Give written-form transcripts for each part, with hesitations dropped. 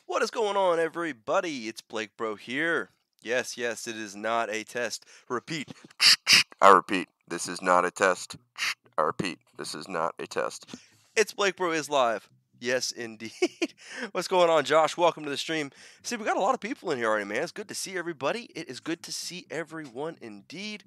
What is going on, everybody? It's Blake Bro here. Yes, it is not a test. Repeat. I repeat, this is not a test. I repeat, this is not a test. It's Blake Bro is live. Yes, indeed. What's going on, Josh? Welcome to the stream. See, we got a lot of people in here already, man. It's good to see everybody. It is good to see everyone indeed.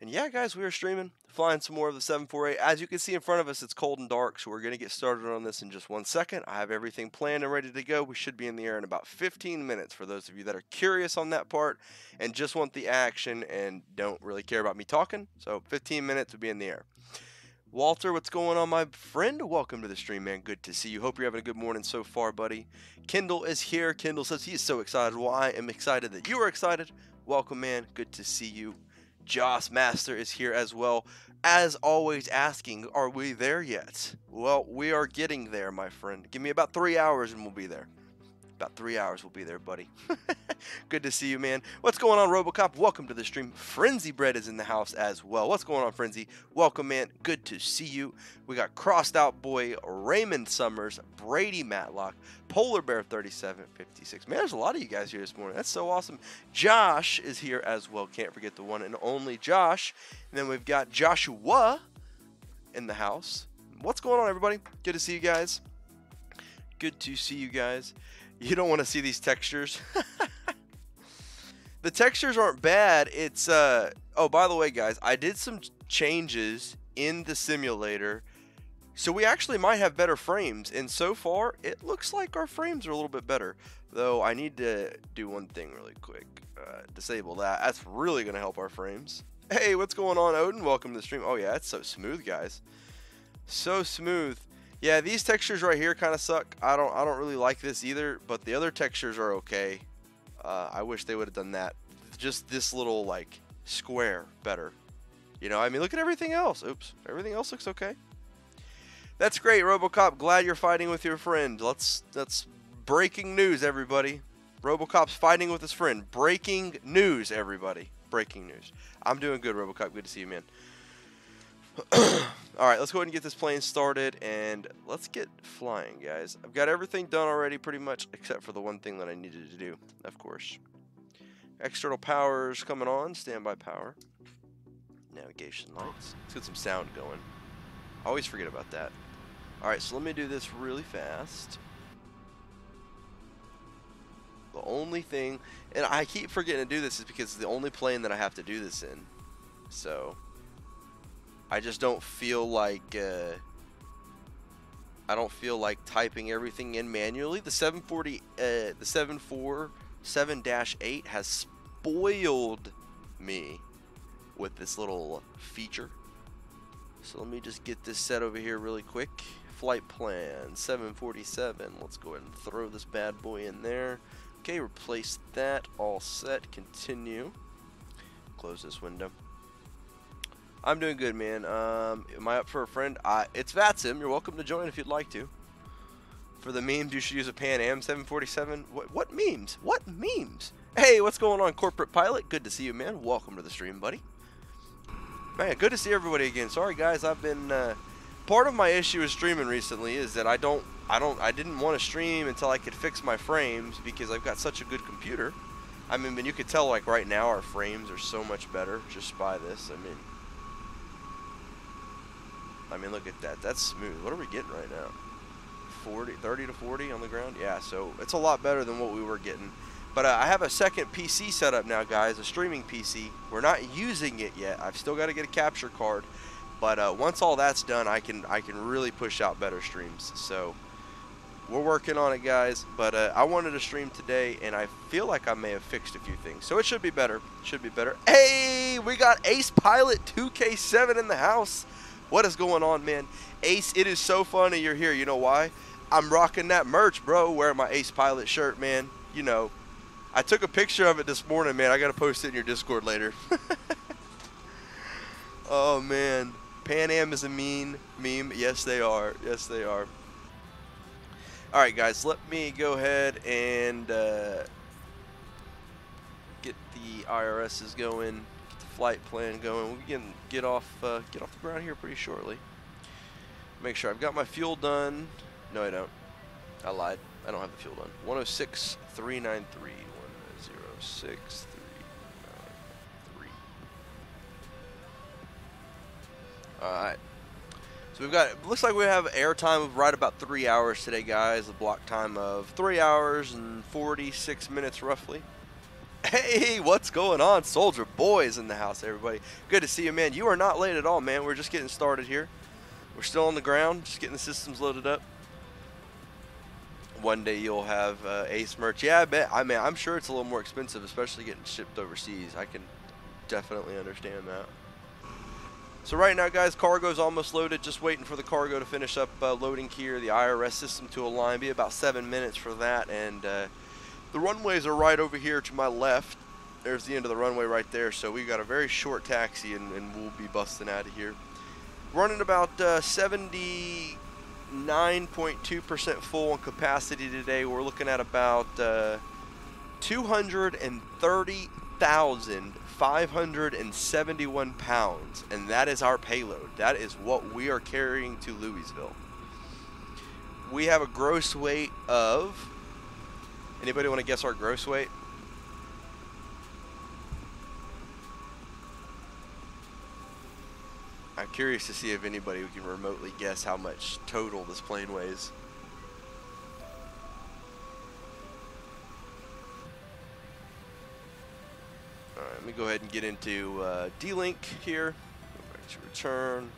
And yeah, guys, we are streaming, flying some more of the 748. As you can see in front of us, it's cold and dark, so we're going to get started on this in just 1 second. I have everything planned and ready to go. We should be in the air in about 15 minutes for those of you that are curious on that part and just want the action and don't really care about me talking. So 15 minutes to be in the air. Walter, what's going on, my friend? Welcome to the stream, man. Good to see you. Hope you're having a good morning so far, buddy. Kendall is here. Kendall says he is so excited. Well, I am excited that you are excited. Welcome, man. Good to see you. Joss Master is here as well. As always, asking, are we there yet? Well, we are getting there, my friend. Give me about 3 hours and we'll be there. About 3 hours we'll be there, buddy. Good to see you, man. What's going on, Robocop? Welcome to the stream. Frenzy Bread is in the house as well. What's going on, Frenzy? Welcome, man. Good to see you. We got Crossed Out Boy, Raymond Summers, Brady Matlock, Polar Bear 3756. Man, there's a lot of you guys here this morning. That's so awesome. Josh is here as well. Can't forget the one and only Josh. And then we've got Joshua in the house. What's going on, everybody? Good to see you guys. Good to see you guys. You don't want to see these textures. The textures aren't bad. It's oh, by the way, guys, I did some changes in the simulator, so we actually might have better frames, and so far it looks like our frames are a little bit better, though I need to do one thing really quick. Disable that. That's really gonna help our frames. Hey, what's going on, Odin? Welcome to the stream. Oh yeah, it's so smooth, guys. So smooth. Yeah, these textures right here kind of suck. I don't really like this either, but the other textures are okay. I wish they would have done that. Just this little like square better. You know, I mean, look at everything else. Oops, everything else looks okay. That's great, RoboCop. Glad you're fighting with your friend. That's breaking news, everybody. RoboCop's fighting with his friend. Breaking news, everybody. Breaking news. I'm doing good, RoboCop. Good to see you, man. Alright, let's go ahead and get this plane started, and let's get flying, guys. I've got everything done already, pretty much, except for the one thing that I needed to do, of course. External powers coming on, standby power. Navigation lights. Let's get some sound going. I always forget about that. Alright, so let me do this really fast. The only thing, and I keep forgetting to do this, is because it's the only plane that I have to do this in. So I just don't feel like I don't feel like typing everything in manually. The 747-8 has spoiled me with this little feature. So let me just get this set over here really quick. Flight plan 747. Let's go ahead and throw this bad boy in there. Okay, replace that. All set. Continue. Close this window. I'm doing good, man. Am I up for a friend? It's VATSIM. You're welcome to join if you'd like to. For the memes, you should use a Pan Am 747. What memes? What memes? Hey, what's going on, Corporate Pilot? Good to see you, man. Welcome to the stream, buddy. Man, good to see everybody again. Sorry, guys. I've been part of my issue with streaming recently is that I didn't want to stream until I could fix my frames because I've got such a good computer. I mean, you could tell like right now our frames are so much better just by this. I mean, look at that. That's smooth. What are we getting right now? 30 to 40 on the ground? Yeah, so it's a lot better than what we were getting. But I have a second PC set up now, guys, a streaming PC. We're not using it yet. I've still got to get a capture card. But once all that's done, I can really push out better streams. So we're working on it, guys. But I wanted to stream today, and I feel like I may have fixed a few things. So it should be better. Should be better. Hey, we got Ace Pilot 2K7 in the house. What is going on, man? Ace, it is so funny you're here. You know why? I'm rocking that merch, bro. Wearing my Ace Pilot shirt, man. You know, I took a picture of it this morning, man. I got to post it in your Discord later. Oh, man. Pan Am is a mean meme. Yes, they are. Yes, they are. All right, guys. Let me go ahead and get the IRSs going. Flight plan going. We can get off the ground here pretty shortly. Make sure I've got my fuel done. No, I don't. I lied. I don't have the fuel done. 106,393. 106,393. All right. So we've got. It looks like we have airtime of right about 3 hours today, guys. A block time of 3 hours and 46 minutes roughly. Hey, what's going on? Soldier Boys in the house, everybody. Good to see you, man. You are not late at all, man. We're just getting started here. We're still on the ground, just getting the systems loaded up. One day you'll have Ace merch. Yeah, I bet. I mean, I'm sure it's a little more expensive, especially getting shipped overseas. I can definitely understand that. So right now, guys, cargo's almost loaded. Just waiting for the cargo to finish up loading here. The IRS system to align. Be about 7 minutes for that, and the runways are right over here to my left. There's the end of the runway right there. So we've got a very short taxi, and we'll be busting out of here. Running about 79.2% full on capacity today. We're looking at about 230,571 pounds, and that is our payload. That is what we are carrying to Louisville. We have a gross weight of... Anybody want to guess our gross weight? I'm curious to see if anybody can remotely guess how much total this plane weighs. Alright, let me go ahead and get into D-Link here. Go back to return.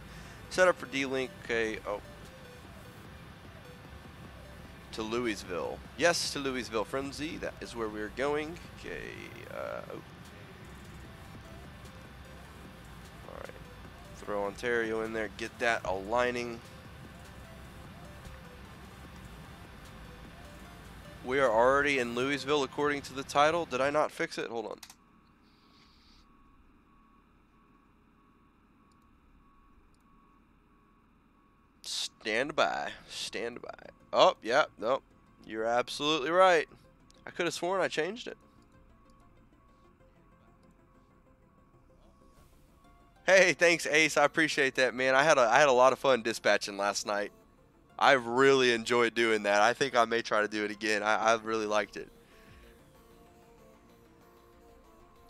Set up for D-Link. Okay, oh. To Louisville. Yes, to Louisville, Frenzy. That is where we're going. Okay, oh. Alright. Throw Ontario in there. Get that aligning. We are already in Louisville according to the title. Did I not fix it? Hold on. Stand by. Stand by. Oh, yeah, nope. You're absolutely right. I could have sworn I changed it. Hey, thanks, Ace. I appreciate that, man. I had a lot of fun dispatching last night. I really enjoyed doing that. I think I may try to do it again. I really liked it.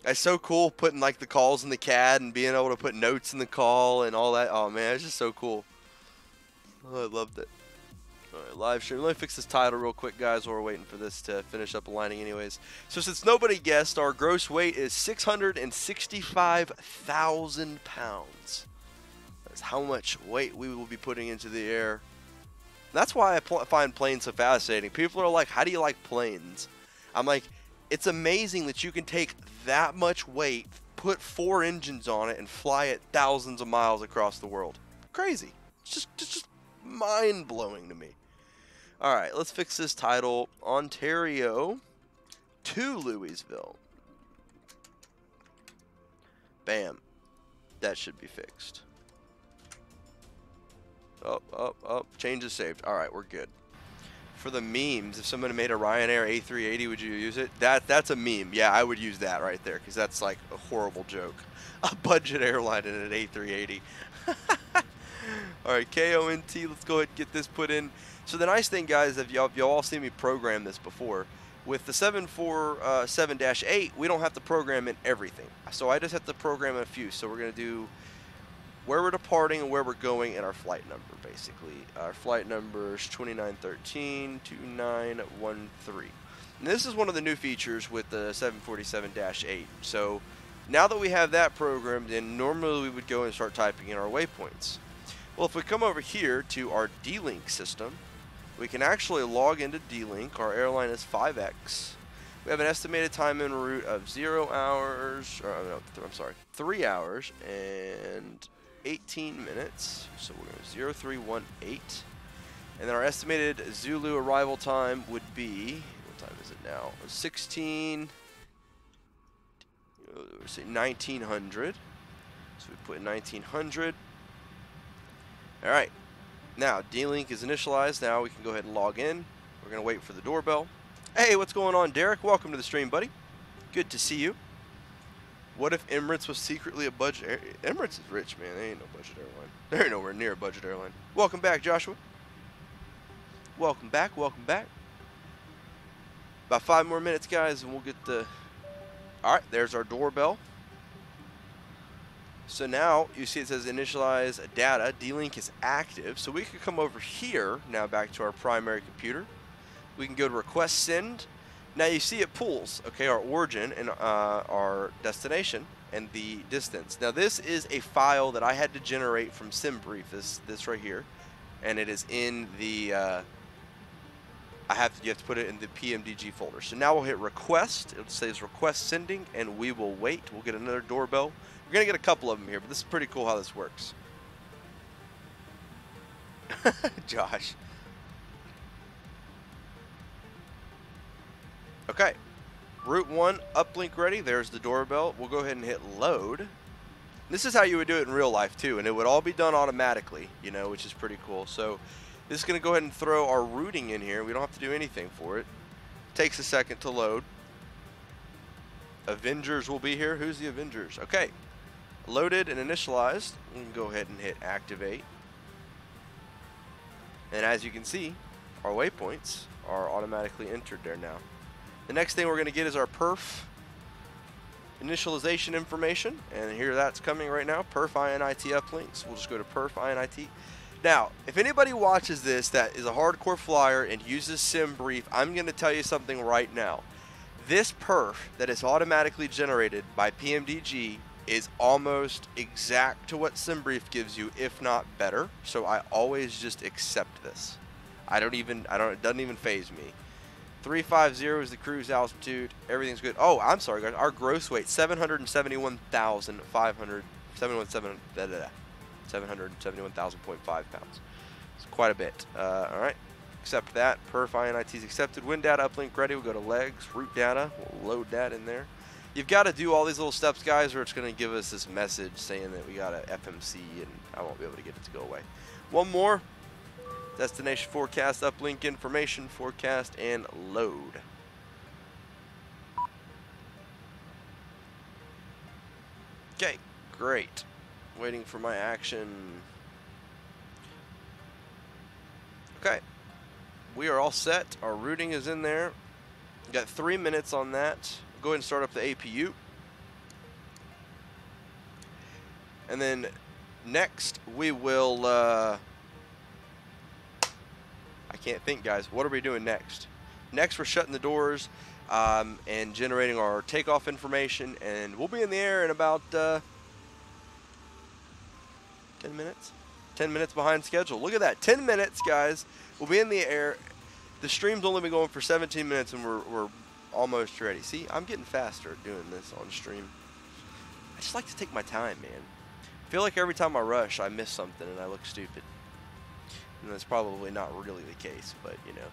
It's so cool putting like the calls in the CAD and being able to put notes in the call and all that. Oh man, it's just so cool. Oh, I loved it. Alright, live stream. Let me fix this title real quick, guys, while we're waiting for this to finish up aligning anyways. So since nobody guessed, our gross weight is 665,000 pounds. That's how much weight we will be putting into the air. That's why I find planes so fascinating. People are like, how do you like planes? I'm like, it's amazing that you can take that much weight, put 4 engines on it, and fly it thousands of miles across the world. Crazy. It's just mind-blowing to me. Alright, let's fix this title. Ontario to Louisville. Bam. That should be fixed. Oh, change is saved. Alright, we're good. For the memes, if someone made a Ryanair A380, would you use it? That's a meme. Yeah, I would use that right there, because that's like a horrible joke. A budget airline in an A380. Alright, KONT, let's go ahead and get this put in. So the nice thing, guys, if y'all all seen me program this before, with the 747-8, we don't have to program in everything. So I just have to program in a few. So we're going to do where we're departing and where we're going and our flight number, basically. Our flight number is 2913-2913. And this is one of the new features with the 747-8. So now that we have that programmed in, normally we would go and start typing in our waypoints. Well, if we come over here to our D-Link system, we can actually log into D-Link. Our airline is 5X. We have an estimated time en route of 0 hours, or no, I'm sorry, 3 hours and 18 minutes. So we're going to 0318. And then our estimated Zulu arrival time would be, what time is it now? 1900. So we put 1900. All right. Now, D-Link is initialized. Now we can go ahead and log in. We're going to wait for the doorbell. Hey, what's going on, Derek? Welcome to the stream, buddy. Good to see you. What if Emirates was secretly a budget airline? Emirates is rich, man. They ain't no budget airline. They're nowhere near a budget airline. Welcome back, Joshua. Welcome back. Welcome back. About 5 more minutes, guys, and we'll get the... All right, there's our doorbell. So now you see it says initialize data. D-Link is active. So we could come over here now back to our primary computer. We can go to request send. Now you see it pulls, okay, our origin and our destination and the distance. Now this is a file that I had to generate from SimBrief, this right here, and it is in the you have to put it in the PMDG folder. So now we'll hit request. It says request sending, and we will wait. We'll get another doorbell. We're gonna get a couple of them here, but this is pretty cool how this works. Josh. Okay, route 1 uplink ready. There's the doorbell. We'll go ahead and hit load. This is how you would do it in real life too, and it would all be done automatically, you know, which is pretty cool. So this is going to go ahead and throw our routing in here. We don't have to do anything for it. Takes a second to load. Avengers will be here. Who's the Avengers? Okay, loaded and initialized. We can go ahead and hit activate. And as you can see, our waypoints are automatically entered there now. The next thing we're going to get is our perf initialization information, and here that's coming right now. Perf INIT uplinks. We'll just go to perf INIT. Now, if anybody watches this that is a hardcore flyer and uses SimBrief, I'm going to tell you something right now. This perf that is automatically generated by PMDG is almost exact to what SimBrief gives you, if not better. So I always just accept this. It doesn't even phase me. 350 is the cruise altitude. Everything's good. Oh, I'm sorry, guys. Our gross weight, 771,500, 771,000.5 pounds. It's quite a bit. All right. Accept that. Perf INIT is accepted. Wind data uplink ready. We'll go to legs. Route data. We'll load that in there. You've got to do all these little steps, guys, or it's going to give us this message saying that we got a FMC, and I won't be able to get it to go away. One more. Destination forecast, uplink information, forecast, and load. Okay, great. Waiting for my action. Okay, we are all set. Our routing is in there. Got 3 minutes on that. Go ahead and start up the APU. And then next we will... I can't think, guys. What are we doing next? Next, we're shutting the doors and generating our takeoff information, and we'll be in the air in about 10 minutes. 10 minutes behind schedule. Look at that. 10 minutes, guys. We'll be in the air. The stream's only been going for 17 minutes, and we're almost ready. See, I'm getting faster at doing this on stream. I just like to take my time, man. I feel like every time I rush, I miss something and I look stupid. And that's probably not really the case, but, you know.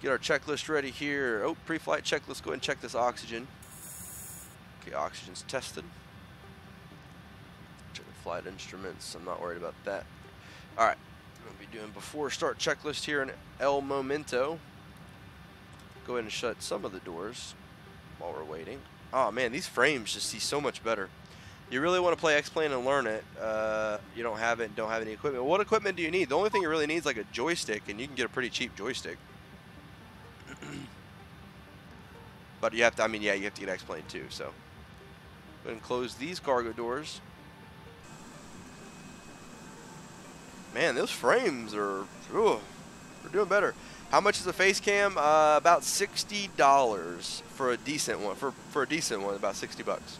Get our checklist ready here. Oh, pre-flight checklist. Go ahead and check this oxygen. Okay, oxygen's tested. Check the flight instruments. I'm not worried about that. All right. We'll be doing before start checklist here in El Momento. Go ahead and shut some of the doors while we're waiting. Oh, man, these frames just see so much better. You really want to play X-Plane and learn it. You don't have it and don't have any equipment. What equipment do you need? The only thing you really need is like a joystick, and you can get a pretty cheap joystick. But you have to, I mean, yeah, you have to get X-Plane too, so. Go ahead and close these cargo doors. Man, those frames are, ooh, they're doing better. How much is a face cam? About $60 for a decent one. For a decent one, about 60 bucks.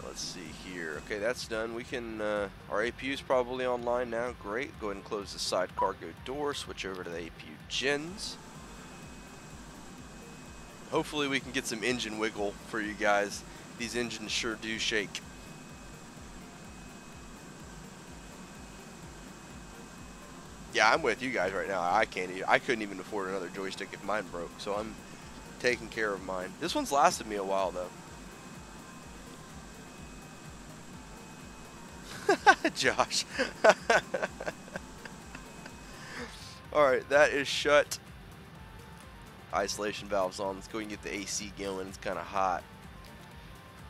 Let's see here. Okay, that's done. We can, our APU is probably online now. Great. Go ahead and close the side cargo door. Switch over to the APU gens. Hopefully we can get some engine wiggle for you guys. These engines sure do shake. Yeah, I'm with you guys right now. I couldn't even afford another joystick if mine broke, so I'm taking care of mine. This one's lasted me a while though. Josh. Alright, that is shut. Isolation valves on. Let's go and get the AC going. It's kind of hot.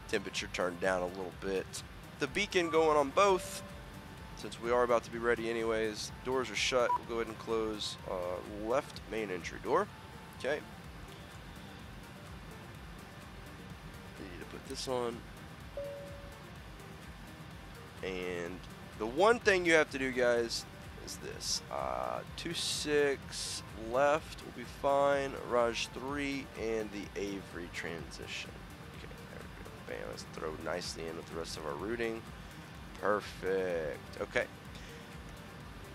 Temperature turned down a little bit. The beacon going on both. Since we are about to be ready anyways. Doors are shut. We'll go ahead and close left main entry door. Okay. We need to put this on. And the one thing you have to do, guys, is this. 26 left will be fine. Raj 3 and the Avery transition. Okay, there we go. Bam, let's throw nicely in with the rest of our routing. Perfect. Okay.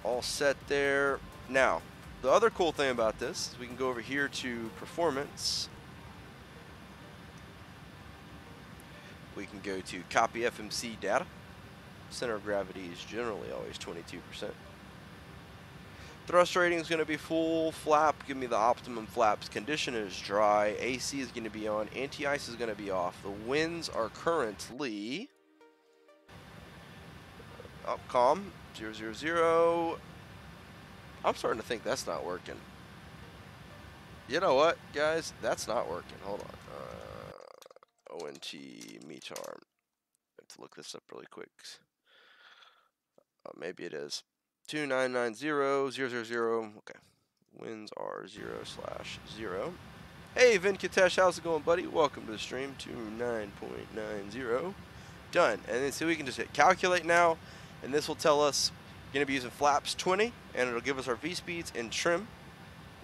All set there. Now, the other cool thing about this is we can go over here to performance. We can go to copy FMC data. Center of gravity is generally always 22%. Thrust rating is going to be full. Flap, give me the optimum flaps. Condition is dry. AC is going to be on. Anti-ice is going to be off. The winds are currently calm 000. I'm starting to think that's not working. You know what, guys? That's not working. Hold on. ONT METAR. I have to look this up really quick. Maybe it is 2990000. Okay. Winds are 0/0. Hey, Venkatesh, how's it going, buddy? Welcome to the stream. 29.90. Done. And then so we can just hit calculate now, and this will tell us we're going to be using flaps 20, and it'll give us our V speeds and trim.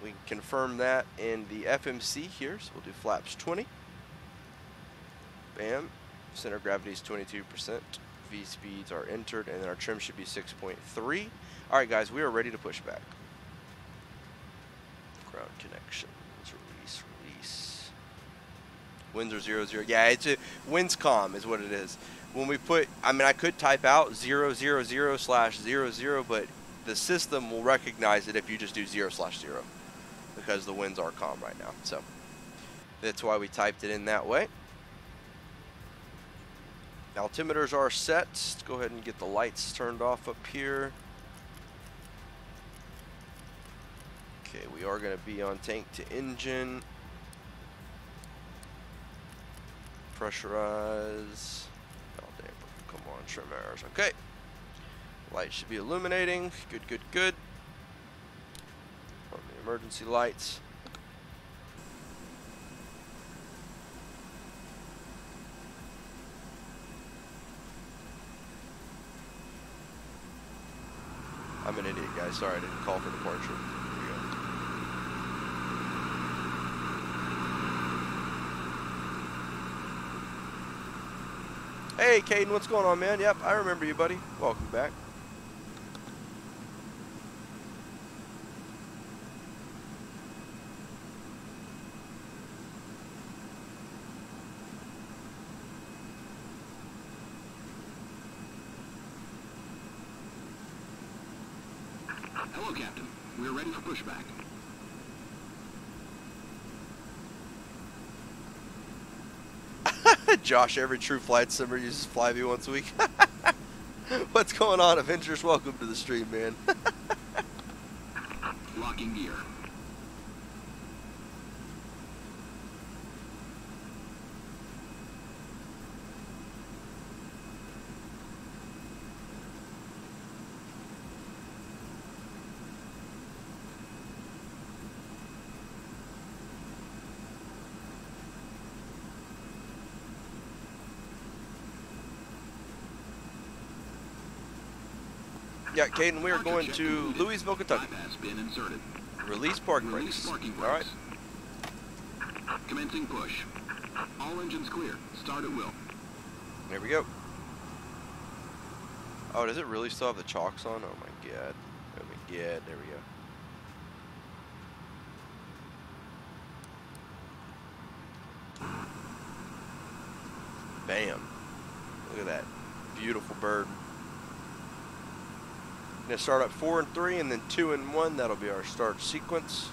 We can confirm that in the FMC here, so we'll do flaps 20. Bam. Center of gravity is 22%. V speeds are entered, and then our trim should be 6.3. All right, guys, we are ready to push back. Ground connections, release. Winds are 0/0. Yeah, it's winds calm is what it is. When we put, I mean, I could type out 0/0/00, but the system will recognize it if you just do 0/0 because the winds are calm right now. So that's why we typed it in that way. Altimeters are set. Let's go ahead and get the lights turned off up here. Okay, we are going to be on tank to engine. Pressurize. Oh, damn. Come on, trim errors. Okay. Light should be illuminating. Good, good, good. Emergency lights. I'm an idiot, guys. Sorry, I didn't call for departure. Here we go. Hey, Caden, what's going on, man? Yep, I remember you, buddy. Welcome back. Hello, Captain. We're ready for pushback. Josh, every true flight simmer uses Flyview once a week. What's going on, Avengers? Welcome to the stream, man. Locking gear. Yeah, Caden, we are going to Louisville, Kentucky. Has been inserted. Release park brakes. All right. Commencing push. All engines clear. Start at will. There we go. Oh, does it really still have the chocks on? Oh my god. Oh my god. There we go. Bam. Look at that. Beautiful bird. Gonna start up 4 and 3 and then 2 and 1. That'll be our start sequence.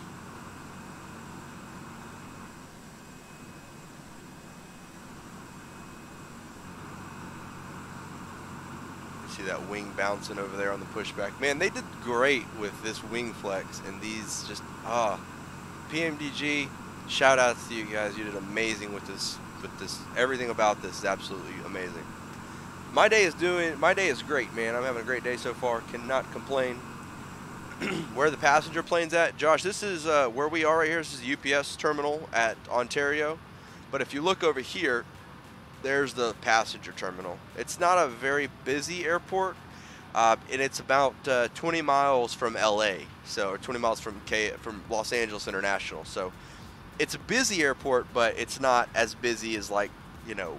See that wing bouncing over there on the pushback. Man, they did great with this wing flex and these just PMDG, shout outs to you guys. You did amazing with this everything about this is absolutely amazing. My day is great, man. I'm having a great day so far. Cannot complain. Where the passenger plane's at, Josh, this is where we are right here. This is the UPS terminal at Ontario. But if you look over here, there's the passenger terminal. It's not a very busy airport, and it's about 20 miles from LA, so 20 miles from Los Angeles International. So it's a busy airport, but it's not as busy as, like, you know,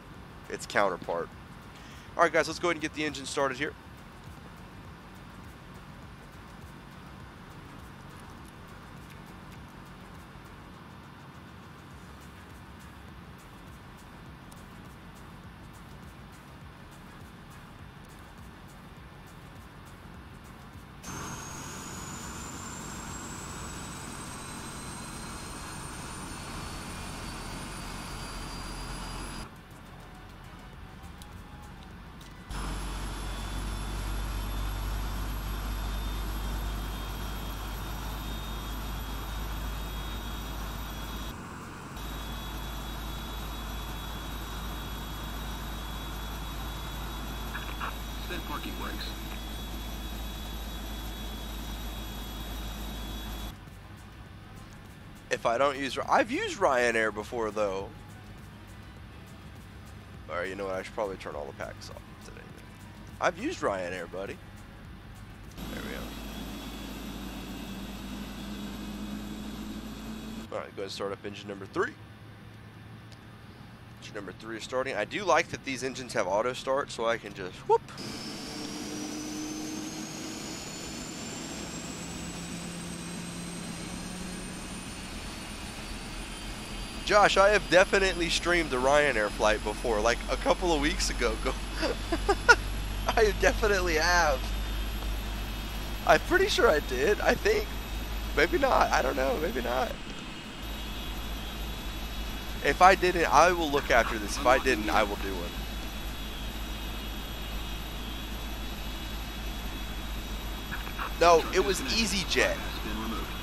its counterpart. All right, guys, let's go ahead and get the engine started here. Set parking brakes. If I don't use, I've used Ryanair before though. All right, you know what? I should probably turn all the packs off today. I've used Ryanair, buddy. There we go. All right, go ahead and start up engine number 3. Engine number 3 is starting. I do like that these engines have auto start, so I can just whoop. Josh, I have definitely streamed the Ryanair flight before, like a couple of weeks ago. I definitely have. I'm pretty sure I did. I think. Maybe not. I don't know. Maybe not. If I didn't, I will look after this. If I didn't, I will do one. No, it was EasyJet.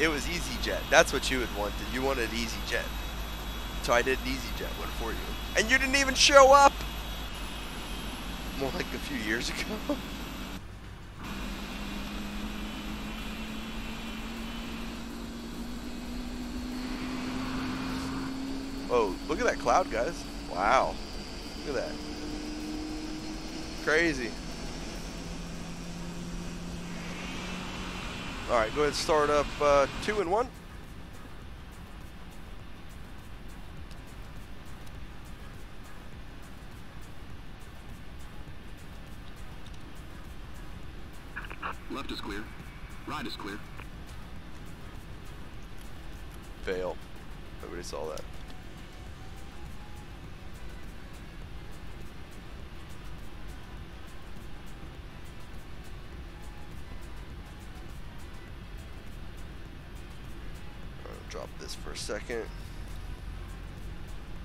It was EasyJet. That's what you had wanted. You wanted EasyJet. So I did an EasyJet one for you. And you didn't even show up! More like a few years ago. Oh, look at that cloud, guys. Wow. Look at that. Crazy. Alright, go ahead and start up 2 and 1. Left is clear. Right is clear. Fail. Nobody saw that. Drop this for a second.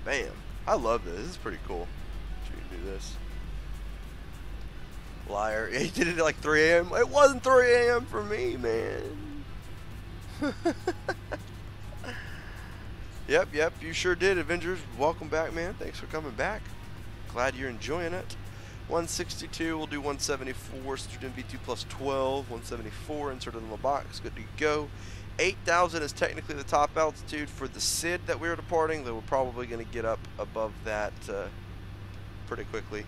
Bam. I love this. This is pretty cool. Should we do this? Liar. Yeah, he did it at like 3 a.m. It wasn't 3 a.m. for me, man. Yep. You sure did, Avengers. Welcome back, man. Thanks for coming back. Glad you're enjoying it. 162. We'll do 174. Student V2 plus 12. 174. Insert it in the box. Good to go. 8,000 is technically the top altitude for the SID that we're departing, though we're probably going to get up above that pretty quickly.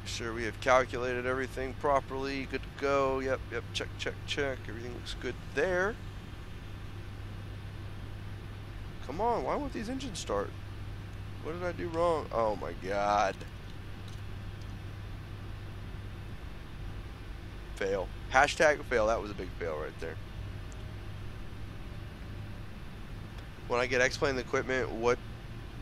Sure we have calculated everything properly. Good to go. Yep. Check. Everything looks good there. Come on, why won't these engines start? What did I do wrong? Oh my god. Fail. Hashtag fail. That was a big fail right there. When I get X-Plane equipment, what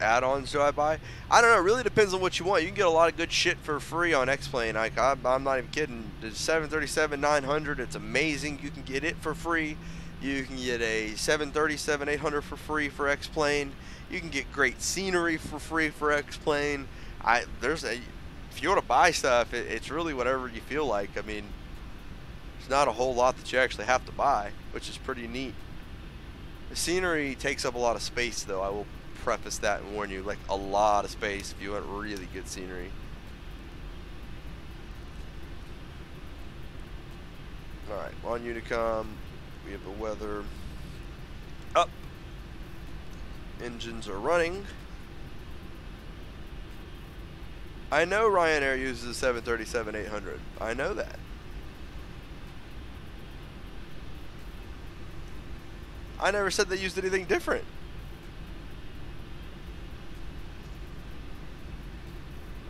add-ons do I buy? I don't know. It really depends on what you want. You can get a lot of good shit for free on X-Plane. Like, I'm not even kidding. The 737-900, it's amazing. You can get it for free. You can get a 737-800 for free for X-Plane. You can get great scenery for free for X-Plane. If you want to buy stuff, it's really whatever you feel like. I mean, there's not a whole lot that you actually have to buy, which is pretty neat. The scenery takes up a lot of space, though. I will preface that and warn you, like a lot of space if you want really good scenery. Alright, on Unicom, we have the weather up. Engines are running. I know Ryanair uses a 737-800. I know that. I never said they used anything different.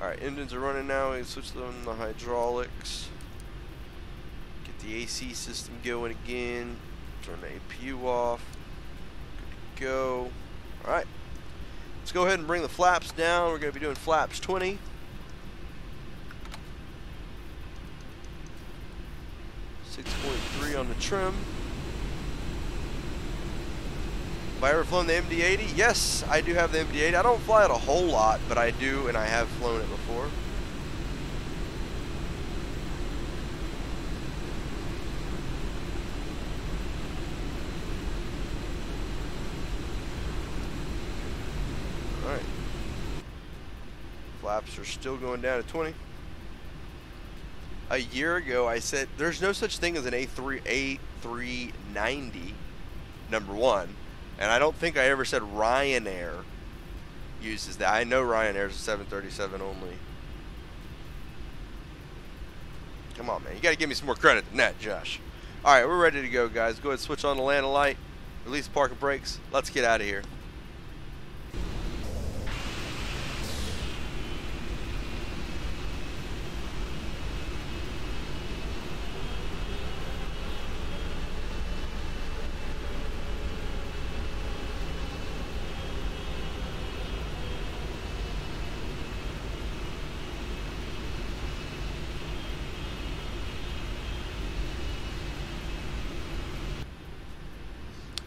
Alright, engines are running now. We can switch them to hydraulics. Get the AC system going again. Turn the APU off. Good to go. Alright. Let's go ahead and bring the flaps down. We're going to be doing flaps 20. .3 on the trim. Have I ever flown the MD-80? Yes, I do have the MD-80. I don't fly it a whole lot, but I do, and I have flown it before. Alright. Flaps are still going down to 20. A year ago, I said there's no such thing as an A390, number one. And I don't think I ever said Ryanair uses that. I know Ryanair's a 737 only. Come on, man. You got to give me some more credit than that, Josh. All right, we're ready to go, guys. Go ahead and switch on the landing light. Release parking brakes. Let's get out of here.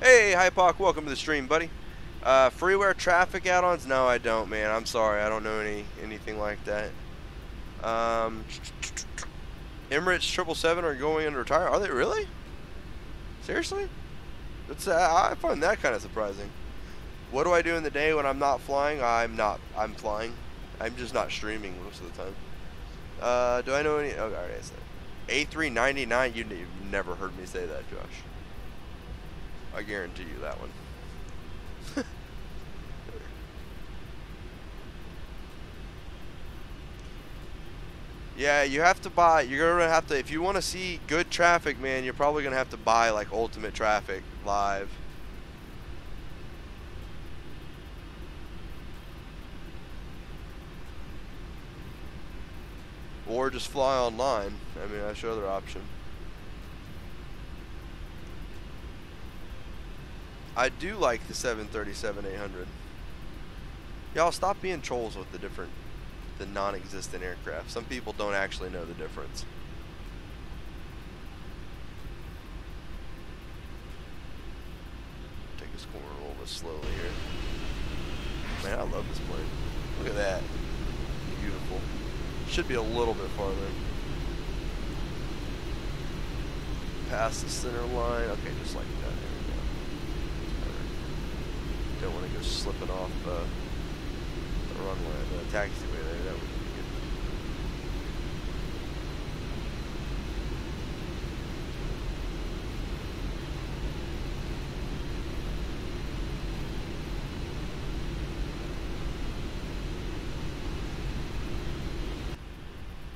Hey, Hypoc, welcome to the stream, buddy. Freeware traffic add-ons? No, I don't, man. I'm sorry. I don't know anything like that. Emirates 777 are going into retirement. Are they really? Seriously? That's I find that kind of surprising. What do I do in the day when I'm not flying? I'm flying. I'm just not streaming most of the time. Do I know any? Oh, alright, I said A399. You've never heard me say that, Josh. I guarantee you that one. Yeah, you have to buy. You're gonna have to, if you want to see good traffic, man. You're probably gonna have to buy like Ultimate Traffic Live. Or just fly online. I mean, that's your other option. I do like the 737-800. Y'all stop being trolls with the non-existent aircraft. Some people don't actually know the difference. Take this corner a little bit slowly here. Man, I love this plane. Look at that. Beautiful. Should be a little bit farther. Past the center line. Okay, just like that. There we go. Don't want to go slipping off the runway, the taxiway there. That would be good.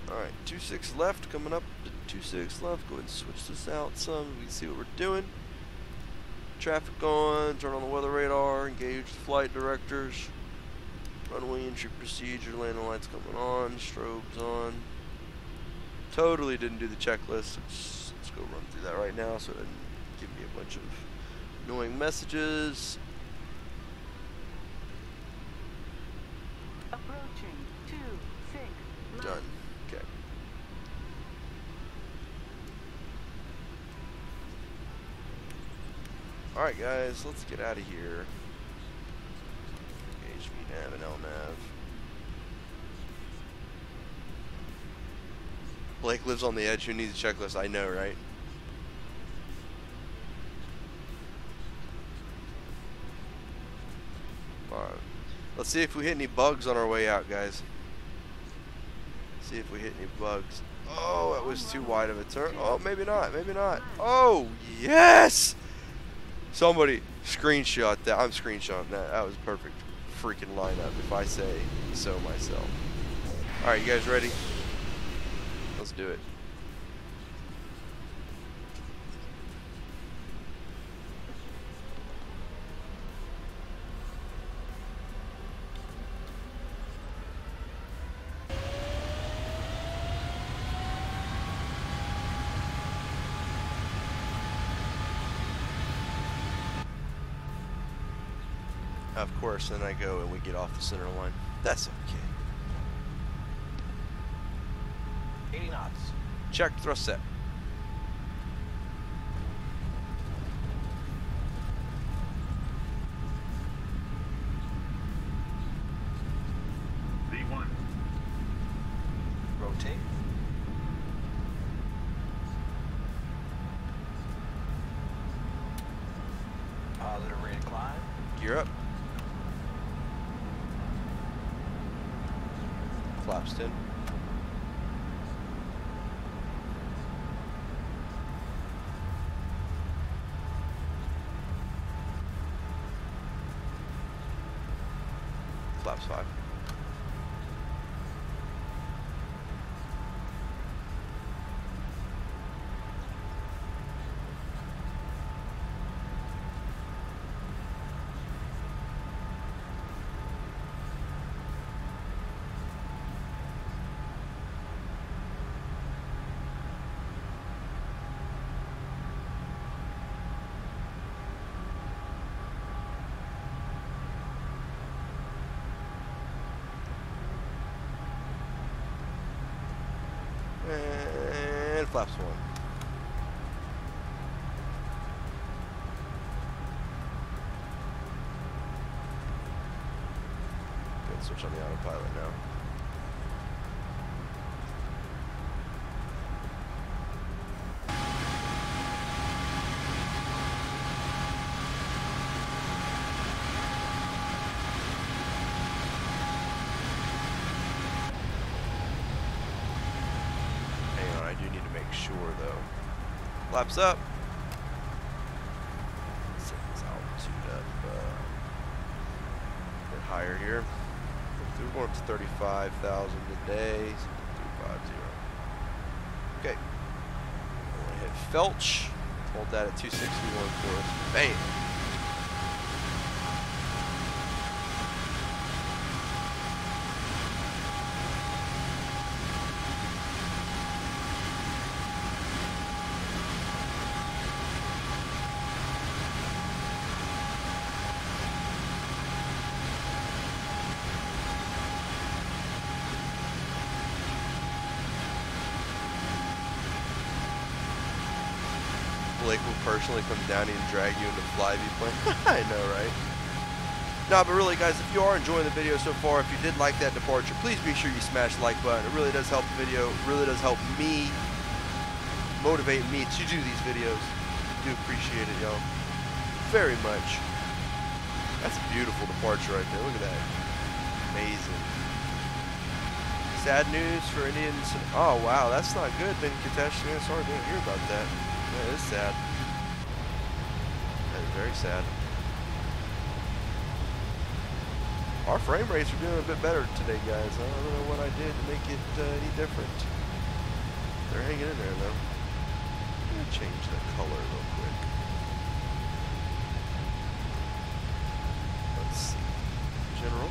Alright, 26 left, coming up to 26 left. Go ahead and switch this out some. We can see what we're doing. Traffic on, turn on the weather radar, engage the flight directors. Runway entry procedure, landing lights coming on, strobes on. Totally didn't do the checklist. Let's go run through that right now so it doesn't give me a bunch of annoying messages. Approaching 26 Done. Okay. Alright guys, let's get out of here. Engage VNav and LNav. Blake lives on the edge. Who needs a checklist? I know, right? Alright. Let's see if we hit any bugs on our way out, guys. See if we hit any bugs. Oh, that was too wide of a turn. Oh, maybe not. Maybe not. Oh, yes! Somebody screenshot that. I'm screenshotting that. That was perfect freaking lineup, if I say so myself. Alright, you guys ready? Let's do it. Of course, then I go and we get off the center line. That's okay. 80 knots. Check, thrust set. V1. Rotate. Positive rate of climb. Gear up. Flaps 10. Flaps 5. And flaps 1. Good, switch on the autopilot now. Sure though. Flaps up. Set this altitude up. higher here. We're going up to 35,000 a day. 350. Okay. I'm gonna hit Felch. Hold that at 261 for us. Bam. Blake will personally come down here and drag you into Flyview plane. I know, right? No, but really, guys, if you are enjoying the video so far, if you did like that departure, please be sure you smash the like button. It really does help the video. It really does help me, motivate me to do these videos. I do appreciate it, y'all. Very much. That's a beautiful departure right there. Look at that. Amazing. Sad news for Indians. Oh, wow. That's not good, Ben Katesh. Man, sorry to hear about that. That is sad. That is very sad. Our frame rates are doing a bit better today, guys. I don't know what I did to make it any different. They're hanging in there, though. I'm going to change the color real quick. Let's see. General.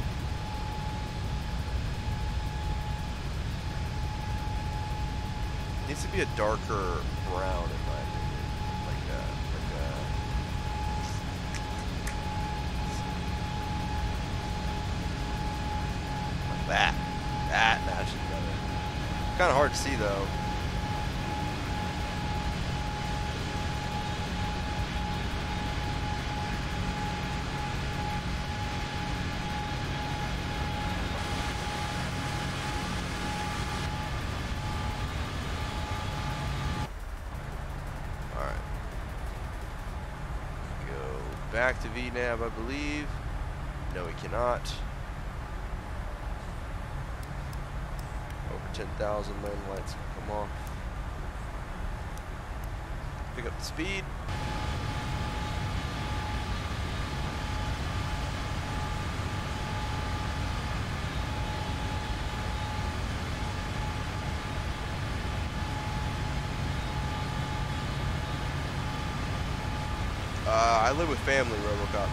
Needs to be a darker brown, in my opinion. Like that. That matches better. Kind of hard to see, though. Back to VNAV, I believe. No, we cannot. Over 10,000 lane lights come off. Pick up the speed. I live with family, RoboCop.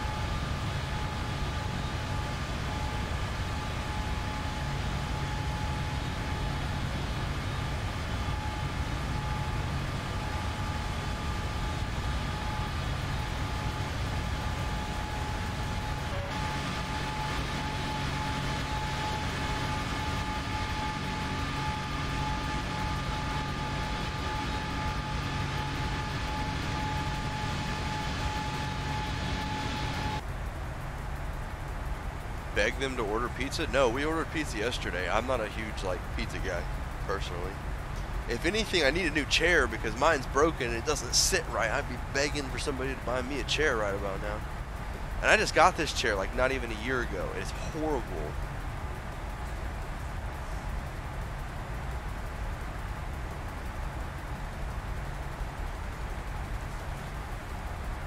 Beg them to order pizza? No, we ordered pizza yesterday. I'm not a huge pizza guy, personally. If anything, I need a new chair because mine's broken and it doesn't sit right. I'd be begging for somebody to buy me a chair right about now. And I just got this chair not even a year ago. It's horrible.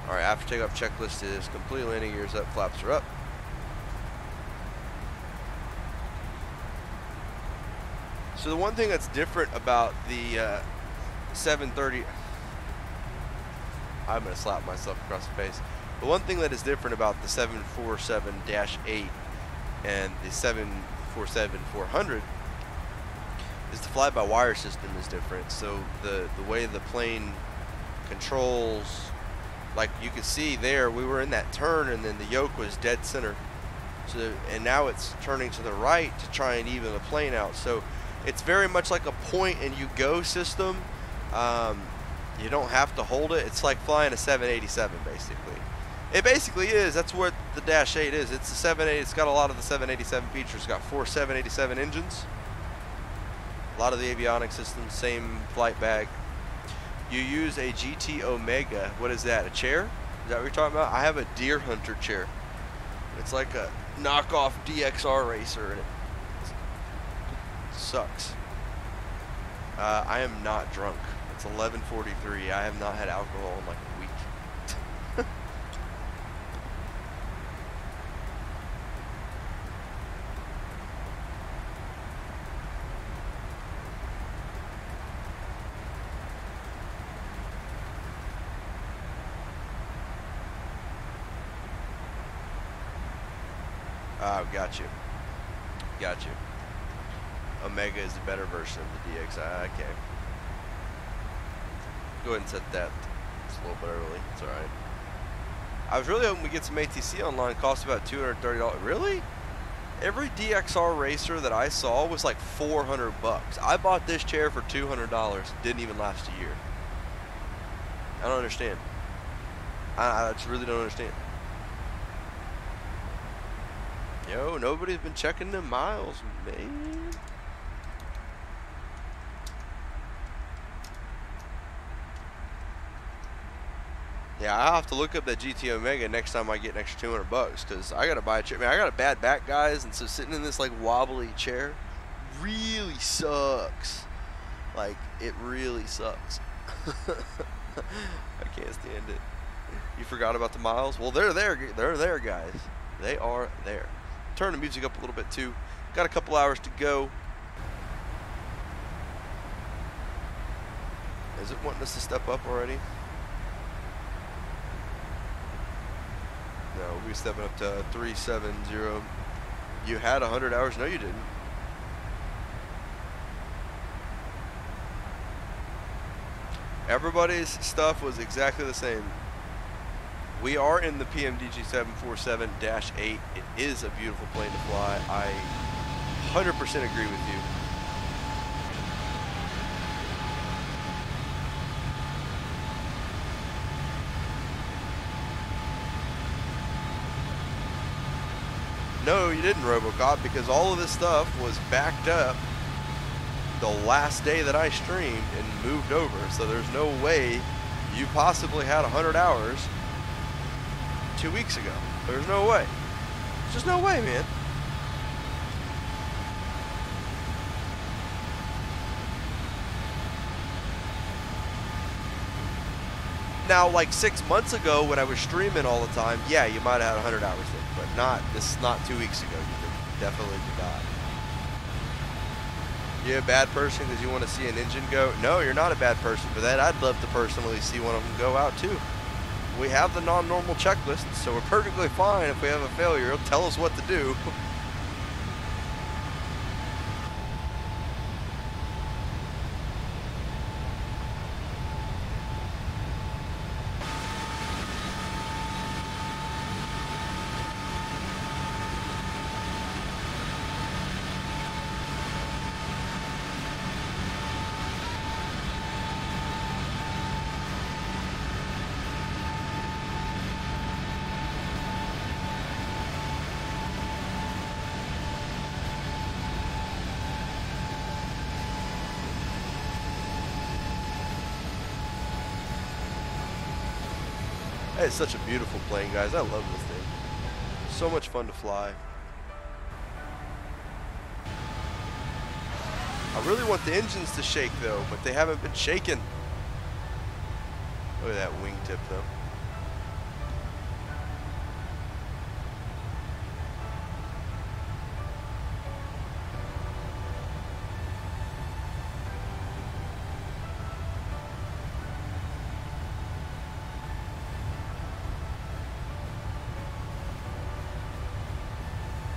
Alright, after takeoff checklist is complete. Landing gears up, flaps are up. So the one thing that's different about the 730, I'm going to slap myself across the face. The one thing that is different about the 747-8 and the 747-400 is the fly-by-wire system is different. So the way the plane controls, like you can see there, we were in that turn and then the yoke was dead center. So, and now it's turning to the right to try and even the plane out. So it's very much like a point and you go system. You don't have to hold it. It's like flying a 787 basically. It basically is. That's what the Dash 8 is. It's a 780. It's got a lot of the 787 features. It's got 4 787 engines. A lot of the avionics systems, same flight bag. You use a GT Omega. What is that? A chair? Is that what you're talking about? I have a Deer Hunter chair. It's like a knockoff DXR racer, and it sucks. I am not drunk. It's 11:43. I have not had alcohol in like a week. Oh, got you. Got you. Omega is the better version of the DXi. Okay. Go ahead and set that. It's a little bit early. It's alright. I was really hoping we get some ATC online. Cost about $230. Really? Every DXR racer that I saw was like $400. I bought this chair for $200. Didn't even last a year. I don't understand. I just really don't understand. Yo, nobody's been checking the miles, man. Yeah, I'll have to look up that GT Omega next time I get an extra $200 because I gotta buy a chair. Man, I got a bad back, guys, and so sitting in this like wobbly chair really sucks. Like, it really sucks. I can't stand it. You forgot about the miles? Well, they're there. They're there, guys. They are there. Turn the music up a little bit too. Got a couple hours to go. Is it wanting us to step up already? No, we're stepping up to 370. You had 100 hours? No, you didn't. Everybody's stuff was exactly the same. We are in the PMDG747-8. It is a beautiful plane to fly. I 100% agree with you. No, you didn't, RoboCop, because all of this stuff was backed up the last day that I streamed and moved over. So there's no way you possibly had 100 hours 2 weeks ago. There's no way. There's just no way, man. Now, like 6 months ago when I was streaming all the time, yeah, you might have had 100 hours then, but not, this is not 2 weeks ago. You definitely did not. You're a bad person because you want to see an engine go? No, you're not a bad person for that. I'd love to personally see one of them go out too. We have the non-normal checklist, so we're perfectly fine if we have a failure. It'll tell us what to do. It's such a beautiful plane, guys. I love this thing. So much fun to fly. I really want the engines to shake though, but they haven't been shaking. Look at that wingtip though.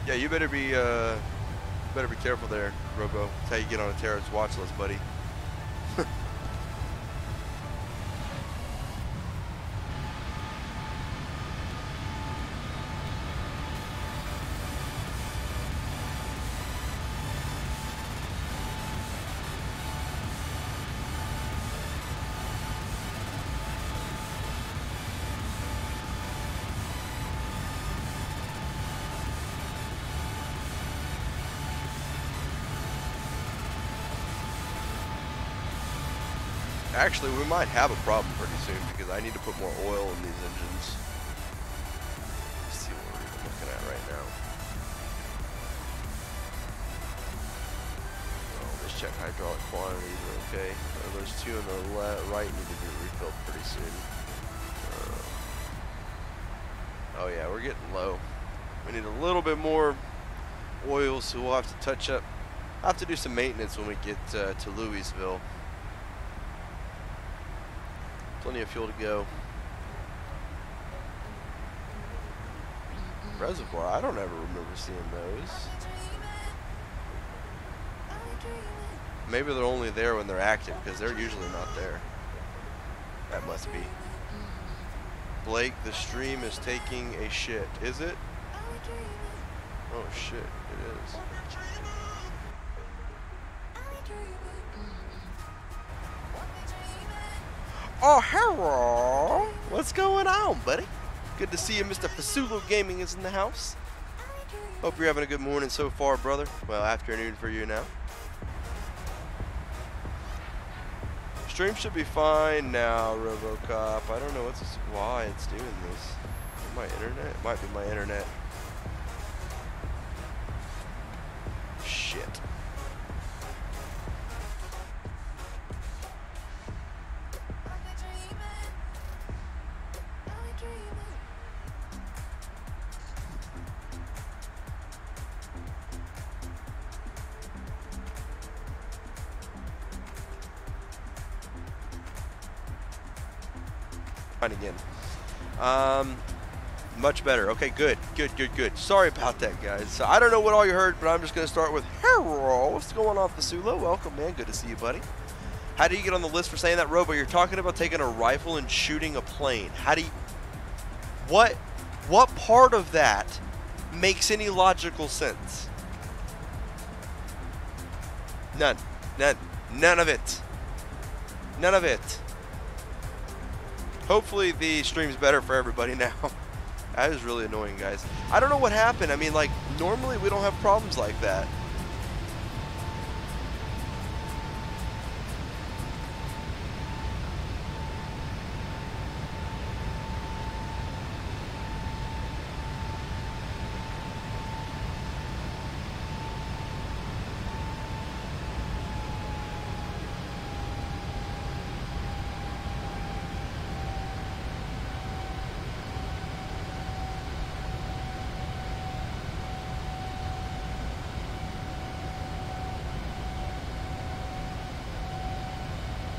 Yeah, you better be careful there, Robo. That's how you get on a terrorist watch list, buddy. Actually, we might have a problem pretty soon because I need to put more oil in these engines. Let's see what we're even looking at right now. Well, let's check hydraulic quantities are okay. Those two on the right need to be refilled pretty soon. Oh yeah, we're getting low. We need a little bit more oil, so we'll have to touch up. I'll have to do some maintenance when we get to Louisville. Plenty of fuel to go. Reservoir. I don't ever remember seeing those. Maybe they're only there when they're active, because they're usually not there. That must be. Blake, the stream is taking a shit. Is it? Oh shit, it is. Oh, hello! What's going on, buddy? Good to see you. Mr. Fasulo Gaming is in the house. Hope you're having a good morning so far, brother. Well, afternoon for you now. Stream should be fine now, RoboCop. I don't know why it's doing this. My internet? It might be my internet. Shit. Again. Much better. Okay, good. Sorry about that, guys. So I don't know what all you heard, but I'm just going to start with hello. What's going on, Fasulo? Welcome, man. Good to see you, buddy. How do you get on the list for saying that, Robo? You're talking about taking a rifle and shooting a plane. How do you... What part of that makes any logical sense? None of it. None of it. Hopefully the stream's better for everybody now. That is really annoying, guys. I don't know what happened. I mean, like, normally we don't have problems like that.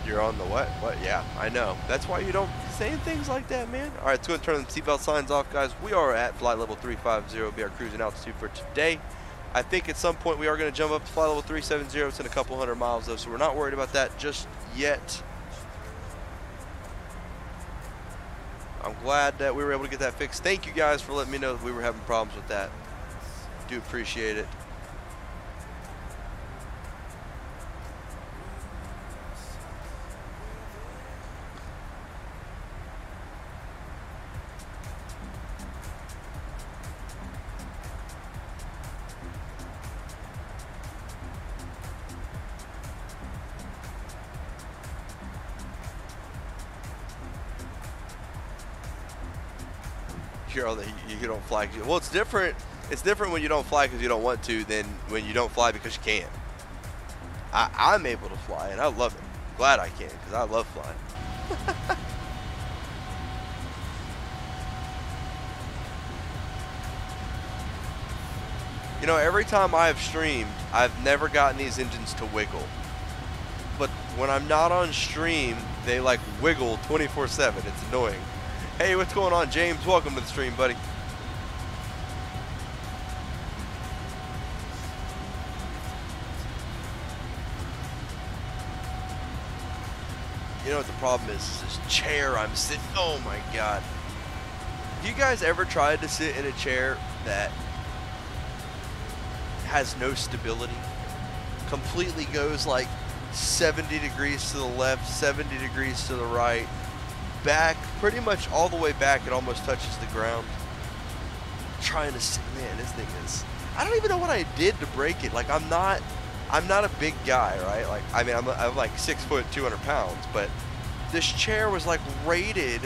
You're on the what? What? Yeah, I know. That's why you don't say things like that, man. All right, let's go and turn the seatbelt signs off, guys. We are at flight level 350, be our cruising altitude for today. I think at some point we are going to jump up to flight level 370. It's in a couple hundred miles, though, so we're not worried about that just yet. I'm glad that we were able to get that fixed. Thank you guys for letting me know that we were having problems with that. Do appreciate it. You don't fly. Well, it's different. It's different when you don't fly because you don't want to than when you don't fly because you can't. I'm able to fly and I love it. Glad I can because I love flying. You know, every time I have streamed, I've never gotten these engines to wiggle. But when I'm not on stream, they like wiggle 24/7. It's annoying. Hey, what's going on, James? Welcome to the stream, buddy. You know what the problem is this chair I'm sitting. Oh my god. Have you guys ever tried to sit in a chair that has no stability? Completely goes like 70 degrees to the left, 70 degrees to the right, back, pretty much all the way back. It almost touches the ground. Trying to sit, man, this thing is, I don't even know what I did to break it. Like, I'm not a big guy, right? Like, I mean, I'm like 6 foot, 200 pounds, but this chair was like rated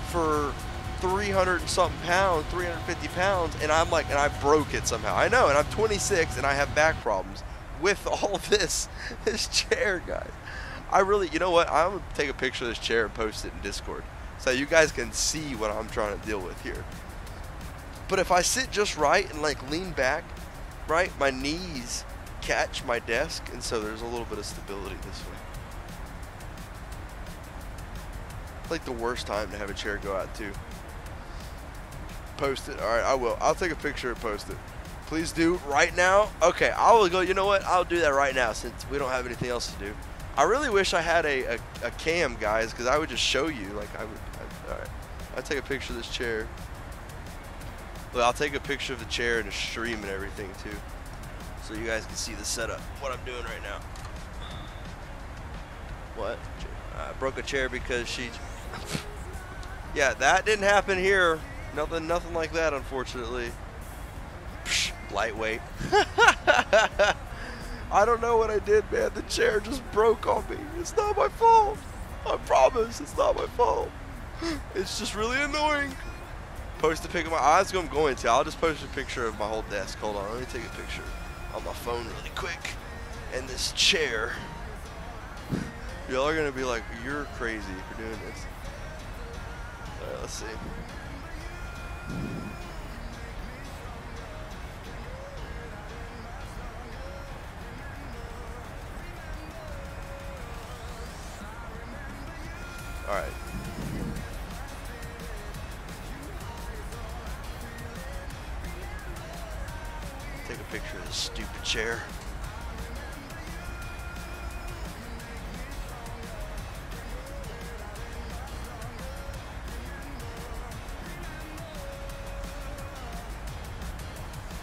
for 300 and something pounds, 350 pounds, and I'm like, and I broke it somehow. I know, and I'm 26 and I have back problems with all of this chair, guys. I really, you know what? I'm gonna take a picture of this chair and post it in Discord so you guys can see what I'm trying to deal with here. But if I sit just right and like lean back, right, my knees catch my desk, and so there's a little bit of stability this way. It's like the worst time to have a chair go out too. Post it. All right, I will. I'll take a picture and post it. Please do right now. Okay, I will go. You know what? I'll do that right now since we don't have anything else to do. I really wish I had a cam, guys, because I would just show you. Like all right. I'll take a picture of this chair. Look, I'll take a picture of the chair and the stream and everything too, so you guys can see the setup. What I'm doing right now. What? I broke a chair because she. Yeah, that didn't happen here. Nothing like that, unfortunately. Psh, lightweight. I don't know what I did, man. The chair just broke on me. It's not my fault. I promise, it's not my fault. It's just really annoying. Post a pic of my eyes. I'm going to. I'll just post a picture of my whole desk. Hold on, let me take a picture on my phone really quick. And this chair. Y'all are gonna be like, you're crazy for doing this. Alright, let's see. Alright. Take a picture of this stupid chair.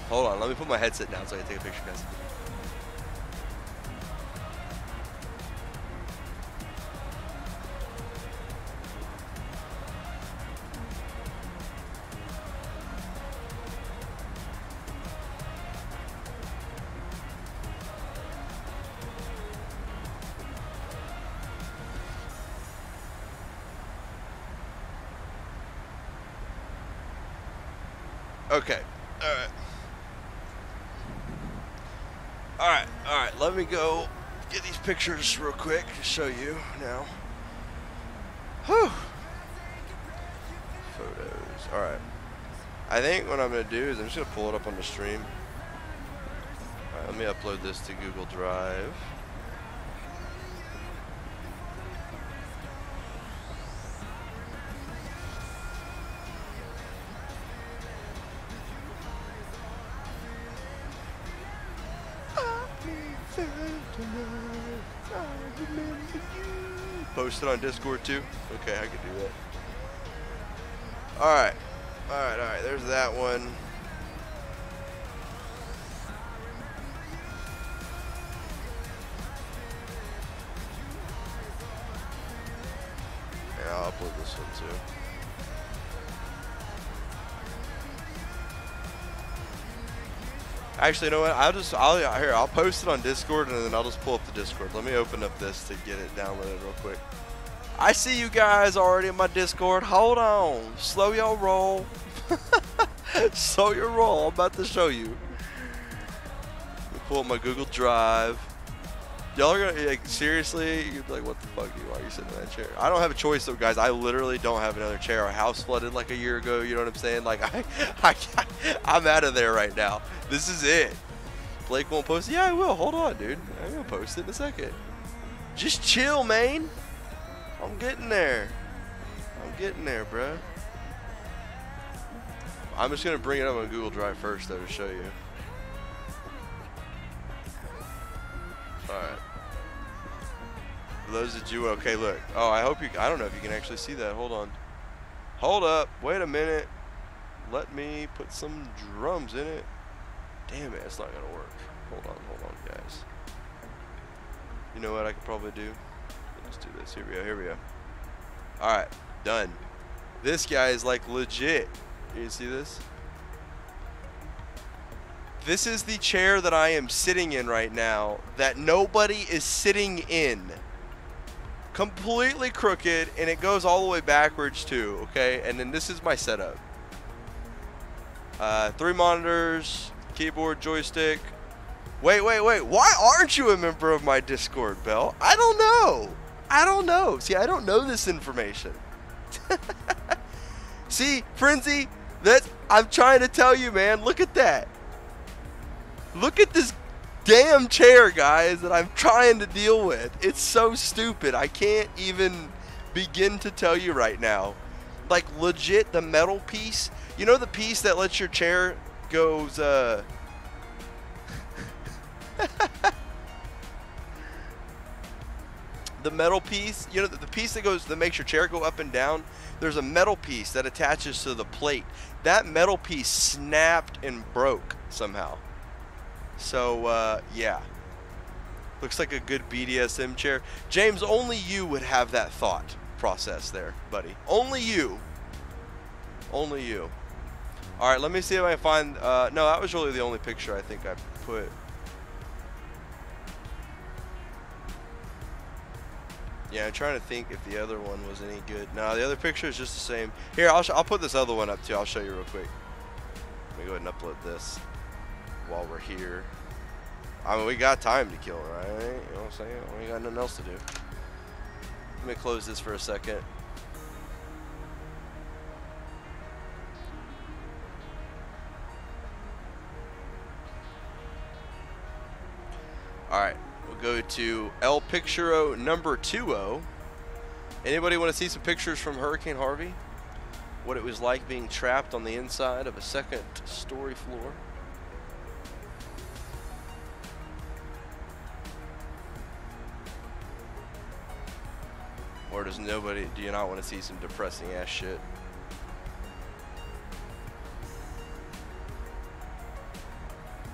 Hold on, let me put my headset down so I can take a picture, guys. Okay, alright. Alright, let me go get these pictures real quick to show you now. Whew. Photos, alright. I think what I'm going to do is I'm just going to pull it up on the stream. Alright, let me upload this to Google Drive. Post it on Discord too? Okay, I can do that. Alright. Alright. There's that one. Yeah, I'll upload this one too. Actually, you know what? I'll post it on Discord and then I'll just pull up the Discord. Let me open up this to get it downloaded real quick. I see you guys already in my Discord. Hold on. Slow your roll. Slow your roll. I'm about to show you. Let me pull up my Google Drive. Y'all are gonna, like, seriously, you'd be like, what the fuck, why are you sitting in that chair? I don't have a choice though, guys. I literally don't have another chair. Our house flooded like a year ago, you know what I'm saying? Like, I'm out of there right now. This is it. Blake won't post it? Yeah, I will. Hold on, dude. I'm gonna post it in a second. Just chill, man. I'm getting there. I'm getting there, bruh. I'm just gonna bring it up on Google Drive first, though, to show you. Alright. For those that you, okay, look. Oh, I hope you, I don't know if you can actually see that. Hold on. Hold up. Wait a minute. Let me put some drums in it. Damn it, it's not gonna work. Hold on, guys. You know what I could probably do? Let's do this. Here we go. Alright, done. This guy is like legit. You see this? This is the chair that I am sitting in right now that nobody is sitting in. Completely crooked, and it goes all the way backwards too, okay? And then this is my setup. 3 monitors, keyboard, joystick. Wait. Why aren't you a member of my Discord, Bell? I don't know. See, I don't know this information. See, Frenzy, I'm trying to tell you, man. Look at that. Look at this damn chair, guys, that I'm trying to deal with. It's so stupid. I can't even begin to tell you right now. Like, legit, the metal piece. You know the piece that lets your chair goes, the metal piece, you know, the piece that makes your chair go up and down, there's a metal piece that attaches to the plate. That metal piece snapped and broke somehow. So, yeah. Looks like a good BDSM chair. James, only you would have that thought process there, buddy. Only you. Only you. Alright, let me see if I can find... no, that was really the only picture I think I put. Yeah, I'm trying to think if the other one was any good. No, the other picture is just the same. Here, I'll put this other one up too. I'll show you real quick. Let me go ahead and upload this while we're here. I mean, we got time to kill, right? You know what I'm saying? We ain't got nothing else to do. Let me close this for a second. Alright, we'll go to El Picturo number 20. Anybody want to see some pictures from Hurricane Harvey? What it was like being trapped on the inside of a second story floor? Or does nobody, do you not want to see some depressing ass shit?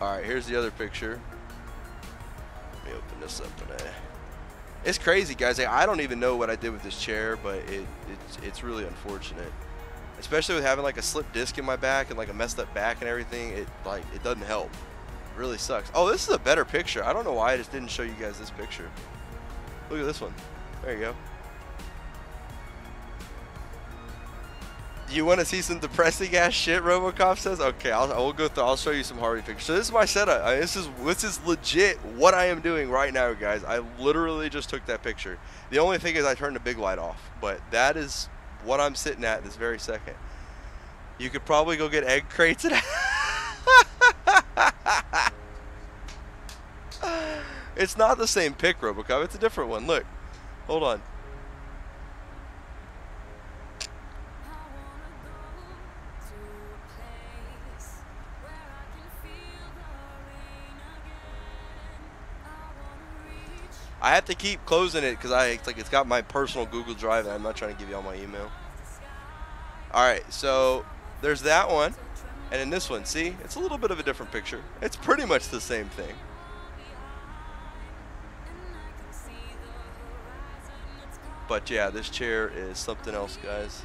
Alright, here's the other picture. Let me open this up today. It's crazy, guys. I don't even know what I did with this chair, but it's really unfortunate. Especially with having like a slip disc in my back and like a messed up back and everything. It doesn't help. It really sucks. Oh, this is a better picture. I don't know why I just didn't show you guys this picture. Look at this one. There you go. You want to see some depressing ass shit? RoboCop says. Okay, I'll go through. I'll show you some Harvey pictures. So this is my setup. This is legit what I am doing right now, guys. I literally just took that picture. The only thing is I turned the big light off, but that is what I'm sitting at this very second. You could probably go get egg crates and it's not the same pic, RoboCop. It's a different one. Look, hold on. I have to keep closing it because it's got my personal Google Drive and I'm not trying to give you all my email. Alright, so there's that one. And in this one, see? It's a little bit of a different picture. It's pretty much the same thing. But yeah, this chair is something else, guys.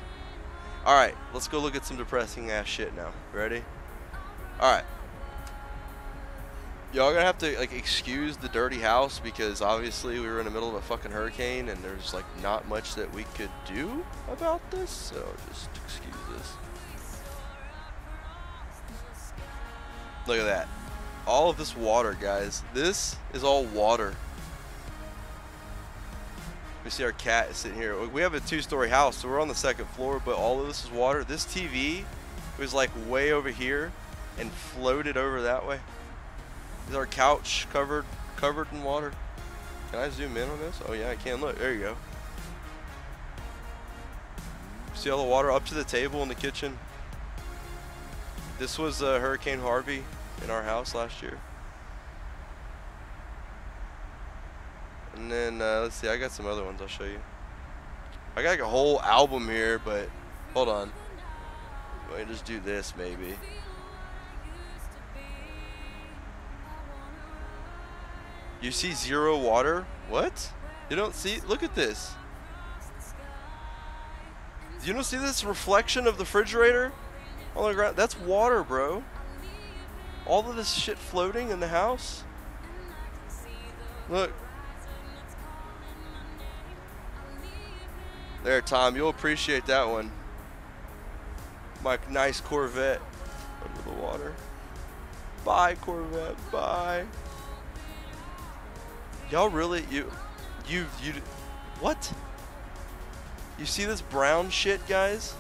Alright, let's go look at some depressing ass shit now. Ready? Alright. Y'all gonna have to like excuse the dirty house because obviously we were in the middle of a fucking hurricane and there's like not much that we could do about this, so just excuse this. Look at that. All of this water, guys. This is all water. We see our cat is sitting here. We have a 2-story house, so we're on the 2nd floor, but all of this is water. This TV was like way over here and floated over that way. Is our couch covered in water? Can I zoom in on this? Oh yeah, I can. Look, there you go. See all the water up to the table in the kitchen? This was Hurricane Harvey in our house last year. And then let's see, I got some other ones I'll show you. I got like a whole album here, but hold on. Let me just do this maybe. You see 0 water? What? You don't see? Look at this. You don't see this reflection of the refrigerator on the ground? That's water, bro. All of this shit floating in the house. Look. There, Tom. You'll appreciate that one. My nice Corvette under the water. Bye, Corvette. Bye. Y'all really, you, what? You see this brown shit, guys?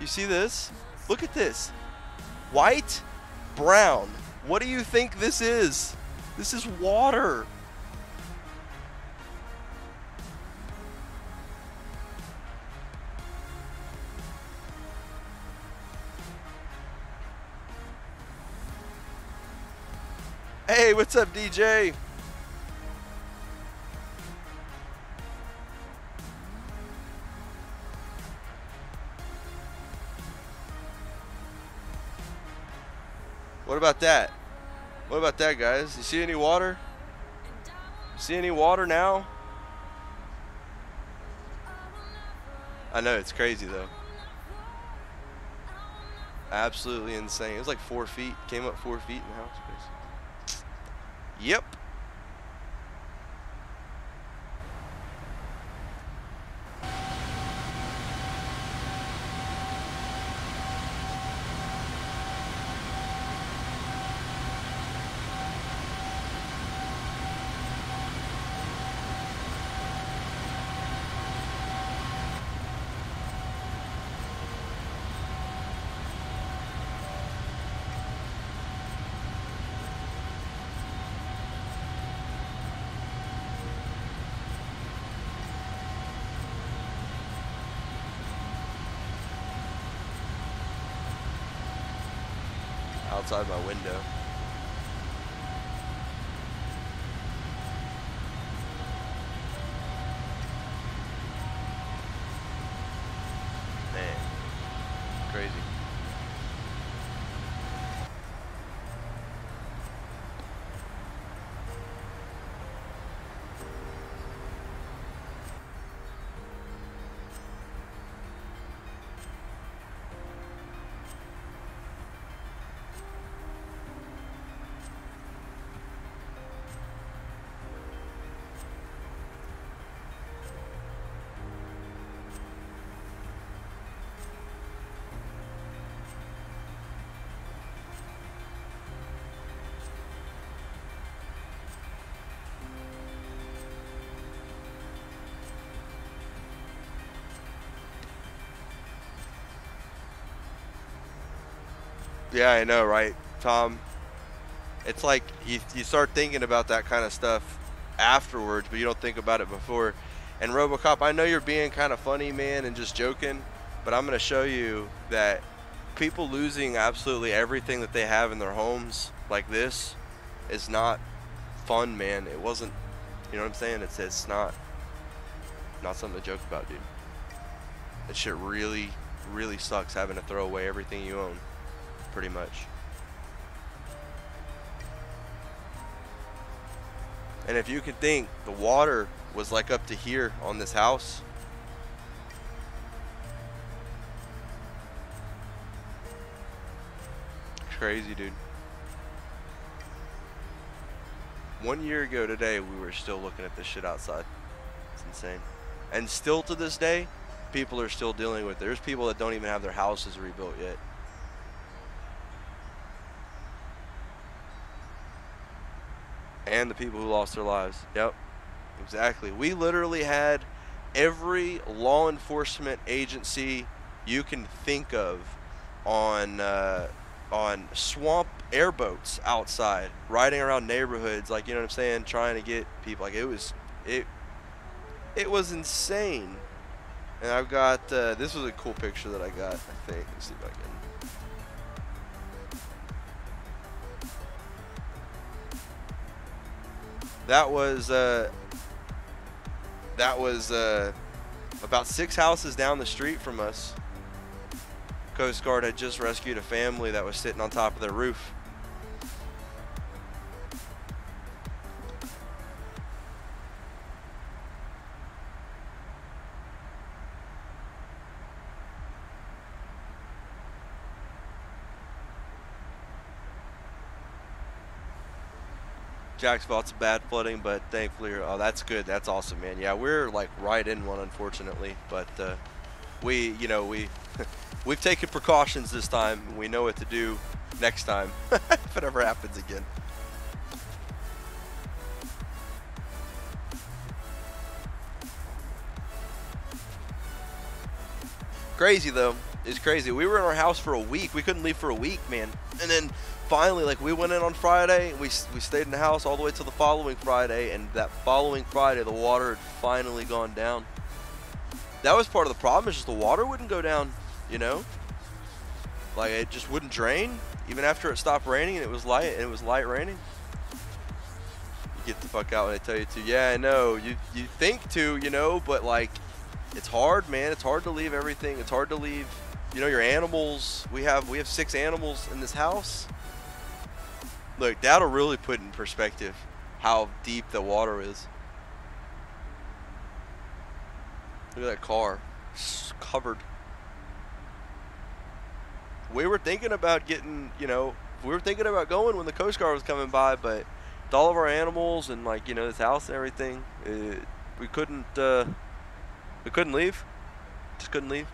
You see this? Look at this. White, brown. What do you think this is? This is water. Hey, what's up, DJ? What about that? What about that, guys? You see any water? See any water now? I know, it's crazy though. Absolutely insane. It was like 4 feet. Came up 4 feet in the house space. Yep. Outside my window. Man, crazy. Yeah, I know, right, Tom? It's like you start thinking about that kind of stuff afterwards, but you don't think about it before. And RoboCop, I know you're being kind of funny, man, and just joking, but I'm going to show you that people losing absolutely everything that they have in their homes like this is not fun, man. It wasn't, you know what I'm saying? It's not something to joke about, dude. That shit really, really sucks having to throw away everything you own. Pretty much. And if you can think, the water was like up to here on this house. It's crazy, dude. 1 year ago today, we were still looking at this shit outside. It's insane. And still to this day, people are still dealing with it. There's people that don't even have their houses rebuilt yet. And the people who lost their lives. Yep, exactly. We literally had every law enforcement agency you can think of on swamp airboats outside, riding around neighborhoods, like, you know what I'm saying, trying to get people. Like, it was insane. And I've got this was a cool picture that I got, I think. Let's see if I can. That was about 6 houses down the street from us. Coast Guard had just rescued a family that was sitting on top of their roof. Jacksonville, it's bad flooding, but thankfully, oh, that's good. That's awesome, man. Yeah, we're like right in one, unfortunately, but we've taken precautions this time. We know what to do next time if it ever happens again. Crazy though. It's crazy. We were in our house for a week. We couldn't leave for a week, man. And then finally, like, we went in on Friday. We stayed in the house all the way till the following Friday. And that following Friday, the water had finally gone down. That was part of the problem. Is just the water wouldn't go down, you know? Like, it just wouldn't drain even after it stopped raining and it was light raining. get the fuck out when they tell you to. Yeah, I know. You think to, you know, but like, it's hard, man. It's hard to leave everything. It's hard to leave, you know, your animals. We have 6 animals in this house. Look, that'll really put in perspective how deep the water is. Look at that car. It's covered. We were thinking about getting, you know, we were thinking about going when the Coast Guard was coming by, but with all of our animals and, like, you know, this house and everything, we couldn't leave. Just couldn't leave.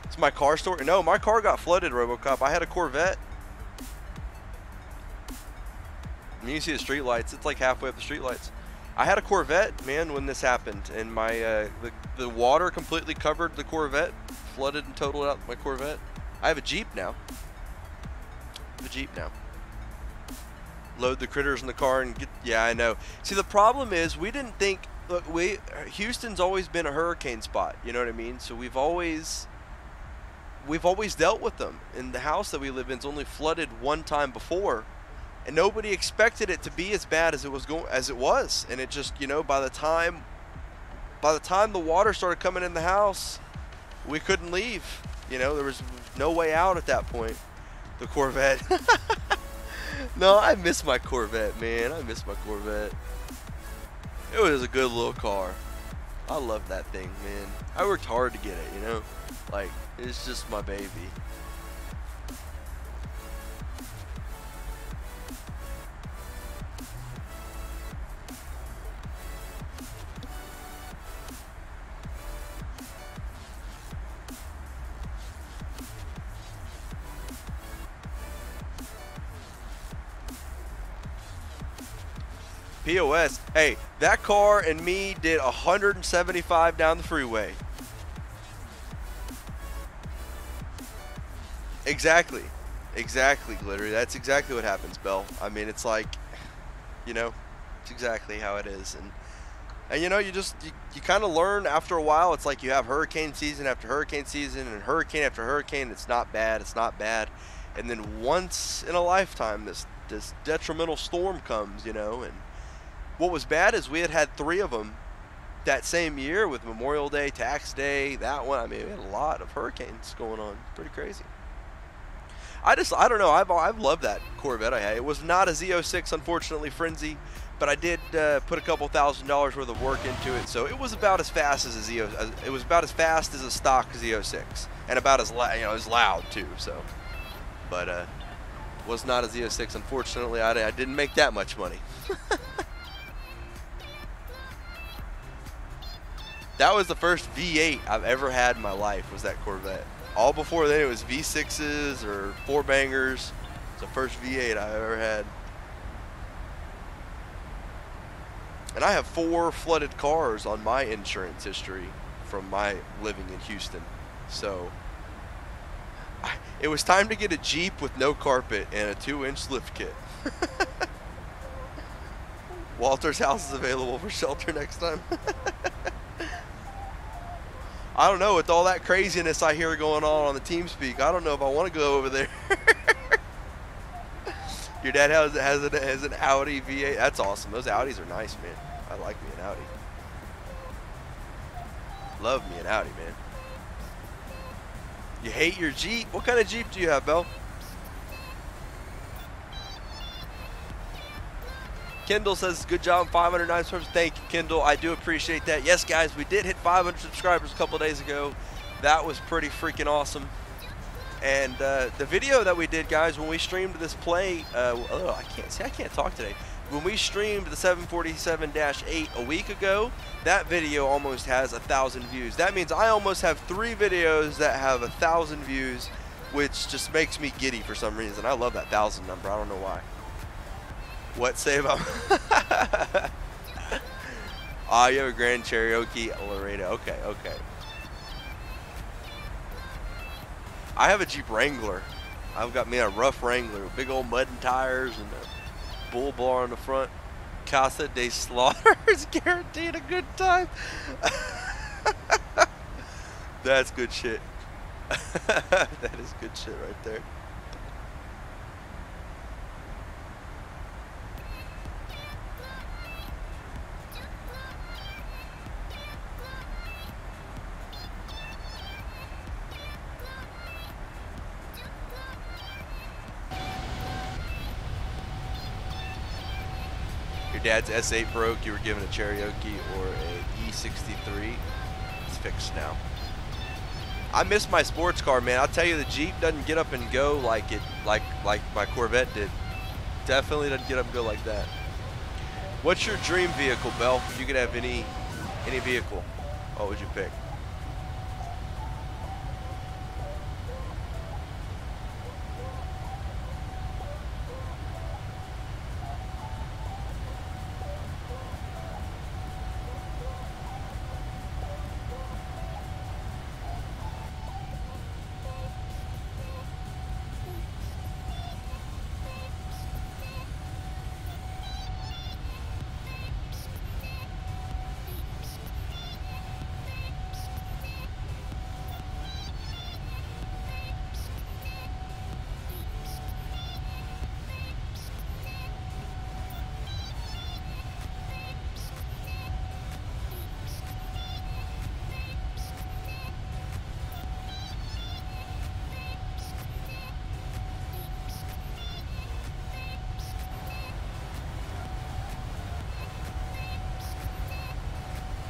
It's my car story. No, my car got flooded, RoboCop. I had a Corvette. And you can see the street lights. It's like halfway up the street lights. I had a Corvette, man, when this happened, and my the water completely covered the Corvette, flooded and totaled out my Corvette. I have a Jeep now. Load the critters in the car and get. Yeah, I know. See, the problem is we didn't think. Look, Houston's always been a hurricane spot. You know what I mean? So we've always dealt with them. And the house that we live in is only flooded one time before. And nobody expected it to be as bad as it was, and it just, you know, by the time the water started coming in the house, we couldn't leave. You know, there was no way out at that point. The Corvette. No, I miss my Corvette, man. I miss my Corvette. It was a good little car. I love that thing, man. I worked hard to get it, you know, like, it's just my baby. POS. Hey, that car and me did 175 down the freeway. Exactly. Exactly, Glittery. That's exactly what happens, Bell. I mean, it's like, you know, it's exactly how it is. And you know, you kind of learn after a while. It's like you have hurricane season after hurricane season and hurricane after hurricane. It's not bad. It's not bad. And then once in a lifetime, this detrimental storm comes, you know, and what was bad is we had 3 of them that same year with Memorial Day, Tax Day, that one. I mean, we had a lot of hurricanes going on. Pretty crazy. I don't know. I've loved that Corvette I had. It was not a Z06, unfortunately, Frenzy, but I did put a couple $1,000s worth of work into it, so it was about as fast as a it was about as fast as a stock Z06, and about as as loud too. So, but was not a Z06. Unfortunately, I didn't make that much money. That was the first V8 I've ever had in my life, was that Corvette. All before then it was V6s or 4-bangers. It's the first V8 I've ever had. And I have 4 flooded cars on my insurance history from my living in Houston. So it was time to get a Jeep with no carpet and a 2-inch lift kit. Walter's house is available for shelter next time. I don't know, with all that craziness I hear going on the TeamSpeak, I don't know if I want to go over there. Your dad has an Audi V8. That's awesome. Those Audis are nice, man. I like me an Audi. Love me an Audi, man. You hate your Jeep? What kind of Jeep do you have, Bell? Kendall says, good job, 509 subscribers. Thank you, Kendall. I do appreciate that. Yes, guys, we did hit 500 subscribers a couple days ago. That was pretty freaking awesome. And the video that we did, guys, when we streamed this play, I can't talk today. When we streamed the 747-8 a week ago, that video almost has 1,000 views. That means I almost have 3 videos that have 1,000 views, which just makes me giddy for some reason. I love that 1,000 number. I don't know why. What say about? Ah, you have a Grand Cherokee Laredo. Okay, okay. I have a Jeep Wrangler. I've got me a rough Wrangler, big old mud and tires and a bull bar on the front. Casa de Slaughter is guaranteed a good time. That's good shit. That is good shit right there. Your dad's S8 broke, you were given a Cherokee or a E63. It's fixed now. I miss my sports car, man. I'll tell you, the Jeep doesn't get up and go like my Corvette did. Definitely doesn't get up and go like that. What's your dream vehicle, Bell? If you could have any vehicle, what would you pick?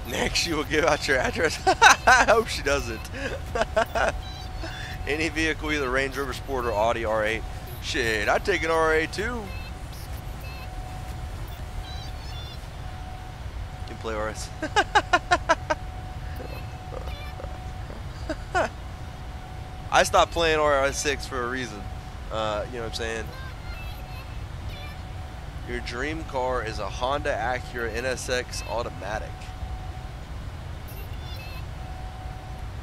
Next, you will give out your address. I hope she doesn't. Any vehicle, either Range Rover Sport or Audi R8. Shit, I'd take an R8 too. You can play RS. I stopped playing RS6 for a reason. You know what I'm saying? Your dream car is a Honda Acura NSX automatic.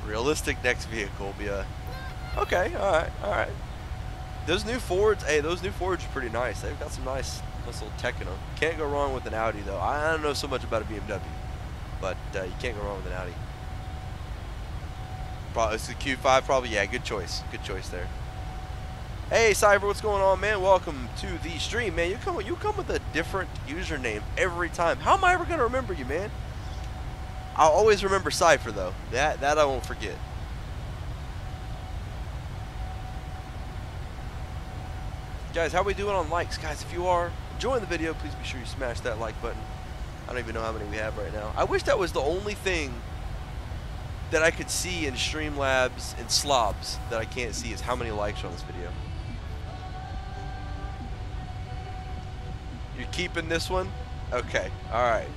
Realistic next vehicle will be a... Okay, alright. Those new Fords, hey, those new Fords are pretty nice. They've got some nice little tech in them. Can't go wrong with an Audi, though. I don't know so much about a BMW, but you can't go wrong with an Audi. Probably, it's the Q5, probably. Yeah, good choice. Good choice there. Hey, Cyber, what's going on, man? Welcome to the stream, man. You come with a different username every time. How am I ever going to remember you, man? I'll always remember Cypher, though. That I won't forget. Guys, how we doing on likes? Guys, if you are enjoying the video, please be sure you smash that like button. I don't even know how many we have right now. I wish that was the only thing that I could see in Streamlabs and Slobs that I can't see is how many likes are on this video. You're keeping this one? Okay, alright.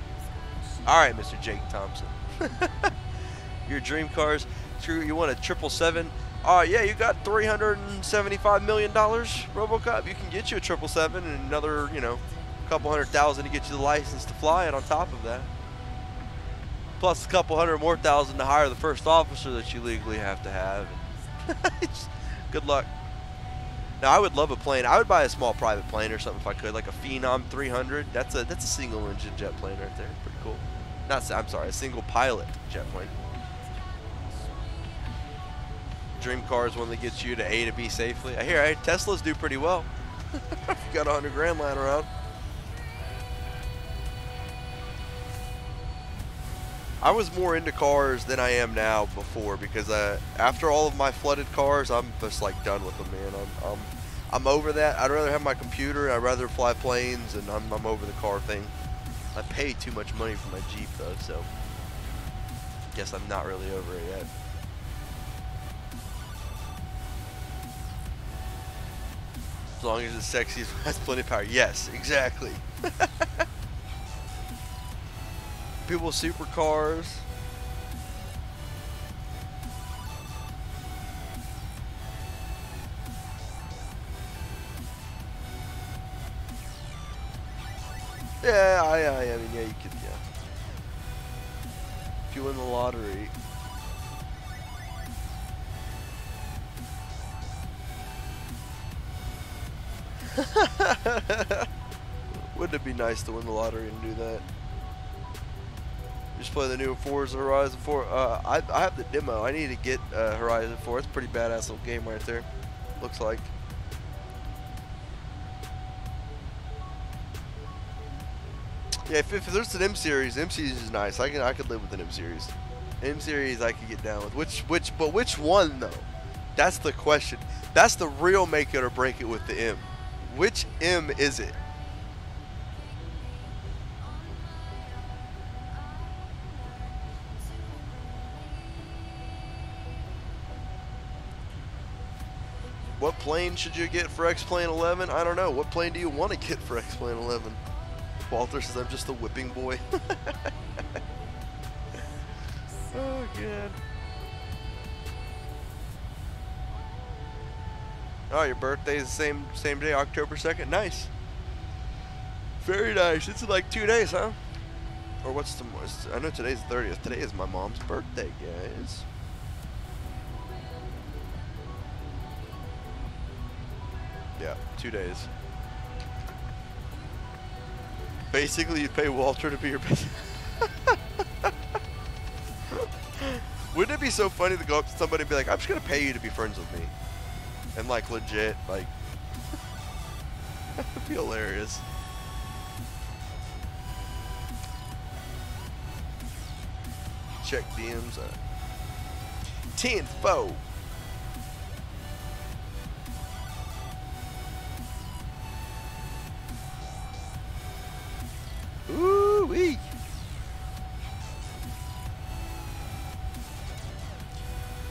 Alright, Mr. Jake Thompson. Your dream cars. True, you want a 777? Yeah, you got $375 million, RoboCop. You can get you a 777 and another, you know, couple $100,000 to get you the license to fly it on top of that. Plus a couple $100 more thousand to hire the first officer that you legally have to have. Good luck. Now, I would love a plane. I would buy a small private plane or something if I could, like a Phenom 300. That's a single engine jet plane right there. Pretty cool. I'm sorry, a single pilot jet plane. Dream car is one that gets you to A to B safely. I hear Teslas do pretty well. You got 100 grand lying around. I was more into cars than I am now before because after all of my flooded cars, I'm just like done with them, man. I'm over that. I'd rather have my computer. I'd rather fly planes, and I'm over the car thing. I pay too much money for my Jeep though, so guess I'm not really over it yet. As long as it's sexy, it has plenty of power. Yes, exactly. People with supercars. Yeah, I mean, yeah, you could, yeah. If you win the lottery. Wouldn't it be nice to win the lottery and do that? Just play the new Forza Horizon 4. I have the demo. I need to get Horizon 4. It's a pretty badass little game right there. Looks like. Yeah, if there's an M series is nice. I could live with an M series. M series I could get down with. But which one though? That's the question. That's the real make it or break it with the M. Which M is it? What plane should you get for X-Plane 11? I don't know. What plane do you want to get for X-Plane 11? Walter says I'm just a whipping boy. Oh, God. Oh, your birthday is the same day, October 2nd. Nice. Very nice. It's in like 2 days, huh? Or what's tomorrow? I know today's the 30th. Today is my mom's birthday, guys. Yeah, 2 days. Basically, you pay Walter to be your best. Wouldn't it be so funny to go up to somebody and be like, I'm just gonna pay you to be friends with me? And like legit, like, that'd be hilarious. Check DMs. 10th foe. Ooh wee.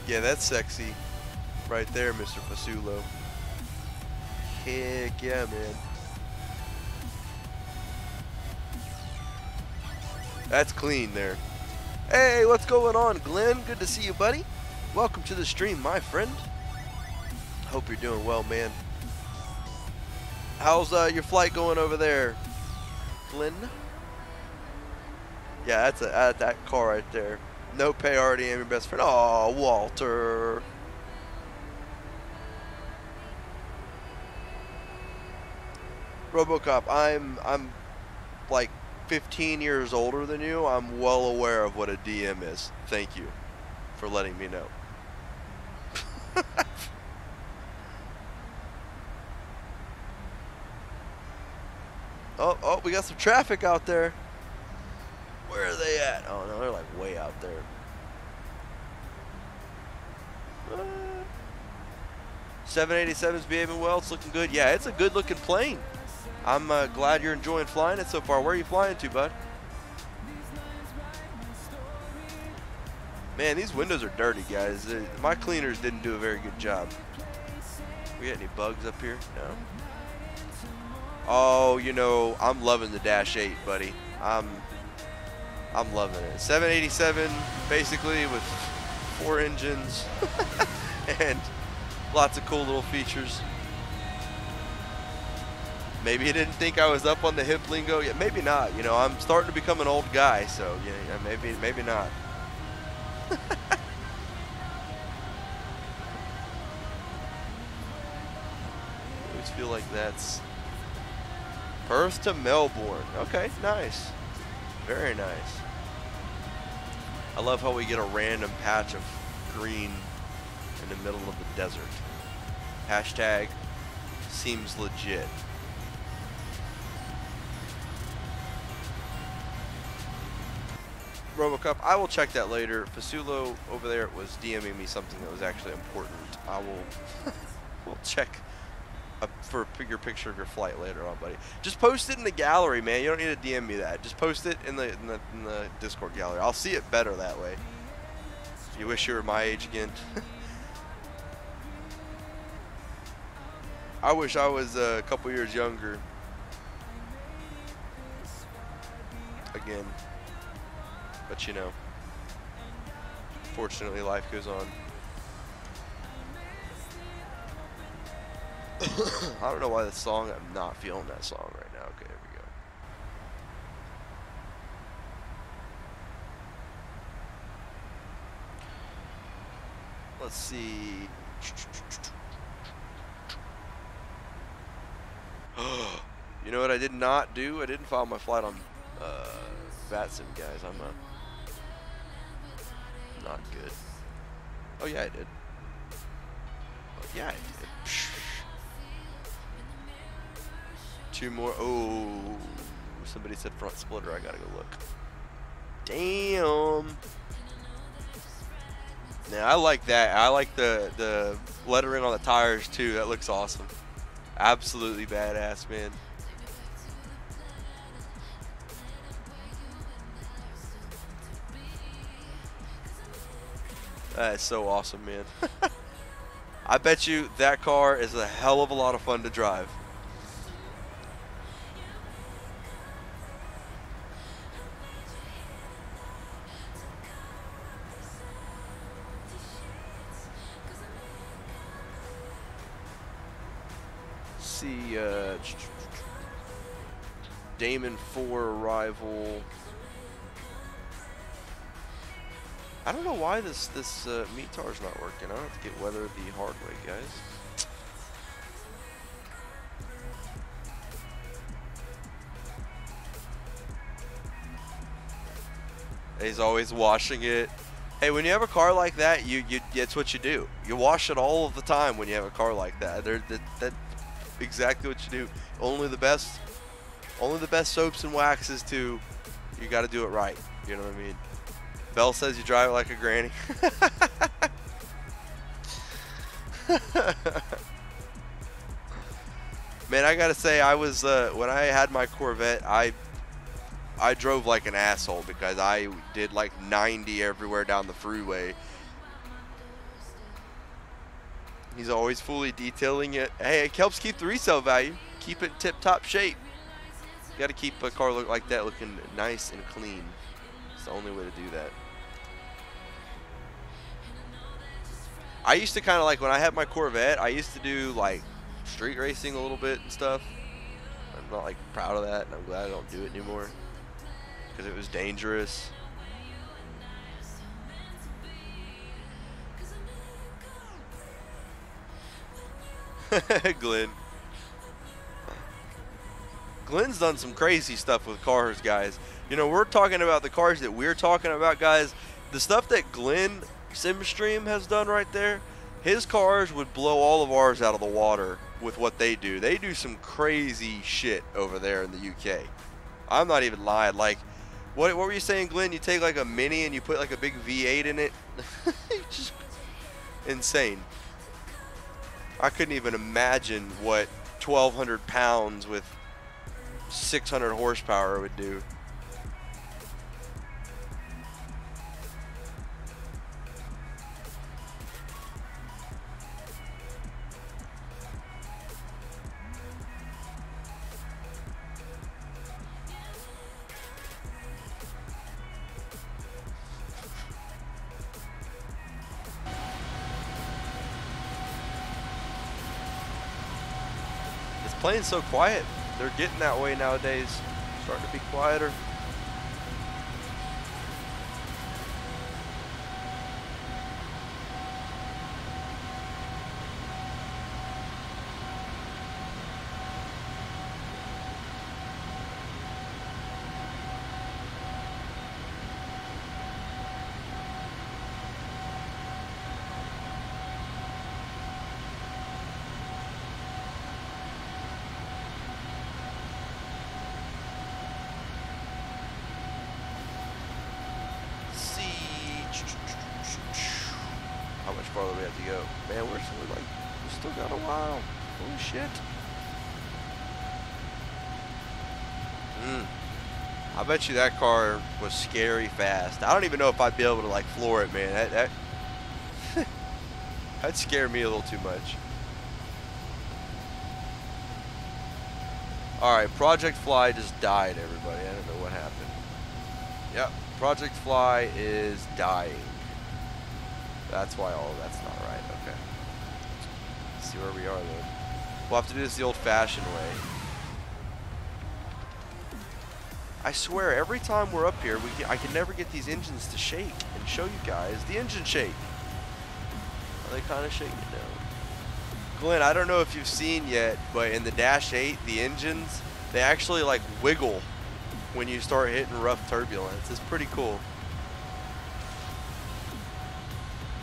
Yeah, that's sexy. Right there, Mr. Fasulo. Heck yeah, man. That's clean there. Hey, what's going on, Glenn? Good to see you, buddy. Welcome to the stream, my friend. Hope you're doing well, man. How's your flight going over there, Glenn? Yeah, that's that car right there. No pay, already am your best friend. Oh, Walter. RoboCop, I'm like 15 years older than you. I'm well aware of what a DM is. Thank you for letting me know. Oh, we got some traffic out there. Where are they at? Oh no, they're like way out there. 787's behaving well. It's looking good. Yeah, it's a good looking plane. I'm glad you're enjoying flying it so far. Where are you flying to, bud? Man, these windows are dirty, guys. My cleaners didn't do a very good job. We got any bugs up here? No. Oh, you know, I'm loving the Dash 8, buddy. I'm loving it. 787, basically, with 4 engines and lots of cool little features. Maybe he didn't think I was up on the hip lingo. Yeah, maybe not. You know, I'm starting to become an old guy, so yeah, maybe not. I always feel like that's Perth to Melbourne. Okay, nice. Very nice. I love how we get a random patch of green in the middle of the desert. Hashtag seems legit. RoboCup, I will check that later. Fasulo over there was DMing me something that was actually important. I will we'll check for your picture of your flight later on, buddy. Just post it in the gallery, man. You don't need to DM me that. Just post it in the Discord gallery. I'll see it better that way. You wish you were my age again. I wish I was a couple years younger. Again. But you know, fortunately life goes on. I don't know why this song, I'm not feeling that song right now. Okay, here we go. Let's see. You know what I did not do? I didn't file my flight on VATSIM, guys. I'm not good. Oh yeah, I did. Oh yeah, I did. Two more. Oh, somebody said front splitter. I gotta go look. Damn. Now I like that. I like the lettering on the tires too. That looks awesome. Absolutely badass, man. That is so awesome, man. I bet you that car is a hell of a lot of fun to drive. See, Damon 4 arrival. I don't know why this METAR's not working. I have to get weather the hard way, guys. He's always washing it. Hey, when you have a car like that, that's what you do. You wash it all of the time when you have a car like that. That's exactly what you do. Only the best soaps and waxes too. You got to do it right. You know what I mean? Belle says you drive it like a granny. Man, I gotta say, I was when I had my Corvette, I drove like an asshole because I did like 90 everywhere down the freeway. He's always fully detailing it. Hey, it helps keep the resale value. Keep it in tip-top shape. You got to keep a car look like that looking nice and clean. It's the only way to do that. I used to kind of like, when I had my Corvette, I used to do like street racing a little bit and stuff. I'm not like proud of that, and I'm glad I don't do it anymore because it was dangerous. Glenn's done some crazy stuff with cars, guys. You know, we're talking about the cars that we're talking about, guys. The stuff that Glenn Simstream has done right there, his cars would blow all of ours out of the water with what they do. They do some crazy shit over there in the UK. I'm not even lying. Like, what were you saying, Glenn? You take like a Mini and you put like a big V8 in it? Just insane. I couldn't even imagine what 1,200 pounds with 600 horsepower would do. It's playing so quiet. They're getting that way nowadays. Starting to be quieter. How much farther we have to go? Man, we're still got a while. Holy shit. I bet you that car was scary fast. I don't even know if I'd be able to like floor it, man. That'd scare me a little too much. Alright, Project Fly just died, everybody. I don't know what happened. Yep, Project Fly is dying. That's why all of that's not right. Okay. Let's see where we are then. We'll have to do this the old-fashioned way. I swear, every time we're up here, I can never get these engines to shake and show you guys the engine shake. Are they kind of shaking now? Glenn, I don't know if you've seen yet, but in the Dash 8, the engines, they actually like wiggle when you start hitting rough turbulence. It's pretty cool.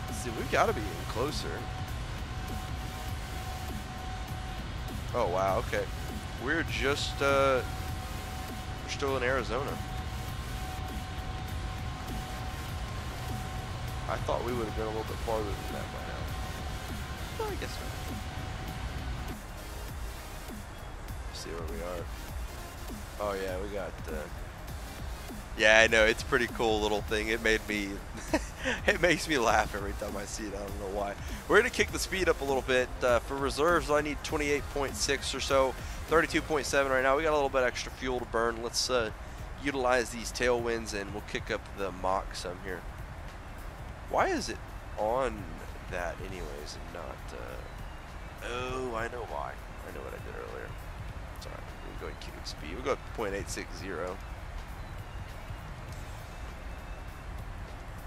Let's see, we've got to be getting closer. Oh, wow, okay. We're just, we're still in Arizona. I thought we would have been a little bit farther than that by now. Well, I guess not. See where we are. Oh yeah, we got Yeah, I know, it's a pretty cool little thing. It made me, it makes me laugh every time I see it. I don't know why. We're gonna kick the speed up a little bit. For reserves, I need 28.6 or so, 32.7 right now. We got a little bit extra fuel to burn. Let's utilize these tailwinds and we'll kick up the Mach some here. Why is it on that anyways and not, oh, I know why. I know what I did earlier. Sorry, we'll go ahead and kick up speed. We'll go up to 0.860.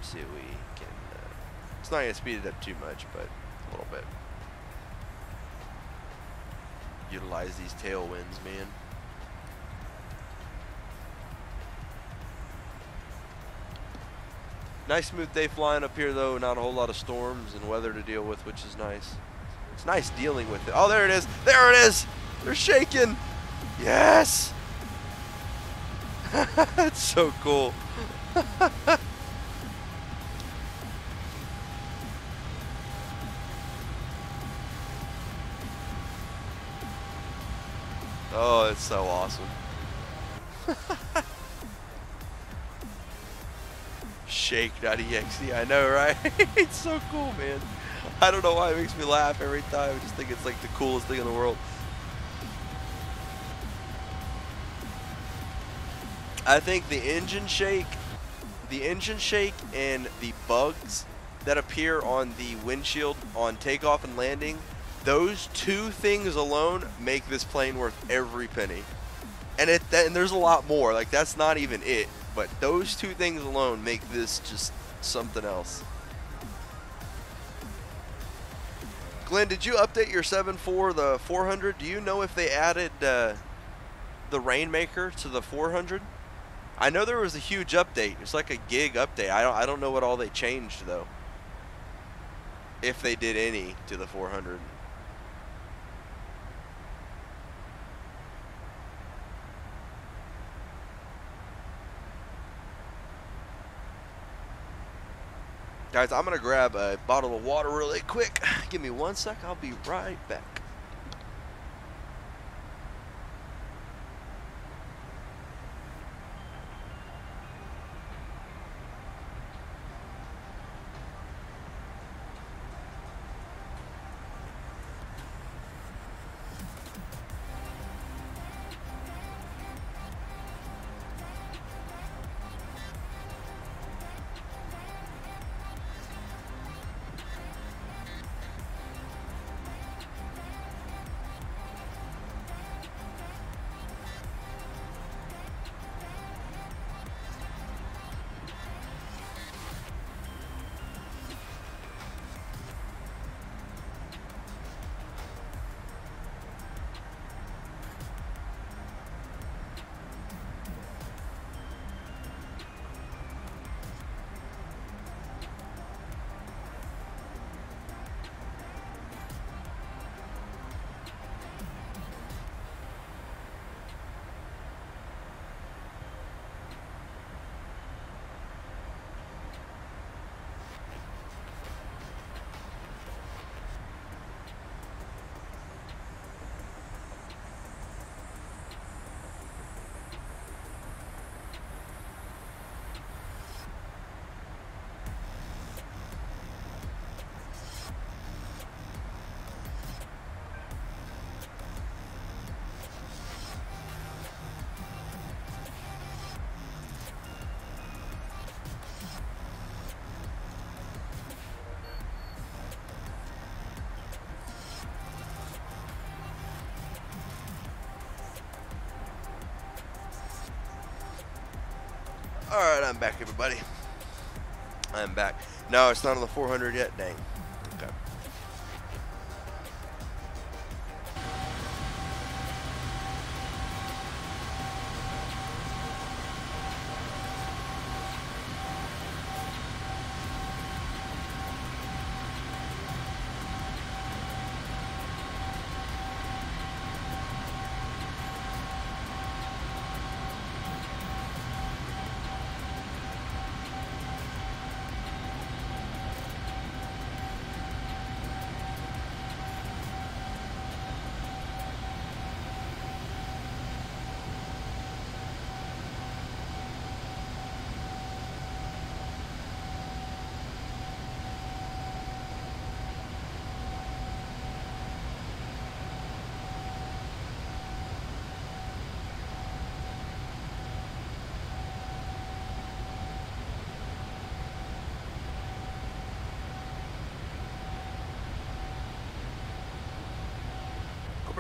See if we can, it's not going to speed it up too much, but a little bit. Utilize these tailwinds, man. Nice smooth day flying up here though, not a whole lot of storms and weather to deal with, which is nice. It's nice dealing with it. Oh, there it is. There it is. They're shaking. Yes. That's so cool. Oh, it's so awesome. Shake.exe, I know, right? It's so cool, man. I don't know why it makes me laugh every time. I just think it's like the coolest thing in the world. I think the engine shake and the bugs that appear on the windshield on takeoff and landing, those two things alone make this plane worth every penny. And there's a lot more. Like, that's not even it. But those two things alone make this just something else. Glenn, did you update your 7.4, the 400? Do you know if they added the Rainmaker to the 400? I know there was a huge update. It's like a gig update. I don't know what all they changed though. If they did any to the 400. Guys, I'm going to grab a bottle of water really quick. Give me 1 sec. I'll be right back. Alright, I'm back, everybody. I'm back. No, it's not on the 400 yet. Dang. Okay.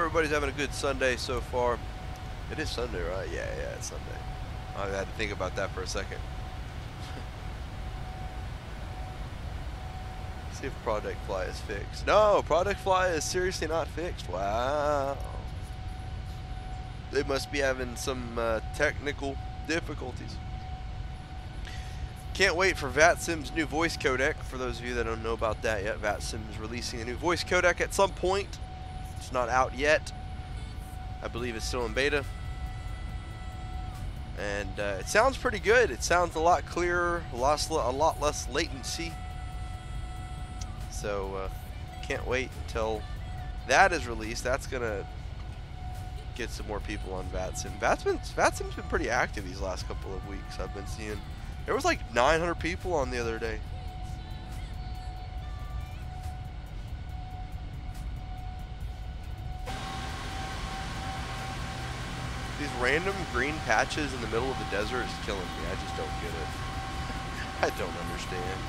everybody's having a good Sunday so far. It is Sunday, right? Yeah, it's Sunday. I had to think about that for a second. See if Project Fly is fixed. No, Project Fly is seriously not fixed. Wow. They must be having some technical difficulties. Can't wait for VATSIM's new voice codec. For those of you that don't know about that yet, VATSIM is releasing a new voice codec at some point. It's not out yet. I believe it's still in beta. And it sounds pretty good. It sounds a lot clearer, a lot less latency. So can't wait until that is released. That's gonna get some more people on VATSIM. VATSIM's been pretty active these last couple of weeks. I've been seeing there was like 900 people on the other day. These random green patches in the middle of the desert is killing me. I just don't get it. I don't understand.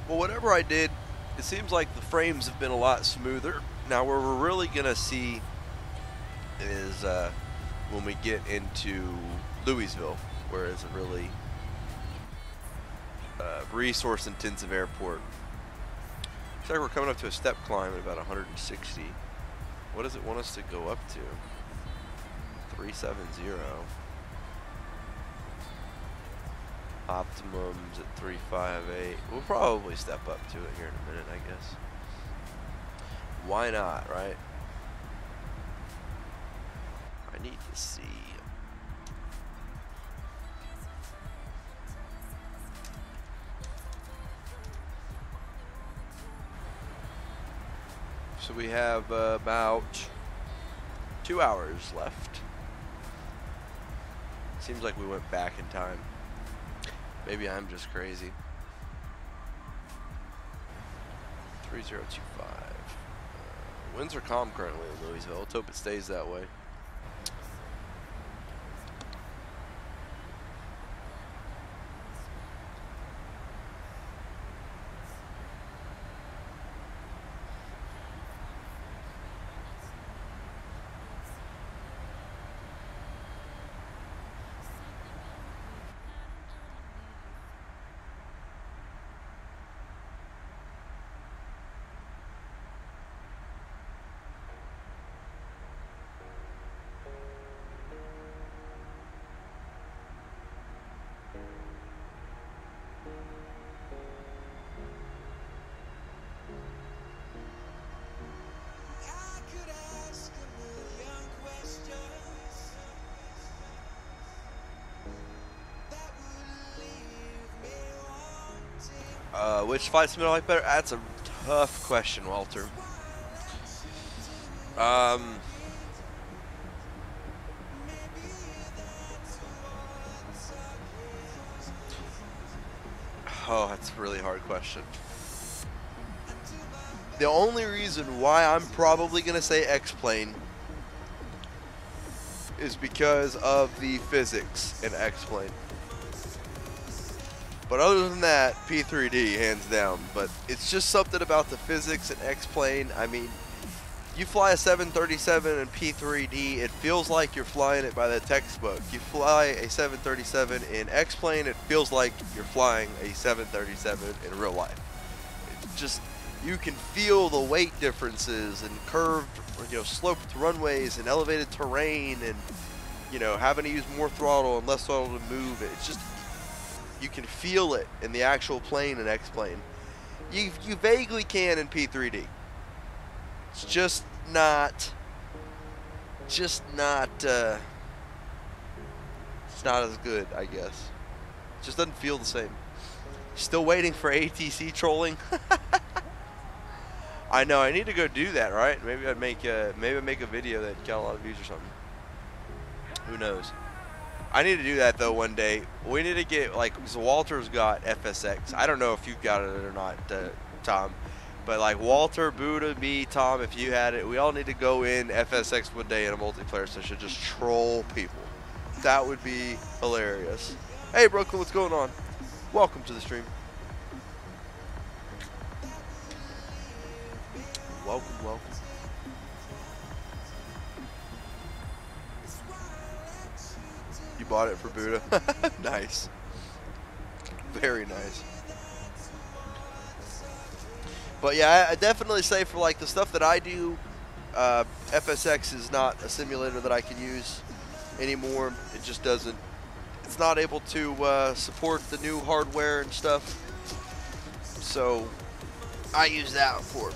Well, whatever I did, it seems like the frames have been a lot smoother. Now, where we're really going to see is when we get into Louisville, where it's a really resource-intensive airport. Looks like we're coming up to a step climb at about 160. What does it want us to go up to? 370. Optimums at 358. We'll probably step up to it here in a minute, I guess. Why not, right? I need to see. So we have about 2 hours left. Seems like we went back in time. Maybe I'm just crazy. 3025. Winds are calm currently in Louisville. Let's hope it stays that way. Which flight sim do I like better? That's a tough question, Walter. Oh, that's a really hard question. The only reason why I'm probably going to say X-Plane is because of the physics in X-Plane. But other than that, P3D, hands down. But it's just something about the physics in X-Plane. I mean, you fly a 737 in P3D, it feels like you're flying it by the textbook. You fly a 737 in X-Plane, it feels like you're flying a 737 in real life. It's just, you can feel the weight differences and curved, sloped runways and elevated terrain and, having to use more throttle and less throttle to move it. It's just, you can feel it in the actual plane in X-Plane. You vaguely can in P3D. It's just not it's not as good, I guess. Just doesn't feel the same. Still waiting for ATC trolling. I know. I need to go do that, right? Maybe I'd make a video that got a lot of views or something. Who knows? I need to do that though one day. We need to get like, because Walter's got FSX. I don't know if you've got it or not, Tom. But like Walter, Buddha, me, Tom, if you had it, we all need to go in FSX one day in a multiplayer session, just troll people. That would be hilarious. Hey Brooklyn, what's going on? Welcome to the stream. Welcome, welcome. You bought it for Buddha? Nice. Very nice. But yeah, I definitely say for like the stuff that I do, FSX is not a simulator that I can use anymore. It just doesn't, it's not able to support the new hardware and stuff. So I use that for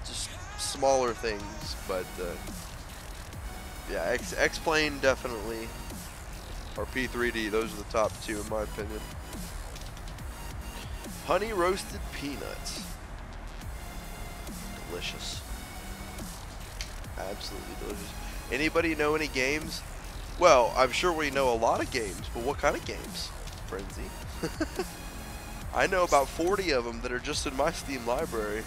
just smaller things. But yeah, X-Plane definitely, or P3D, those are the top two in my opinion. Honey roasted peanuts. Delicious. Absolutely delicious. Anybody know any games? Well, I'm sure we know a lot of games, but what kind of games? Frenzy. I know about 40 of them that are just in my Steam library.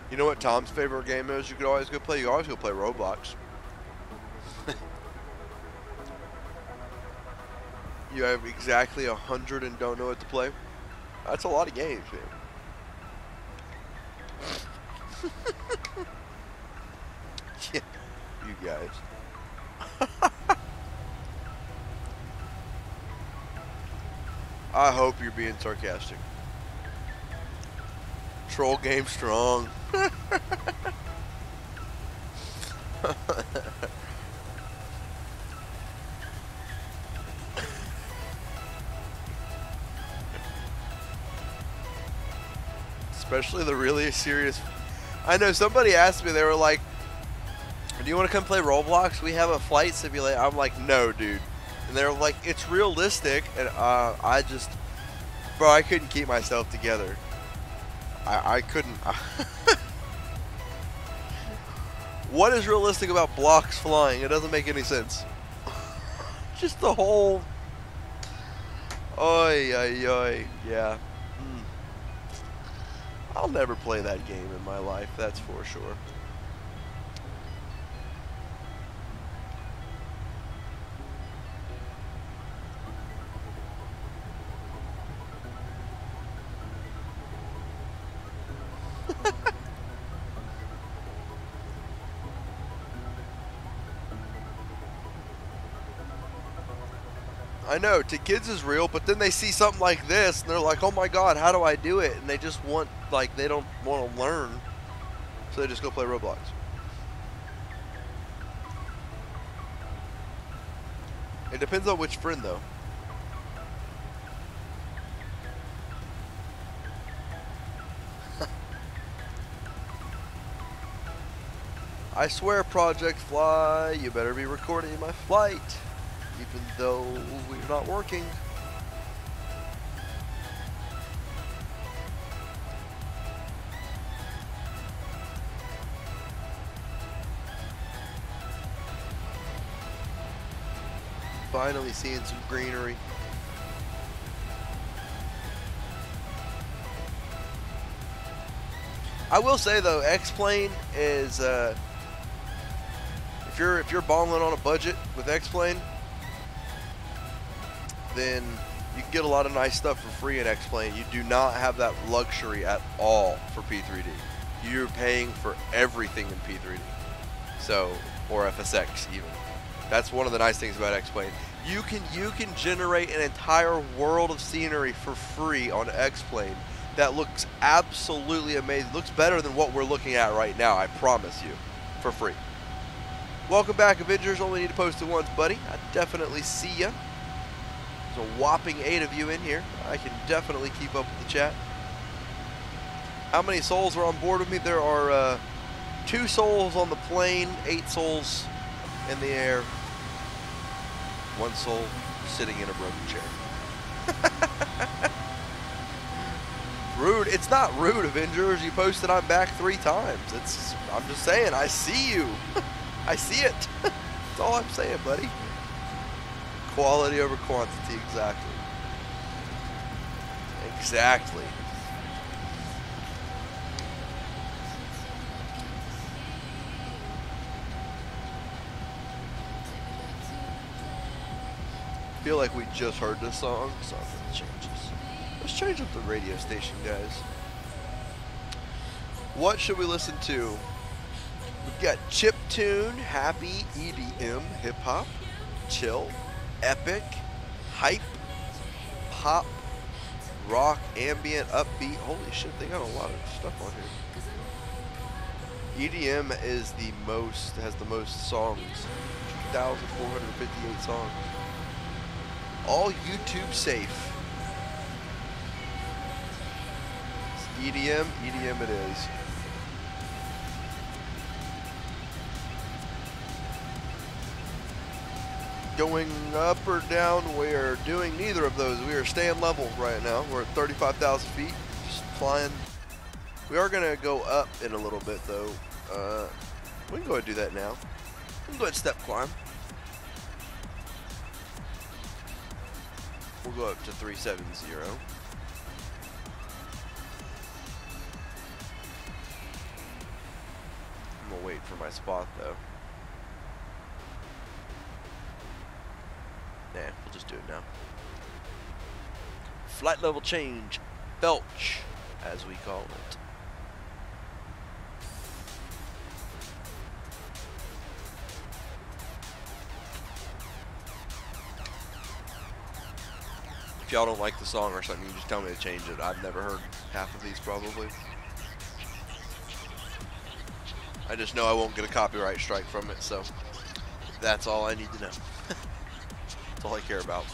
You know what Tom's favorite game is? You could always go play. You always go play Roblox. You have exactly 100 and don't know what to play. That's a lot of games, man. Yeah, you guys. I hope you're being sarcastic. Troll game strong. Especially the really serious. I know somebody asked me, they were like, do you want to come play Roblox? We have a flight simulator. I'm like, no, dude. And they're like, it's realistic. And I just, bro, I couldn't keep myself together. I couldn't. What is realistic about blocks flying? It doesn't make any sense. Just the whole. Oy, oy, oy. Yeah. I'll never play that game in my life, that's for sure. I know, to kids is real, but then they see something like this, and they're like, oh my god, how do I do it? And they just want, like, they don't want to learn, so they just go play Roblox. It depends on which friend, though. I swear, Project Fly, you better be recording my flight. Even though we're not working. Finally seeing some greenery. I will say though, X-Plane is if you're balling on a budget with X-Plane, then you can get a lot of nice stuff for free in X-Plane. You do not have that luxury at all for P3D. You're paying for everything in P3D. So, or FSX even. That's one of the nice things about X-Plane. You can generate an entire world of scenery for free on X-Plane that looks absolutely amazing. Looks better than what we're looking at right now, I promise you, for free. Welcome back, Avengers. Only need to post it once, buddy. I definitely see ya. There's a whopping 8 of you in here. I can definitely keep up with the chat. How many souls are on board with me? There are 2 souls on the plane, 8 souls in the air, 1 soul sitting in a broken chair. Rude. It's not rude, Avengers. You posted I'm back 3 times. I'm just saying, I see you. I see it. That's all I'm saying, buddy. Quality over quantity, exactly. Exactly. I feel like we just heard this song. Something changes. Let's change up the radio station, guys. What should we listen to? We've got chiptune, happy, EDM, hip hop, chill, epic, hype, pop, rock, ambient, upbeat. Holy shit, they got a lot of stuff on here. EDM is has the most songs. 2,458 songs. All YouTube safe. It's EDM it is. Going up or down, we are doing neither of those. We are staying level right now. We're at 35,000 feet, just flying. We are going to go up in a little bit though. We can go ahead and do that now. We can go ahead and step climb. We'll go up to 370. I'm going to wait for my spot though. Nah, we'll just do it now. Flight level change. Belch, as we call it. If y'all don't like the song or something, you just tell me to change it. I've never heard half of these probably. I just know I won't get a copyright strike from it, so that's all I need to know. That's all I care about.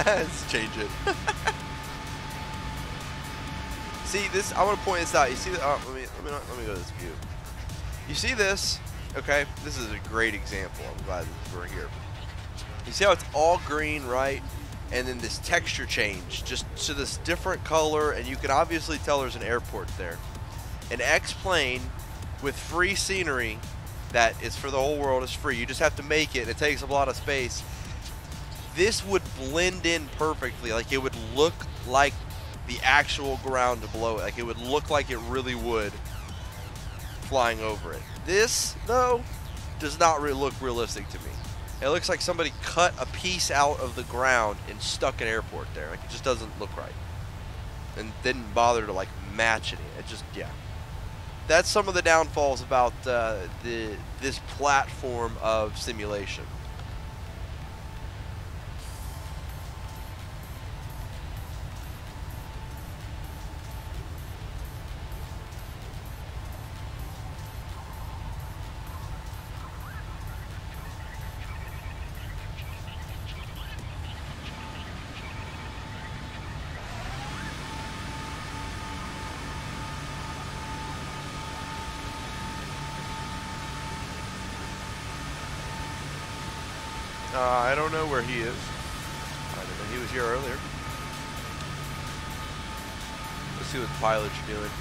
Let's change it. See this? I want to point this out. You see that? Oh, let me go to this view. You see this? Okay, this is a great example. I'm glad that we're here. You see how it's all green, right? And then this texture change, just to this different color, and you can obviously tell there's an airport there. An X-plane with free scenery that is for the whole world is free. You just have to make it. It takes up a lot of space. This would blend in perfectly. Like it would look like the actual ground below it. Like it would look like it really would flying over it. This, though, does not really look realistic to me. It looks like somebody cut a piece out of the ground and stuck an airport there. Like it just doesn't look right. And didn't bother to like match it. It just, yeah. That's some of the downfalls about this platform of simulation. I don't know where he is. I didn't know he was here earlier. Let's see what the pilots are doing.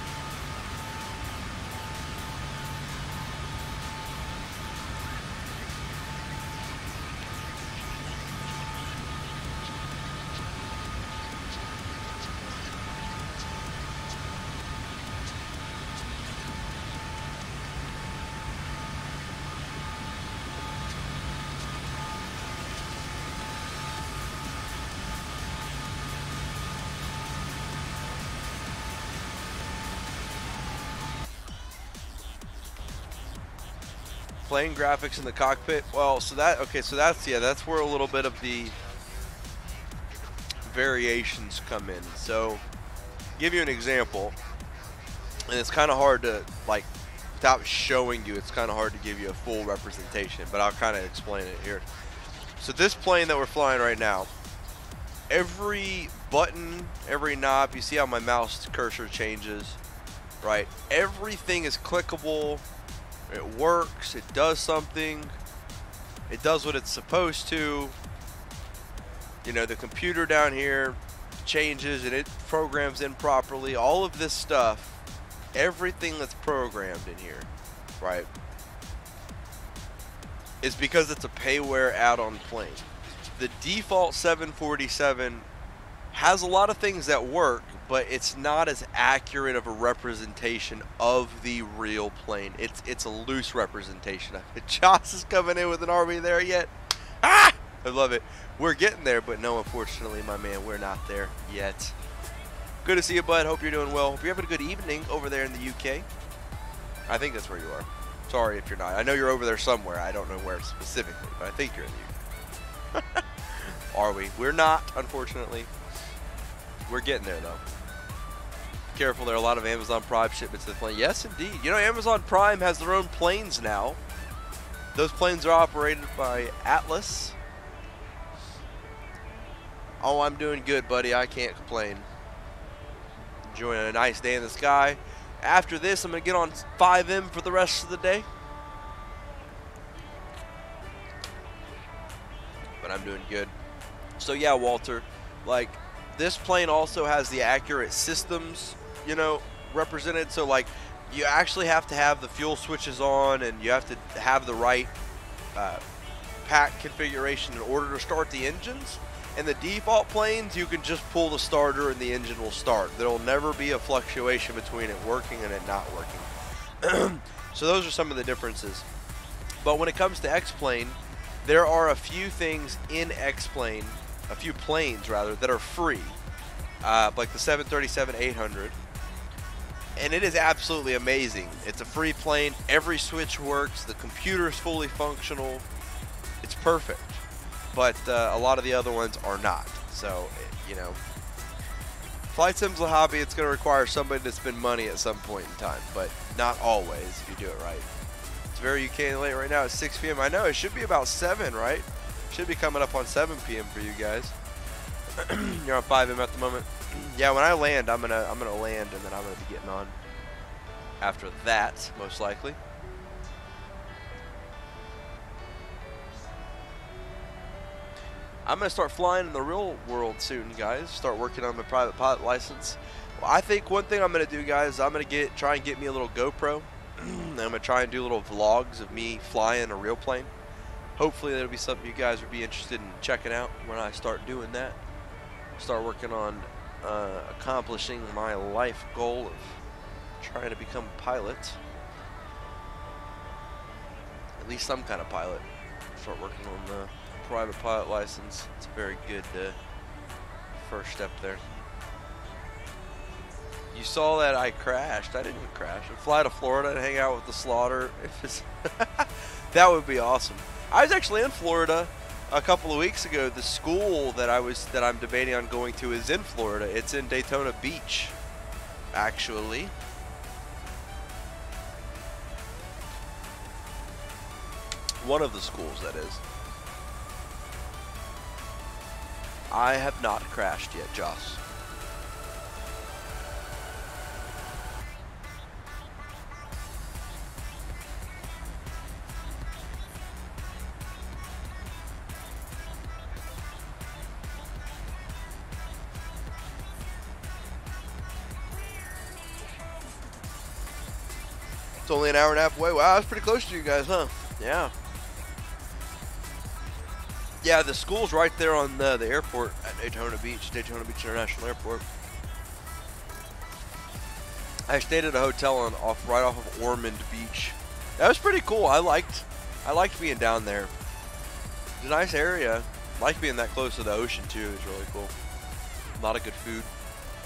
plane graphics in the cockpit. Well, so that, okay, so that's, yeah, that's where a little bit of the variations come in. So, give you an example, and it's kind of hard to, like, without showing you, it's kind of hard to give you a full representation, but I'll kind of explain it here. So this plane that we're flying right now, every button, every knob, you see how my mouse cursor changes, right? Everything is clickable. It works. It does something. It does what it's supposed to. You know, the computer down here changes and it programs in properly. All of this stuff, everything that's programmed in here, right, is because it's a payware add-on plane. The default 747 has a lot of things that work, but it's not as accurate of a representation of the real plane. It's a loose representation of it. Joss is coming in with an army there yet. Ah! I love it. We're getting there, but no, unfortunately, my man, we're not there yet. Good to see you, bud. Hope you're doing well. Hope you're having a good evening over there in the UK. I think that's where you are. Sorry if you're not. I know you're over there somewhere. I don't know where specifically, but I think you're in the UK. Are we? We're not, unfortunately. We're getting there, though. Careful, there are a lot of Amazon Prime shipments to the plane. Yes, indeed. You know, Amazon Prime has their own planes now. Those planes are operated by Atlas. Oh, I'm doing good, buddy. I can't complain. Enjoying a nice day in the sky. After this, I'm going to get on 5M for the rest of the day. But I'm doing good. So, yeah, Walter, like, this plane also has the accurate systems, you know, represented. So, like, you actually have to have the fuel switches on, and you have to have the right pack configuration in order to start the engines. And the default planes, you can just pull the starter and the engine will start. There will never be a fluctuation between it working and it not working. So those are some of the differences. But when it comes to X-Plane, there are a few things in X-Plane, a few planes rather, that are free. Like the 737-800. And it is absolutely amazing. It's a free plane. Every switch works. The computer is fully functional. It's perfect. But a lot of the other ones are not. So, you know, flight sim's a hobby. It's going to require somebody to spend money at some point in time, but not always if you do it right. It's very UK late right now. It's 6 p.m. I know it should be about 7, right? Should be coming up on 7 p.m. for you guys. You're on 5M at the moment. Yeah, when I land, I'm gonna land, and then I'm gonna be getting on after that, most likely. I'm going to start flying in the real world soon, guys. Start working on my private pilot license. Well, I think one thing I'm going to do, guys, I'm going to try and get me a little GoPro. I'm going to try and do little vlogs of me flying a real plane. Hopefully that'll be something you guys would be interested in checking out when I start doing that. Start working on accomplishing my life goal of trying to become a pilot. At least some kind of pilot. Start working on the private pilot license. It's a very good first step there. You saw that I crashed. I didn't even crash. I'd fly to Florida and hang out with the slaughter. That would be awesome. I was actually in Florida a couple of weeks ago. The school that I'm debating on going to is in Florida. It's in Daytona Beach, actually. One of the schools, that is. I have not crashed yet, Joss. It's only an hour and a half away. Wow, that's pretty close to you guys, huh? Yeah. Yeah, the school's right there on the airport at Daytona Beach International Airport. I stayed at a hotel right off of Ormond Beach. That was pretty cool. I liked being down there. It's a nice area. I like being that close to the ocean too. It was really cool. A lot of good food.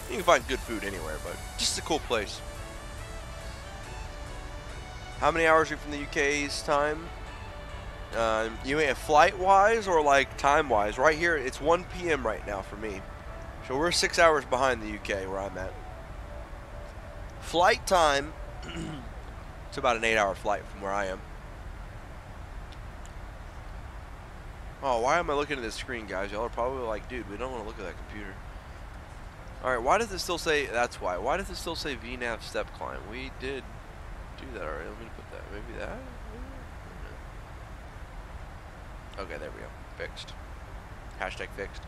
You can find good food anywhere, but just a cool place. How many hours are you from the UK's time? You mean flight-wise or like time-wise? Right here, it's 1 p.m. right now for me. So we're 6 hours behind the UK where I'm at. Flight time, it's about an 8-hour flight from where I am. Oh, why am I looking at this screen, guys? Y'all are probably like, dude, we don't want to look at that computer. Alright, why does it still say, that's why. Why does it still say VNAV step climb? We did do that already. Let me put that, maybe that? Okay, there we go. Fixed. Hashtag fixed.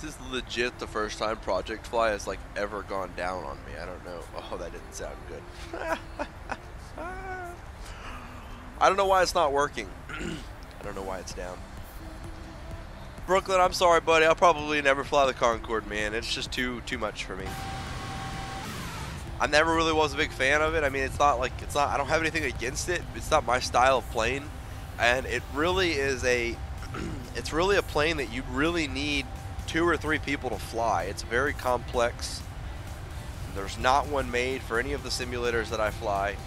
This is legit the first time Project Fly has like ever gone down on me. I don't know. Oh, that didn't sound good. I don't know why it's not working. I don't know why it's down. Brooklyn, I'm sorry, buddy. I'll probably never fly the Concorde, man. It's just too much for me. I never really was a big fan of it. I mean, it's not. I don't have anything against it. It's not my style of plane, and it really is it's really a plane that you really need 2 or 3 people to fly. It's very complex. There's not one made for any of the simulators that I fly.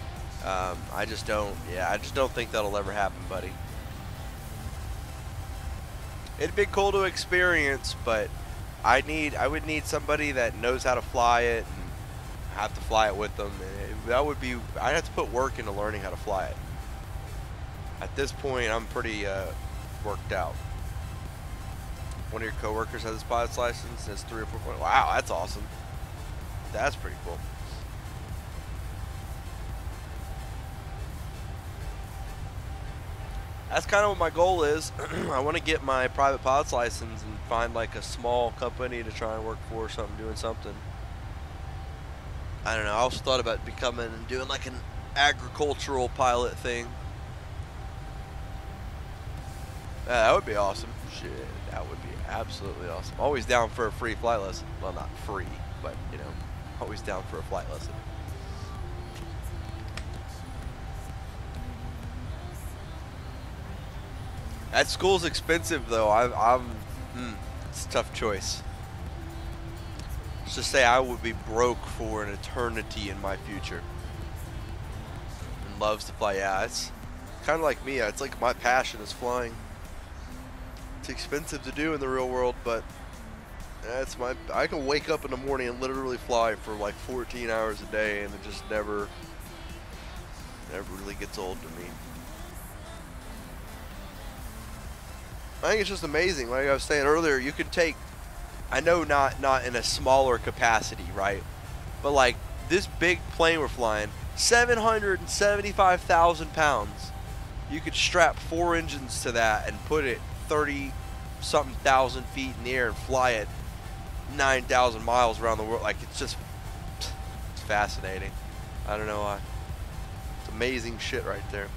I just don't think that'll ever happen, buddy. It'd be cool to experience, but I would need somebody that knows how to fly it and have to fly it with them. I'd have to put work into learning how to fly it. At this point, I'm pretty worked out. One of your coworkers has his pilot's license. Has 3 or 4 points. Wow, that's awesome. That's pretty cool. That's kind of what my goal is. I want to get my private pilot's license and find like a small company to try and work for, doing something. I don't know. I also thought about becoming and doing like an agricultural pilot thing. That would be awesome. Shit, that would be absolutely awesome. Always down for a free flight lesson. Well, not free, but you know, always down for a flight lesson. That school's expensive though. It's a tough choice. Let's just say I would be broke for an eternity in my future. And loves to fly. Yeah, it's kind of like me. It's like my passion is flying. It's expensive to do in the real world, but I can wake up in the morning and literally fly for like 14 hours a day, and it just never really gets old to me. I think it's just amazing. Like I was saying earlier, you can take, I know not in a smaller capacity, right? But like this big plane we're flying, 775,000 pounds. You could strap 4 engines to that and put it 30-something thousand feet in the air and fly it 9,000 miles around the world. Like it's fascinating. I don't know why. It's amazing shit right there.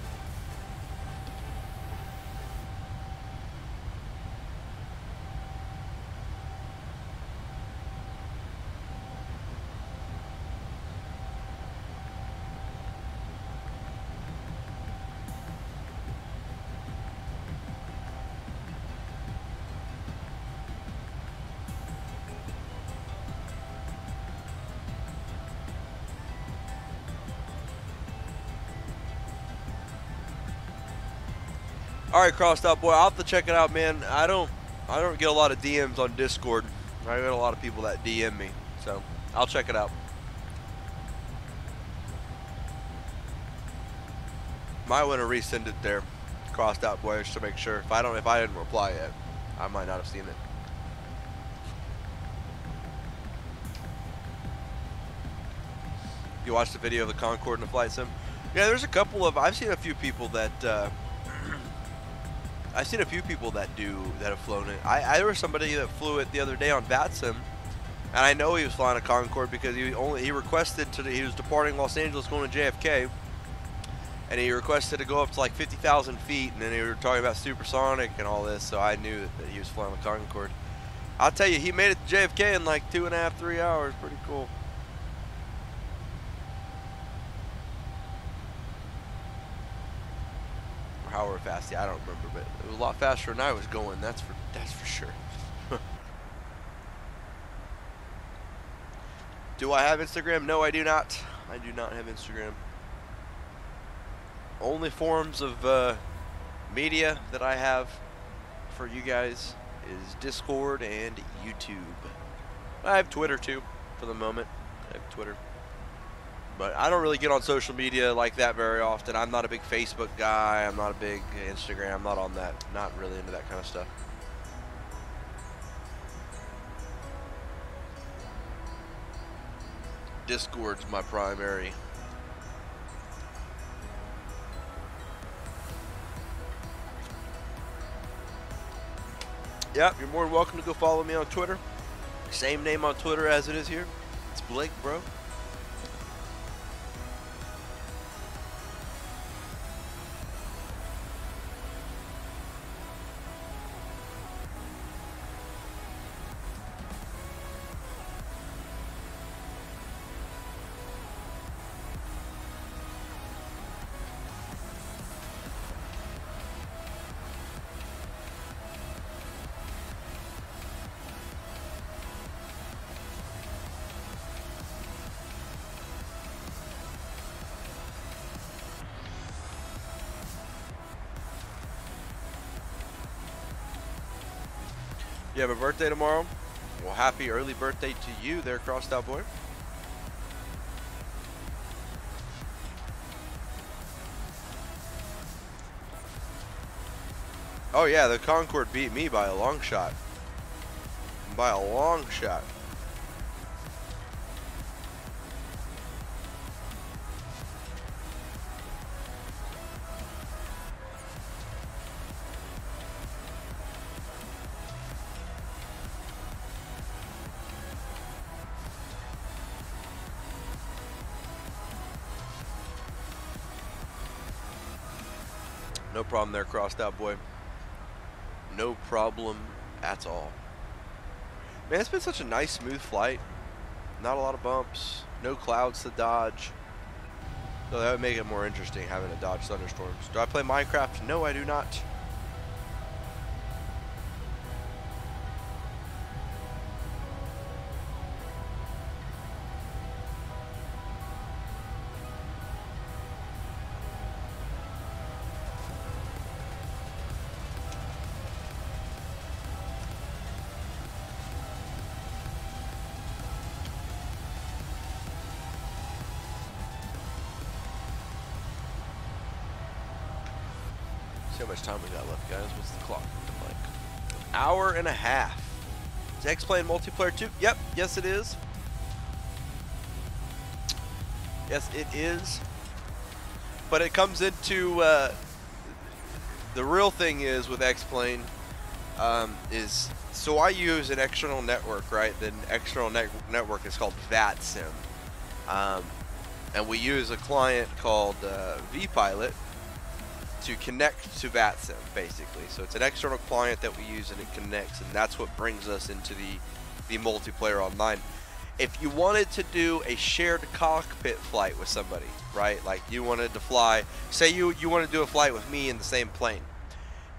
Alright, crossed out boy, I'll have to check it out, man. I don't get a lot of DMs on Discord. I get a lot of people that DM me, so I'll check it out. Might want to resend it there, crossed out boy, just to make sure. If I didn't reply yet, I might not have seen it. You watched the video of the Concorde and the flight sim? Yeah, there's a couple of, I've seen a few people that have flown it. There was somebody that flew it the other day on VATSIM, and I know he was flying a Concorde because he requested he was departing Los Angeles going to JFK, and he requested to go up to like 50,000 feet, and then they were talking about supersonic and all this, so I knew that he was flying a Concorde. I'll tell you, he made it to JFK in like 2.5, 3 hours. Pretty cool. However fast, yeah, I don't remember, but it was a lot faster than I was going. That's for sure. Do I have Instagram? No, I do not. I do not have Instagram. Only forms of media that I have for you guys is Discord and YouTube. I have Twitter too, for the moment. I have Twitter. But I don't really get on social media like that very often. I'm not a big Facebook guy. I'm not a big Instagram. I'm not on that. Not really into that kind of stuff. Discord's my primary. Yep, you're more than welcome to go follow me on Twitter. Same name on Twitter as it is here. It's Blake, bro. You have a birthday tomorrow? Well, happy early birthday to you there, Crossed Out Boy. Oh yeah, the Concorde beat me by a long shot. By a long shot. No problem there, Crossed Out Boy. No problem at all. Man, it's been such a nice, smooth flight. Not a lot of bumps. No clouds to dodge. So that would make it more interesting, having to dodge thunderstorms. Do I play Minecraft? No, I do not. See how much time we got left, guys. What's the clock looking like? Hour and a half. Is X-Plane multiplayer too? Yep. Yes, it is. Yes, it is. But it comes into the real thing is with X-Plane is so I use an external network, right? The external network is called VATSIM, and we use a client called vPilot to connect to VATSIM, basically. So it's an external client that we use and it connects, and that's what brings us into the multiplayer online. If you wanted to do a shared cockpit flight with somebody, right? Like you wanted to fly, say you wanted to do a flight with me in the same plane.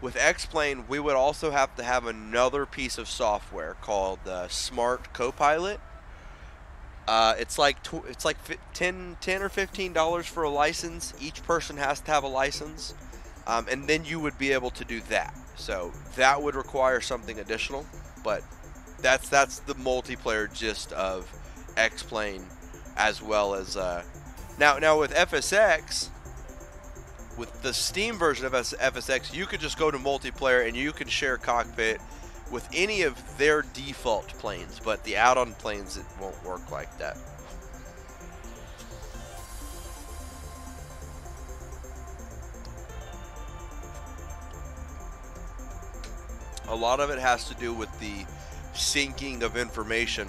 With X-Plane, we would also have to have another piece of software called Smart Copilot. It's like $10 or $15 for a license. Each person has to have a license. And then you would be able to do that. So that would require something additional, but that's the multiplayer gist of X-Plane, as well as now with FSX, with the Steam version of FSX, you could just go to multiplayer and you can share cockpit with any of their default planes, but the add-on planes, it won't work like that. A lot of it has to do with the syncing of information,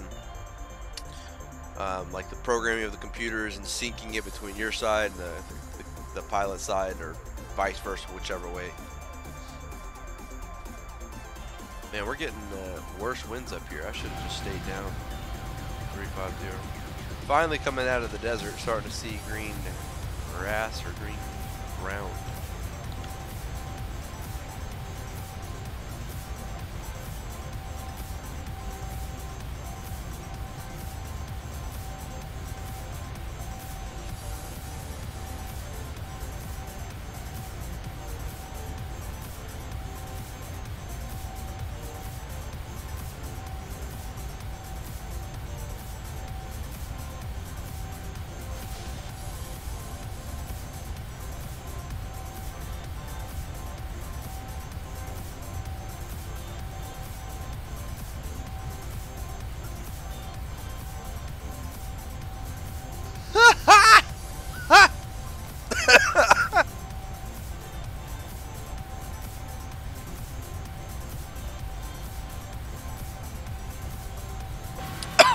like the programming of the computers and syncing it between your side and the pilot side, or vice versa, whichever way. Man, we're getting worse winds up here. I should have just stayed down. 350. Finally coming out of the desert, starting to see green grass or green ground.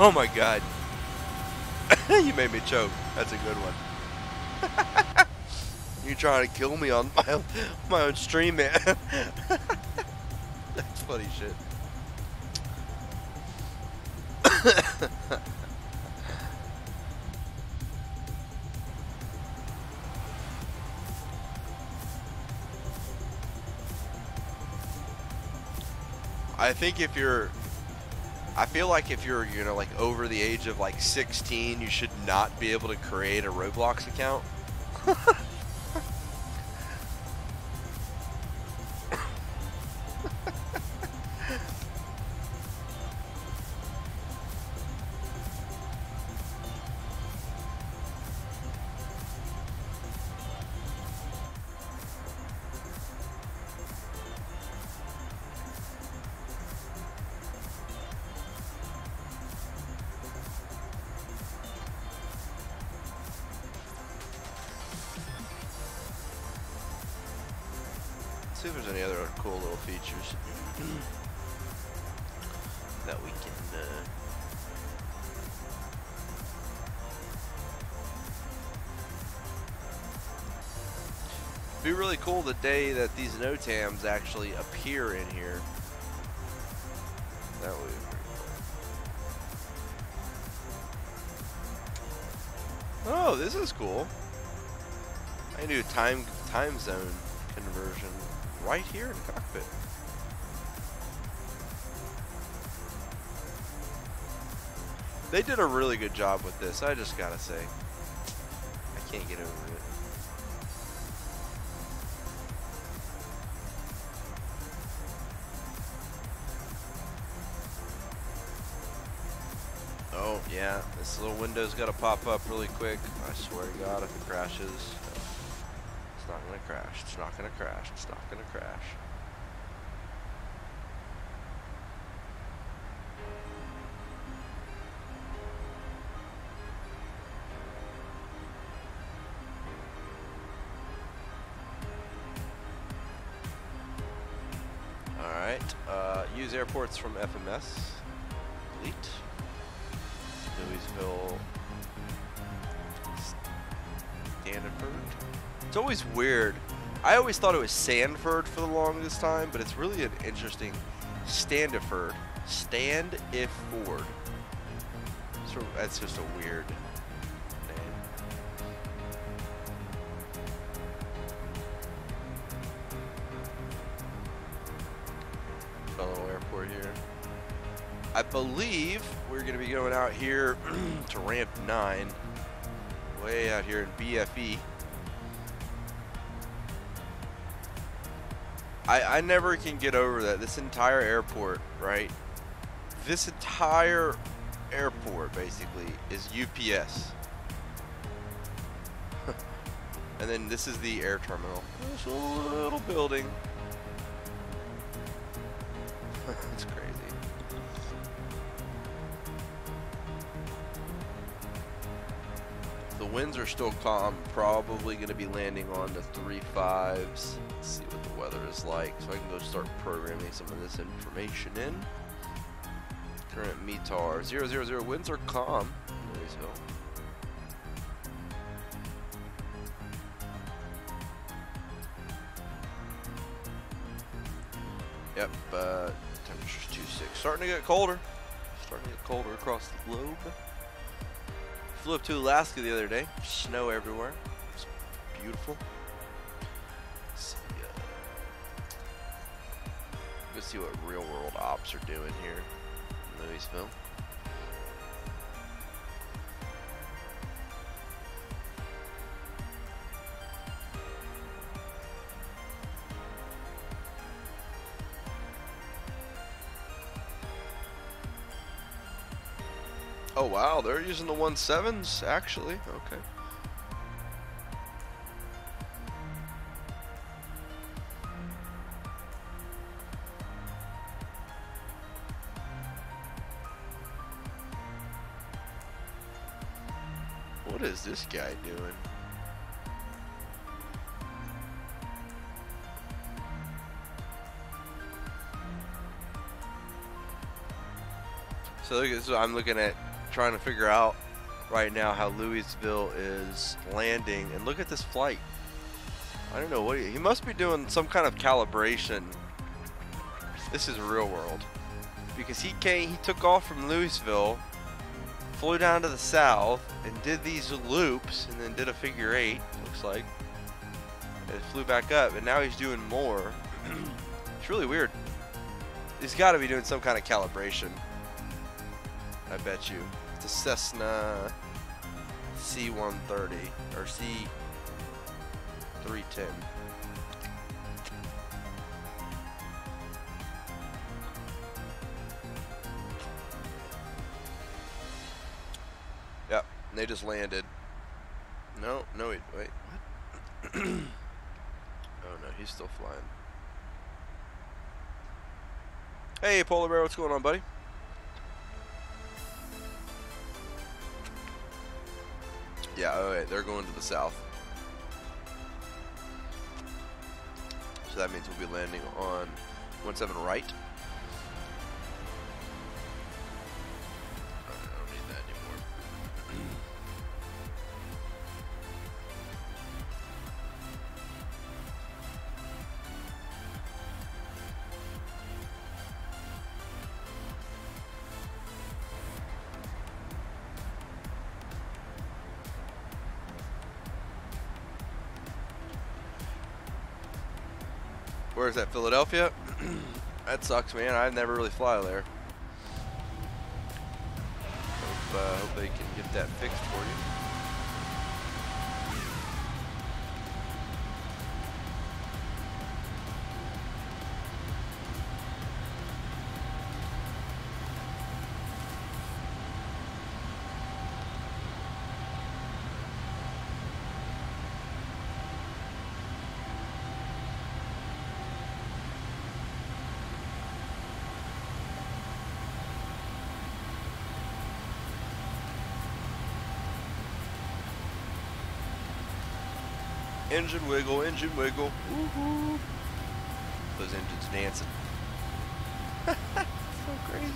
Oh my god. You made me choke. That's a good one. You're trying to kill me on my own stream, man. That's funny shit. I think if you're, I feel like if you're, you know, like over the age of like 16, you should not be able to create a Roblox account. See if there's any other cool little features that we can it'd be really cool the day that these NOTAMs actually appear in here. That would be pretty cool. Oh, this is cool. I can do time zone conversion right here in the cockpit. They did a really good job with this, I just gotta say. I can't get over it. Oh, yeah, this little window's gotta pop up really quick. I swear to God, if it crashes, it's not gonna crash, it's not gonna crash, it's not gonna crash. Alright, use airports from FMS. Delete. Louisville. Stanford. It's always weird. I always thought it was Sanford for the longest time, but it's really an interesting Standiford. Standiford. So that's just a weird name. Fellow airport here. I believe we're going to be going out here to ramp 9. Way out here in BFE. I never can get over that. This entire airport, right? This entire airport, basically, is UPS. And then this is the air terminal. It's a little building. It's crazy. The winds are still calm. Probably going to be landing on the 3.5s. Let's see what the weather is like, so I can go start programming some of this information in. Current METAR 000. Winds are calm. Louisville. Yep. Temperature's 2.6. Starting to get colder. Starting to get colder across the globe. Flew up to Alaska the other day. Snow everywhere. It's beautiful. Let's see what real world ops are doing here in Louisville. Oh wow, they're using the 17s actually. Okay. What is this guy doing? So I'm looking at trying to figure out right now how Louisville is landing. And look at this flight. I don't know what he must be doing some kind of calibration. This is real world. Because he took off from Louisville, flew down to the south, and did these loops, and then did a figure 8, looks like. And flew back up, and now he's doing more. It's really weird. He's got to be doing some kind of calibration. I bet you. It's a Cessna C-130 or C-310. Yep, and they just landed. No, wait, what? Oh no, he's still flying. Hey, Polar Bear, what's going on, buddy? Yeah, oh wait, they're going to the south. So that means we'll be landing on 17 right. I don't need that anymore. Where is that, Philadelphia? That sucks, man. I never really fly there. Hope they can get that fixed for you. Engine wiggle, engine wiggle. Woohoo! Those engines dancing. So crazy.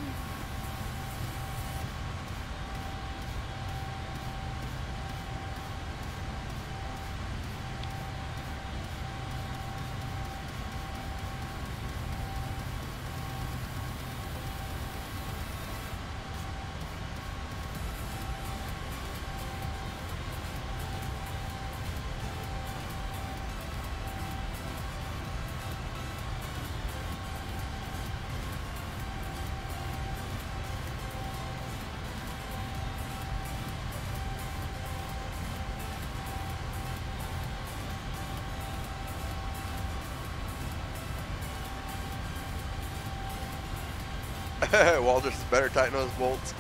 Walter's better tighten those bolts.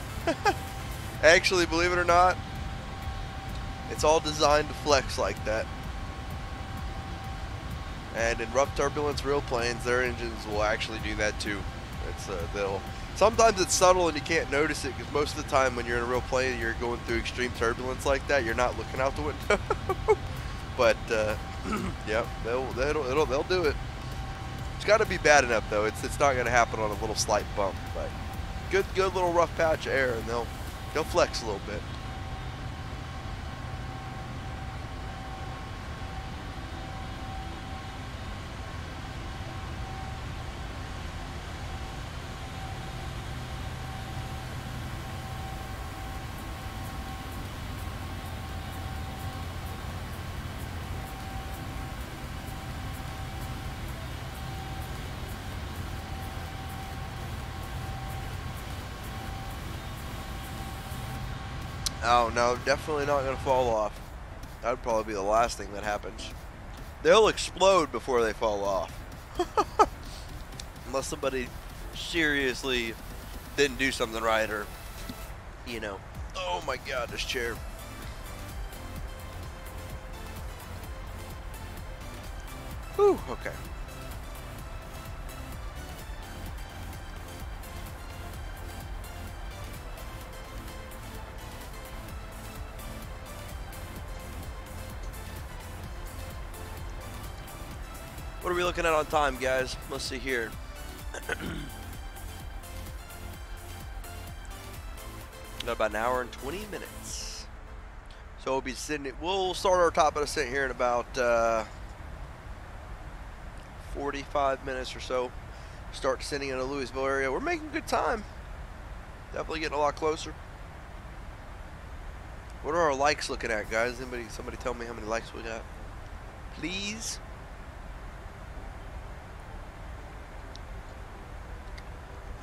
Actually, believe it or not, it's all designed to flex like that. And in rough turbulence real planes, their engines will actually do that too. It's sometimes it's subtle and you can't notice it because most of the time when you're in a real plane and you're going through extreme turbulence like that, you're not looking out the window. But yeah, they'll do it. It's got to be bad enough though. It's not going to happen on a little slight bump, but good little rough patch of air, and they'll flex a little bit. Oh no, definitely not going to fall off. That would probably be the last thing that happens. They'll explode before they fall off. Unless somebody seriously didn't do something right, or, you know. Oh my god, this chair. Whew, okay. What are we looking at on time, guys? Let's see here. Got about an hour and 20 minutes. So we'll be sitting. We'll start our top of descent here in about 45 minutes or so. Start descending in the Louisville area. We're making good time. Definitely getting a lot closer. What are our likes looking at, guys? Somebody tell me how many likes we got, please.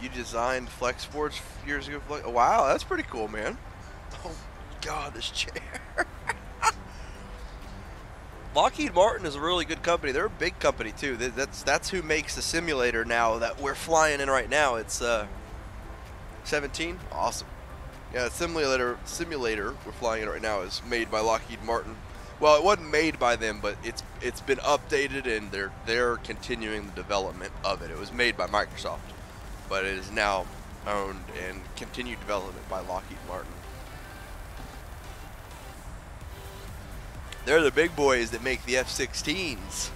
You designed flex boards years ago. Oh, wow, that's pretty cool, man. Oh God, this chair. Lockheed Martin is a really good company. They're a big company too. That's who makes the simulator now that we're flying in right now. It's 17. Awesome. Yeah, the simulator we're flying in right now is made by Lockheed Martin. Well, it wasn't made by them, but it's been updated and they're continuing the development of it. It was made by Microsoft, but it is now owned and continued development by Lockheed Martin. They're the big boys that make the F-16s.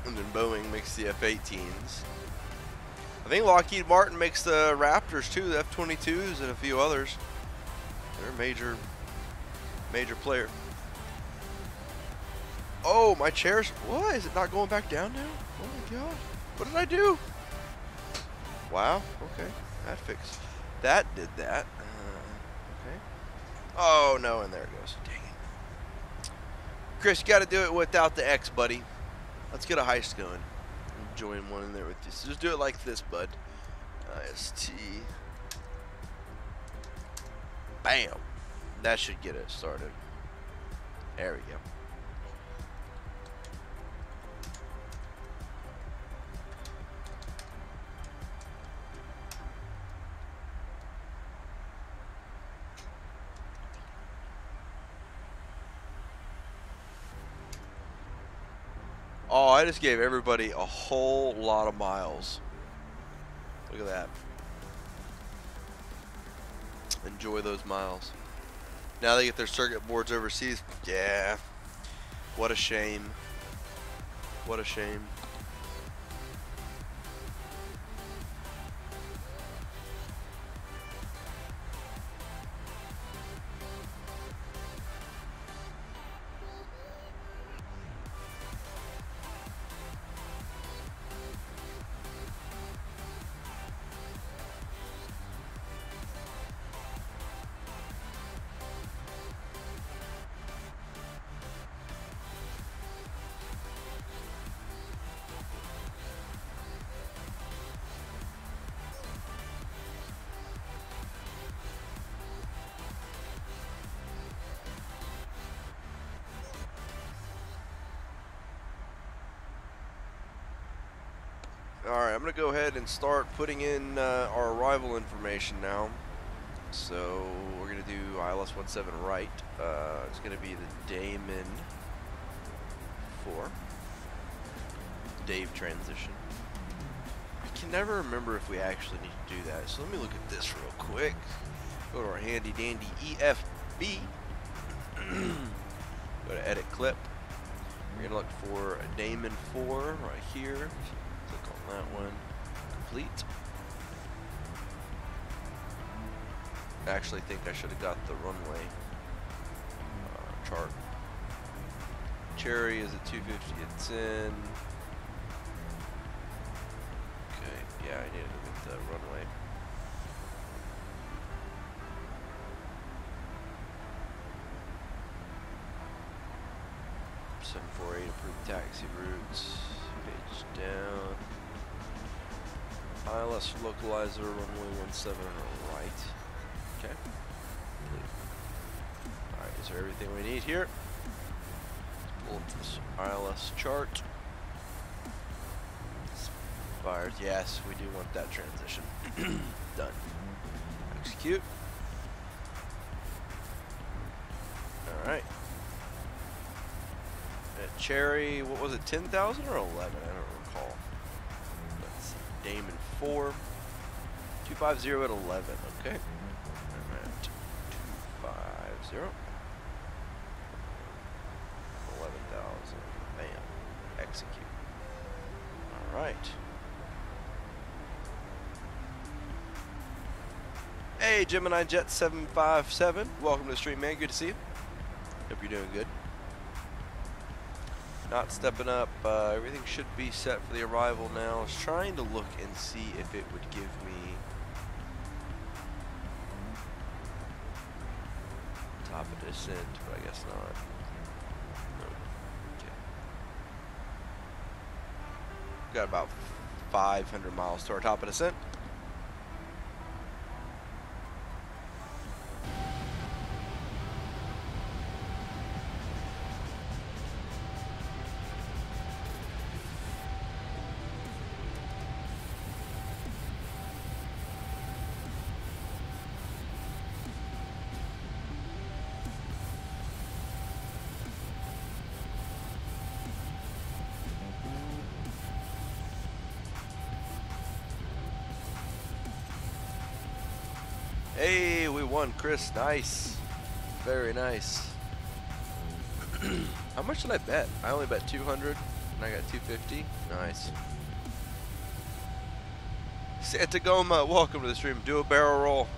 And then Boeing makes the F-18s. I think Lockheed Martin makes the Raptors too, the F-22s and a few others. They're a major player. Oh, my chair's, what? Is it not going back down now? Oh my God. What did I do? Wow, okay, that fixed. That did that. Okay. Oh no, and there it goes. Dang it. Chris, you got to do it without the X, buddy. Let's get a heist going. Join one in there with you. So just do it like this, bud. IST. Bam. That should get it started. There we go. Oh, I just gave everybody a whole lot of miles. Look at that. Enjoy those miles. Now they get their circuit boards overseas. Yeah. What a shame. What a shame. Alright, I'm going to go ahead and start putting in our arrival information now. So, we're going to do ILS 17 right. It's going to be the Damon 4. Dave transition. I can never remember if we actually need to do that. So let me look at this real quick. Go to our handy dandy EFB. Go to edit clip. We're going to look for a Damon 4 right here. Click on that one. Complete. I actually think I should have got the runway chart. Cherry is at 250, it's in. Okay, yeah, I need to get the runway. B748 approved taxi routes. Page down. ILS localizer, runway 17 right. Okay. Alright, is there everything we need here? Let's pull up this ILS chart. Expired. Yes, we do want that transition. Done. Execute. Alright. At Cherry, what was it, 10,000 or 11? I don't recall. Let's see. Damon 4. 250 at 11. Okay. 250. 11,000. Bam. Execute. Alright. Hey, Gemini Jet 757. Welcome to the stream, man. Good to see you. Hope you're doing good. Not stepping up. Everything should be set for the arrival now. I was trying to look and see if it would give me top of descent, but I guess not. No. Okay. Got about 500 miles to our top of descent. Hey, we won, Chris. Nice. Very nice. How much did I bet? I only bet 200 and I got 250. Nice. Santa Goma, welcome to the stream. Do a barrel roll.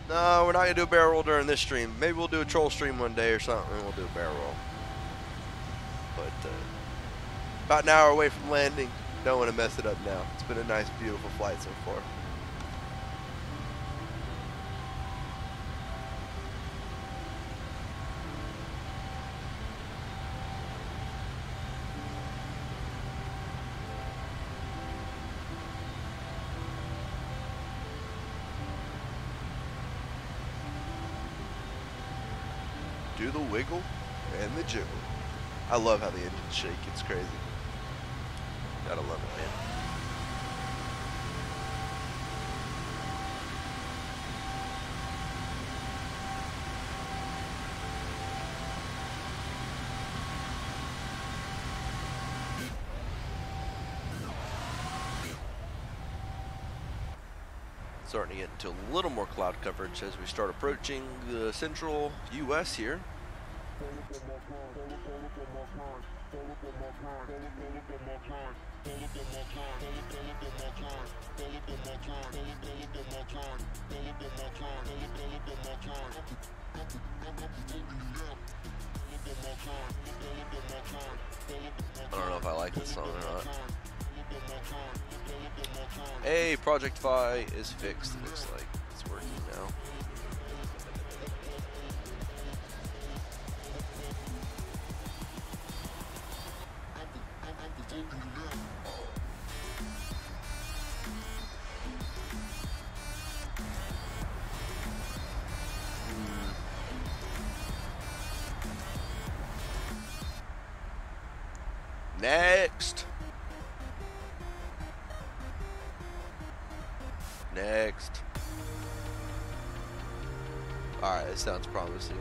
No, we're not going to do a barrel roll during this stream. Maybe we'll do a troll stream one day or something and we'll do a barrel roll. But about an hour away from landing. Don't want to mess it up now. It's been a nice, beautiful flight so far. Do the wiggle and the jiggle. I love how the engines shake. It's crazy. Gotta love it, man. Starting to get into a little more cloud coverage as we start approaching the central U.S. here. I don't know if I like this song or not. Hey, Project Fi is fixed. It looks like it's working now. Next. Next. Alright, this sounds promising.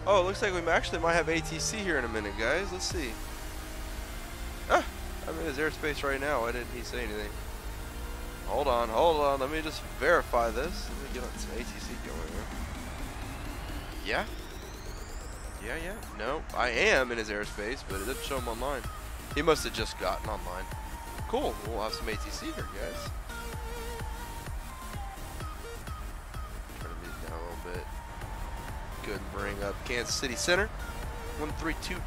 Oh, it looks like we actually might have ATC here in a minute, guys. Let's see. Ah, I'm in his airspace right now. Why didn't he say anything? Hold on, hold on. Let me just verify this. Let me get on some ATC going here. Yeah? Yeah. No, I am in his airspace, but it didn't show him online. He must have just gotten online. Cool. We'll have some ATC here, guys. Try to move it down a little bit. Good, bring up Kansas City Center. 132.32.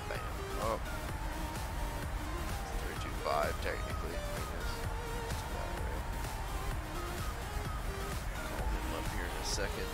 Bam. Oh. 325 technically, I guess. That's about right. Call him up here in a second.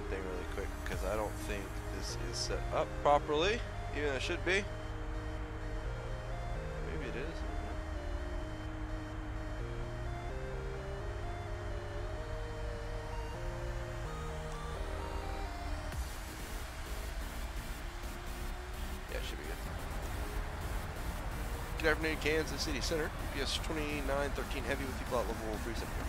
something really quick because I don't think this is set up properly, even though it should be. Maybe it is. Yeah, it should be good. Good afternoon, Kansas City Center. UPS 2913 Heavy with people at level 374.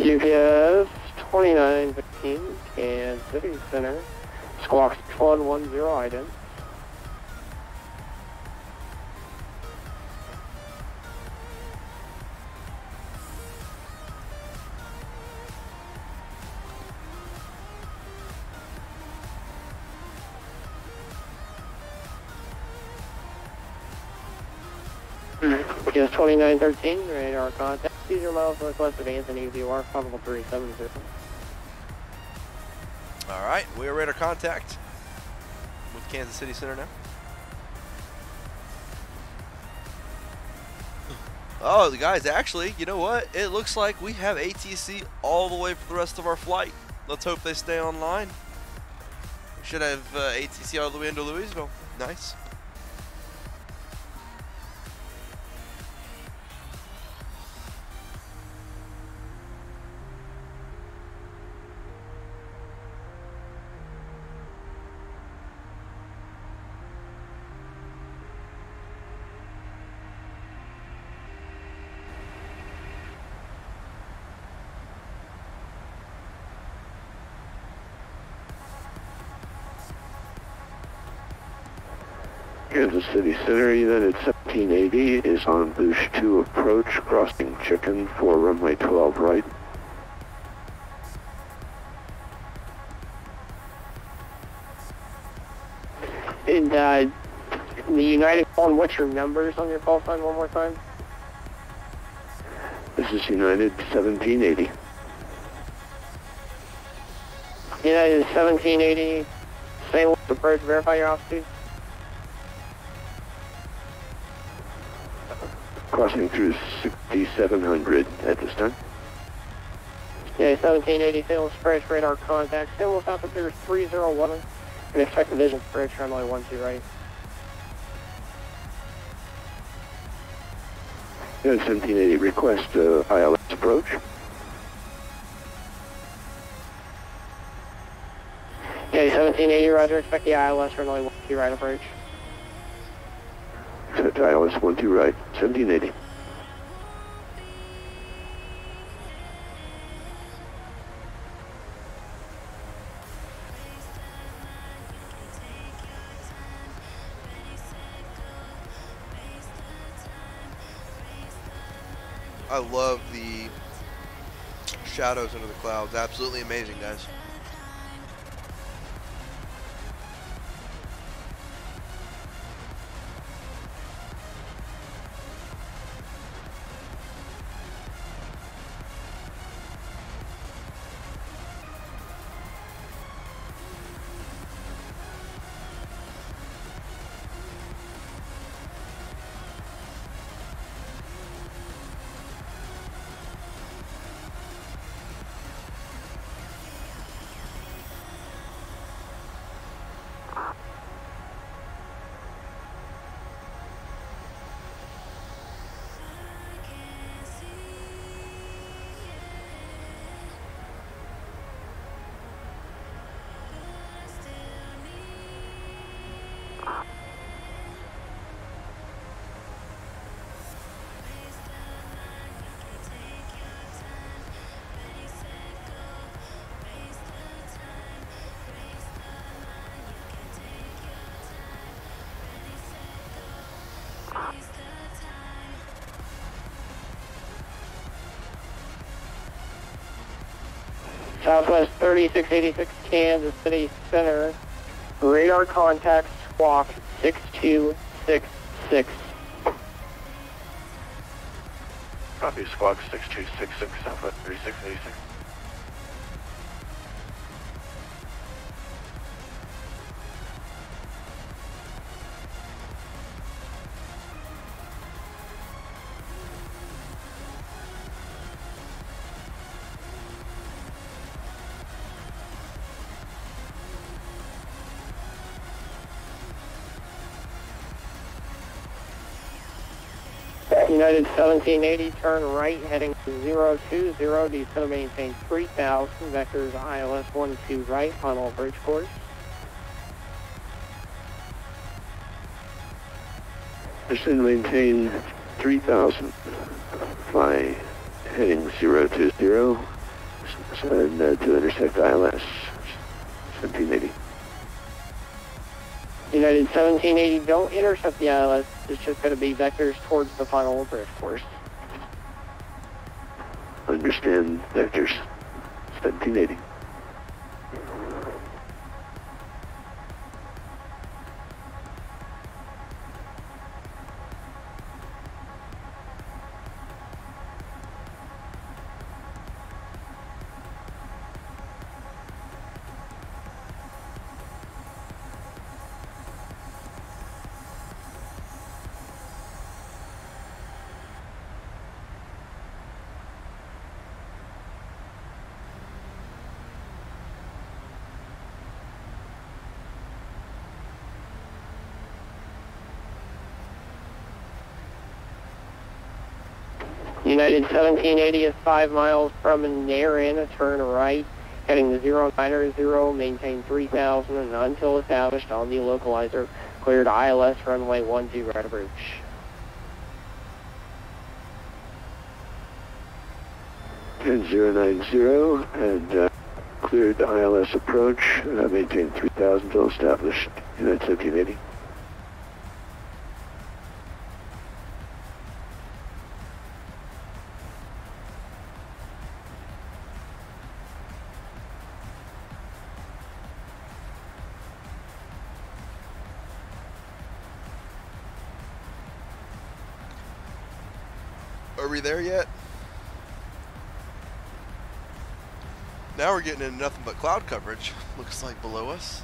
UPS 2915, Kansas City Center, squawk 6110 ident. UPS 2913, radar contact. 0 miles northwest of Anthony, VOR, probable 370. Alright, we are radar contact with Kansas City Center now. Oh, the guys, actually, you know what? It looks like we have ATC all the way for the rest of our flight. Let's hope they stay online. We should have ATC all the way into Louisville. Nice. Kansas City Center, United 1780 is on boost 2 approach, crossing Chicken for runway 12 right. And the United phone, what's your numbers on your call sign one more time? This is United 1780. United 1780, St. Louis approach, verify your altitude. Crossing through 6700 at this time. Yeah, 1780, St. Louis approach, radar contact. St. Louis altitude 301, and expect vision approach, runway 12 right. United 1780, request ILS approach. Yeah, 1780, roger, expect the ILS, runway 12 right approach. Set to ILS 12 right, 1780. I love the shadows under the clouds. Absolutely amazing, guys. Southwest 3686, Kansas City Center, radar contact, squawk 6266. Copy, squawk 6266, Southwest 3686. United 1780, turn right, heading 020, descend to maintain 3000, vectors ILS 12 right, final bridge course. Descend to maintain 3000, fly heading 020, and to intersect ILS 1780. United 1780, don't intercept the ILS, it's just going to be vectors towards the final bridge course. Understand vectors 1780. United 1780 is 5 miles from Narin, turn right, heading to 090, maintain 3000, and until established on the localizer, cleared ILS runway 12 right approach. And 090, and cleared ILS approach, maintain 3000 until established, United 1780. Are we there yet? Now we're getting into nothing but cloud coverage. Looks like below us.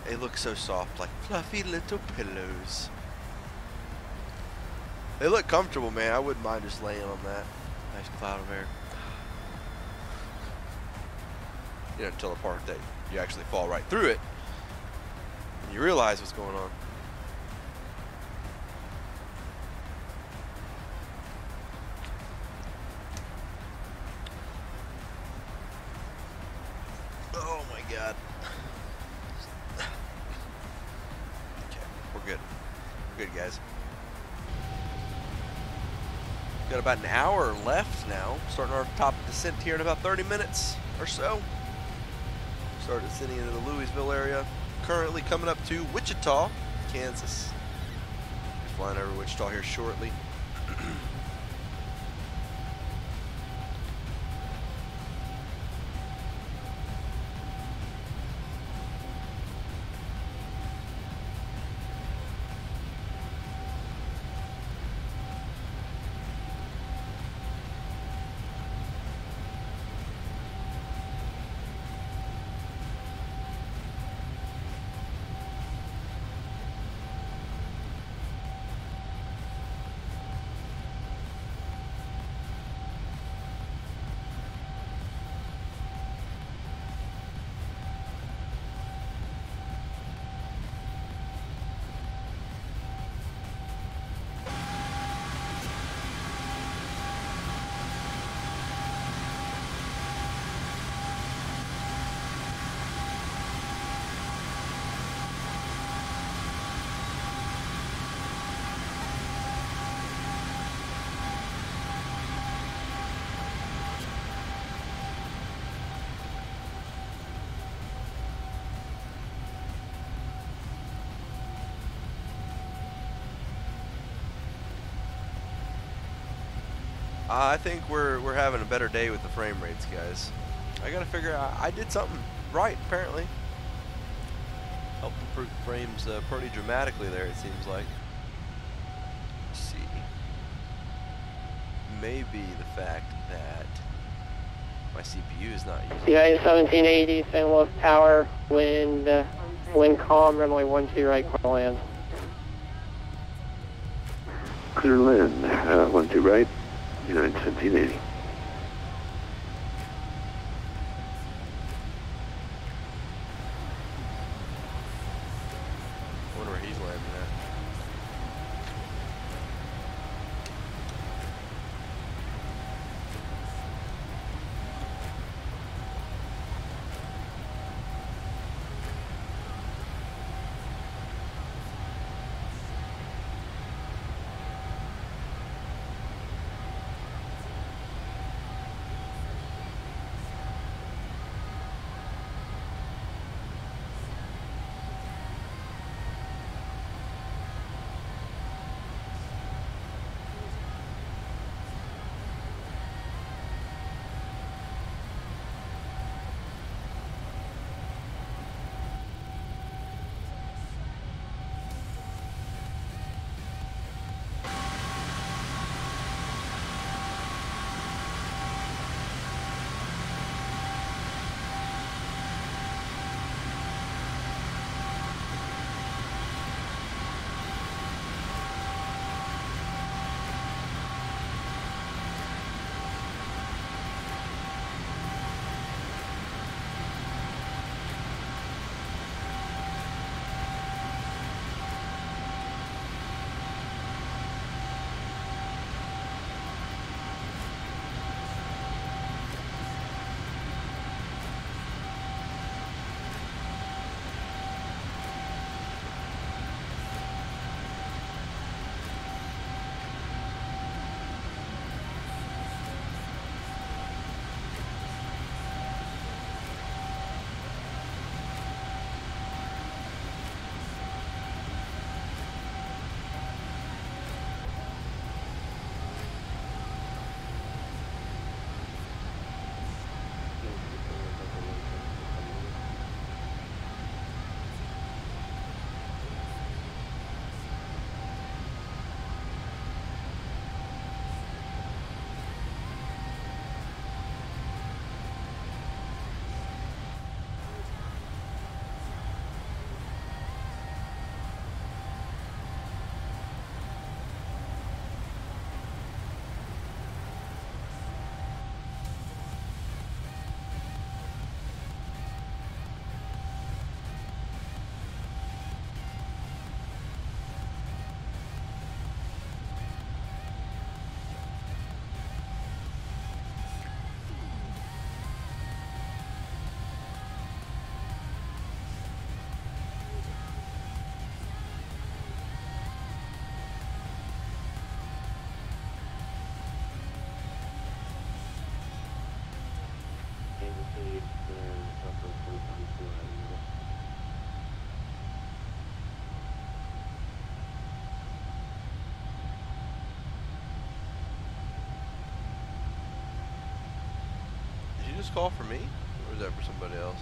They look so soft, like fluffy little pillows. They look comfortable, man. I wouldn't mind just laying on that. Nice cloud of air. You know, until the part that you actually fall right through it. And you realize what's going on. Oh my God. Okay, we're good. We're good, guys. Got about an hour left now. Starting our top descent here in about 30 minutes or so. Start descending into the Louisville area. Currently coming up to Wichita, Kansas. Flying over Wichita here shortly. I think we're having a better day with the frame rates, guys. I gotta figure out, I did something right, apparently. Helped improve frames pretty dramatically there, it seems like. Let's see. Maybe the fact that my CPU is not using. United 1780, St. Louis Tower, wind calm, runway 12 right, clear land. Clear land, 12 right, United 1780. I wonder where he's landing call for me? Or is that for somebody else?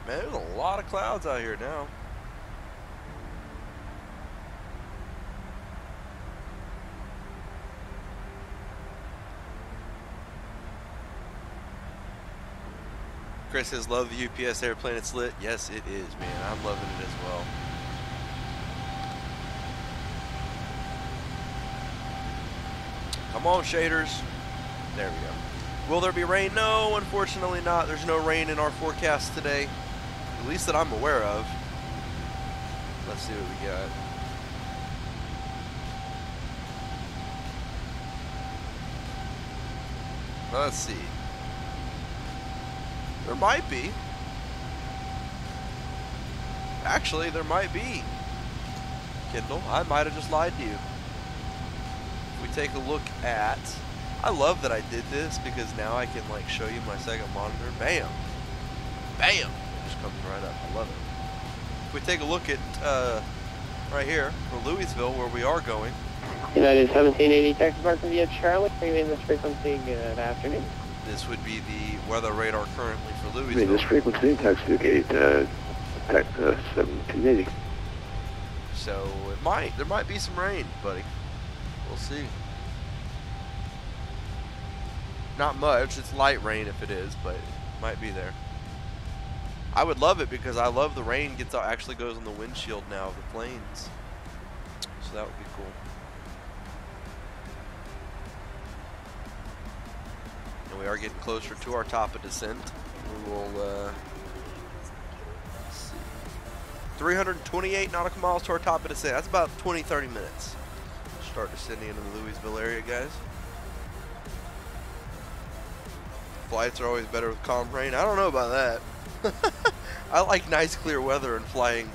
Man, there's a lot of clouds out here now. Chris says, love the UPS airplane, it's lit. Yes, it is, man. I'm loving it as well. Come on, shaders. There we go. Will there be rain? No, unfortunately not. There's no rain in our forecast today. At least that I'm aware of. Let's see what we got. Let's see. There might be. Actually, there might be. Kindle, I might have just lied to you. If we take a look at... I love that I did this because now I can like show you my second monitor. Bam! Bam! It just comes right up. I love it. If we take a look at right here for Louisville where we are going. United 1780 Texas Mark via Charlie. Remain this frequency. Good afternoon. This would be the weather radar currently for Louisville. Remain this frequency, taxi gate, Tech 1780. So there might be some rain, buddy. We'll see. Not much, it's light rain if it is, but it might be there. I would love it because I love the rain actually goes on the windshield now of the planes. So that would be cool. And we are getting closer to our top of descent. We will, let's see. 328 nautical miles to our top of descent. That's about 20-30 minutes. Start descending into the Louisville area, guys. Flights are always better with calm rain. I don't know about that. I like nice clear weather and flying.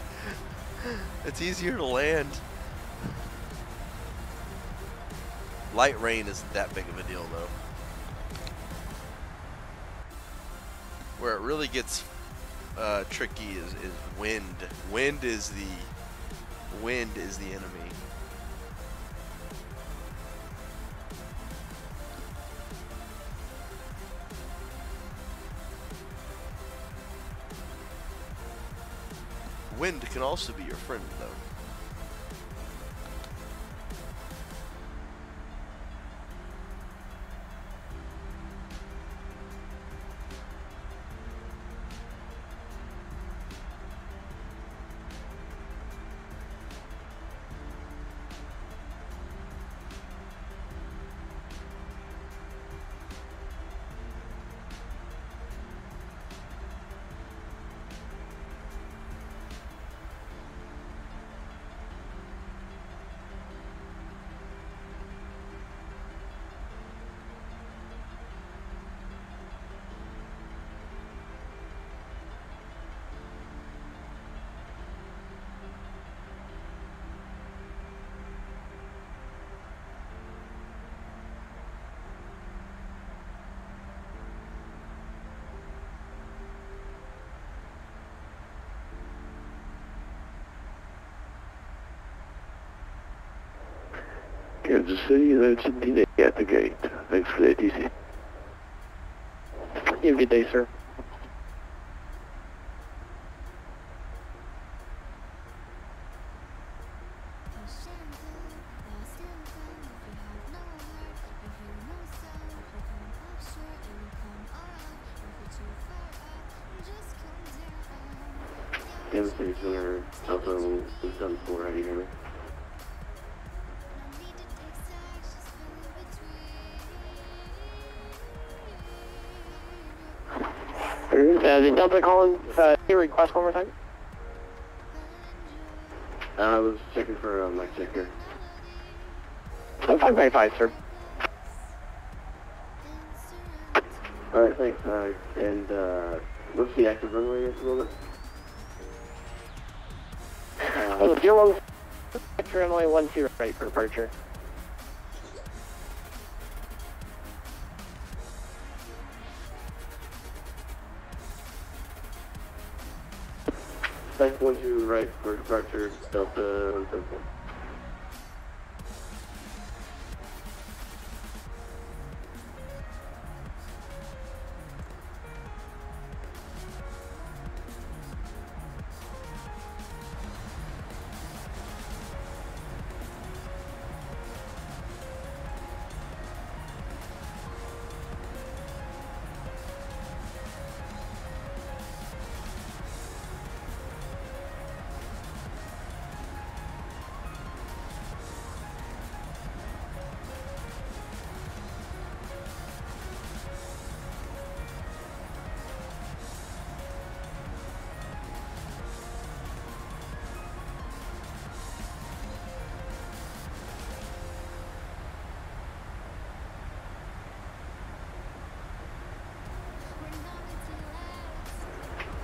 It's easier to land. Light rain isn't that big of a deal though. Where it really gets tricky is wind. Wind is the enemy. Wind can also be your friend, though. Kansas City, United 1780 at the gate. Thanks for the ATC. Have a good day, sir. Kansas City, Center, Alpha 274, how do you hear me? The Delta calling, request one more time? I was checking for my checker. 555, sir. Alright, thanks. And what's the active runway at the moment? 0 runway 12 right for departure. Flight 12 right for departure, Delta 174.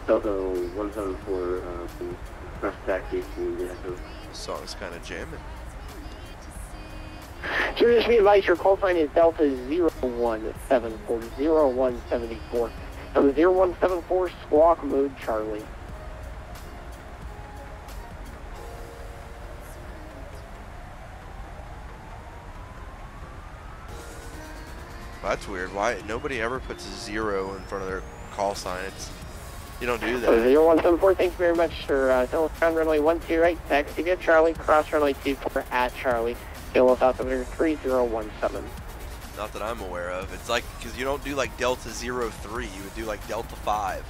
Delta 174, press taxi to the echo. This song's kind of jamming. Sir, just be advised, your call sign is Delta 0174, 0174. Delta 0174, squawk mode Charlie. That's weird. Why nobody ever puts a 0 in front of their call sign? You don't do that. 0174, thanks very much, sir. Telephone runway 12 right, taxi to Charlie, cross runway 24 at Charlie. Kilo South Altimeter 3017. Not that I'm aware of. It's like, because you don't do like Delta 03, you would do like Delta 5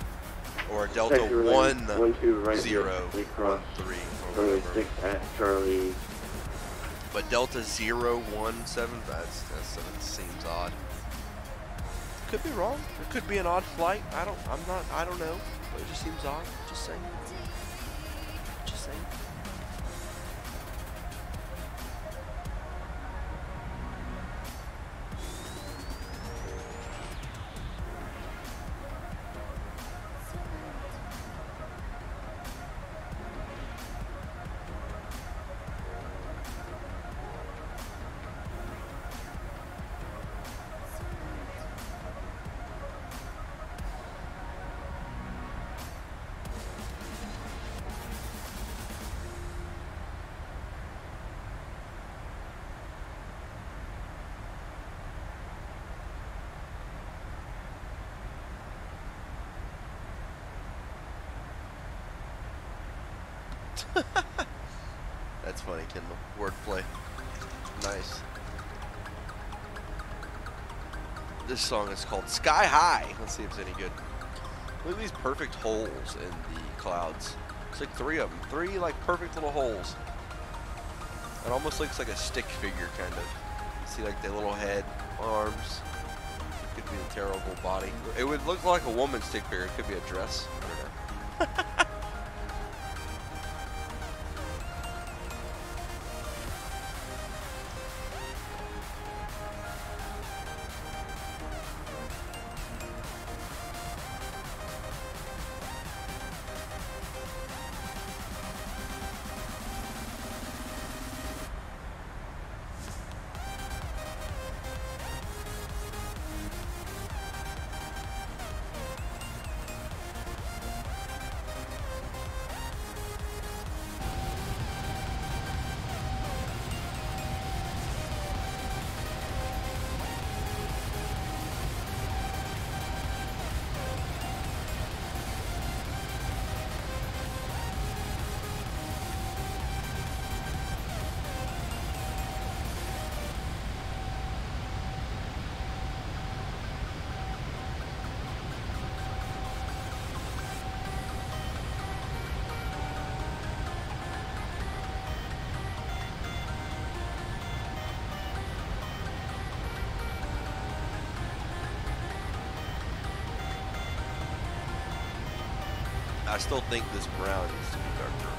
or Delta 10 right, 13 or runway whatever. 6 at Charlie. But Delta 017, that seems odd. Could be wrong. It could be an odd flight. I don't know. But it just seems odd. Just saying. Just saying. That's funny, Kendall. Wordplay. Nice. This song is called Sky High. Let's see if it's any good. Look at these perfect holes in the clouds. It's like 3 of them. 3 like perfect little holes. It almost looks like a stick figure, kind of. See like the little head, arms. It could be a terrible body. It would look like a woman's stick figure. It could be a dress. I don't know. I still think this brown needs to be darker.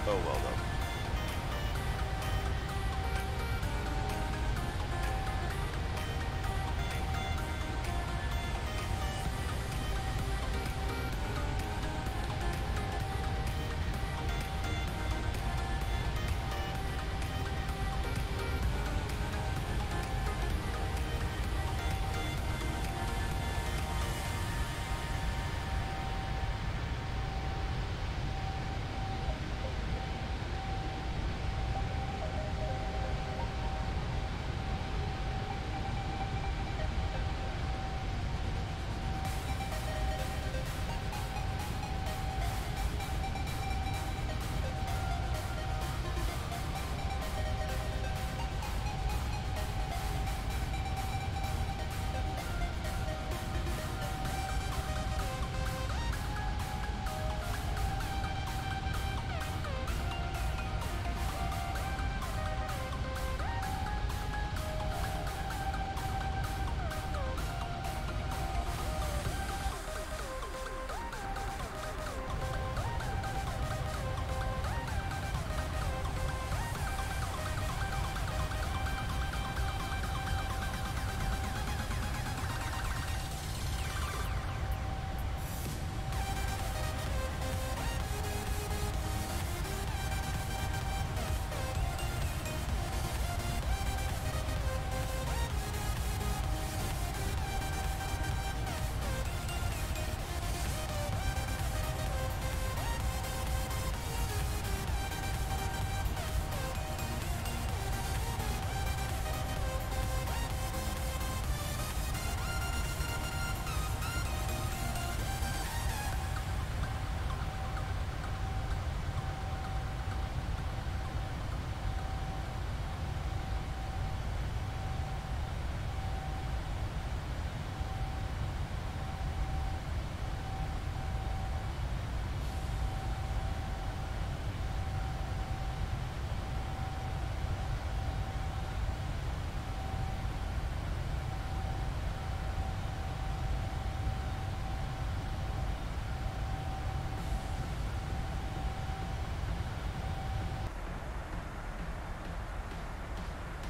Oh well though.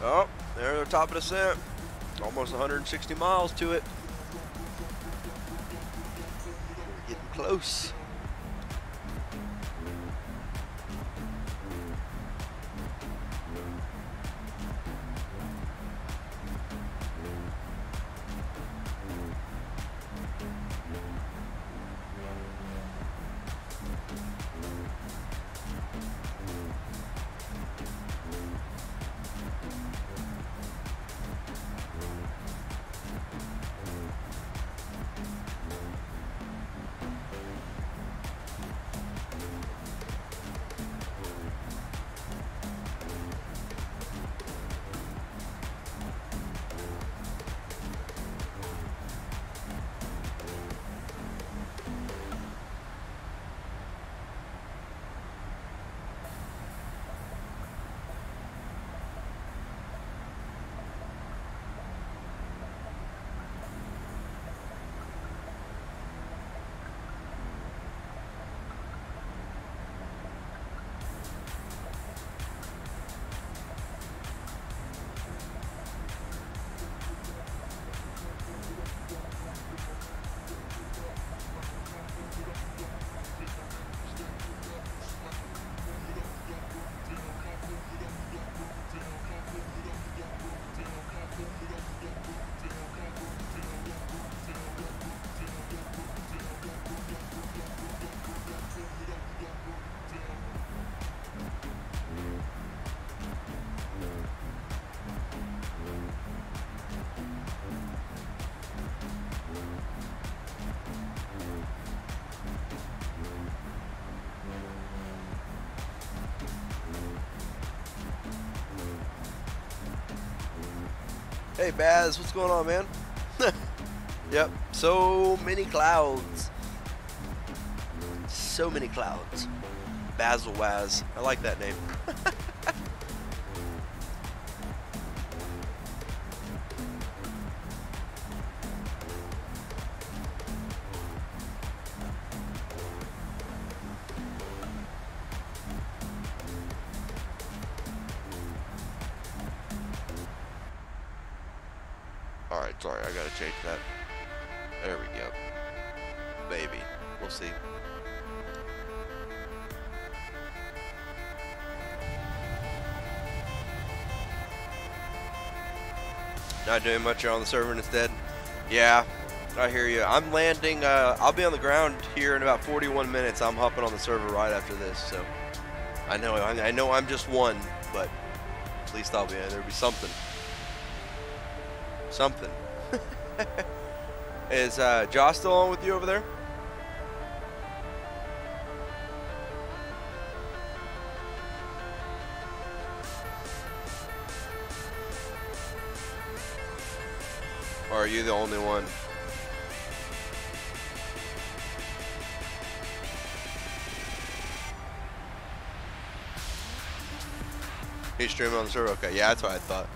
Oh, there's our top of descent. Almost 160 miles to it. We're getting close. Hey Baz, what's going on, man? Yep, so many clouds. So many clouds. Basil Waz. I like that name. Alright, sorry, I gotta change that. There we go. Maybe. We'll see. Not doing much on the server instead. Yeah, I hear you. I'm landing, I'll be on the ground here in about 41 minutes. I'm hopping on the server right after this, so I know I'm just one, but at least I'll be in. There'll be something. Something. Is Josh still on with you over there? Or are you the only one? He's streaming on the server? Okay, yeah, that's what I thought.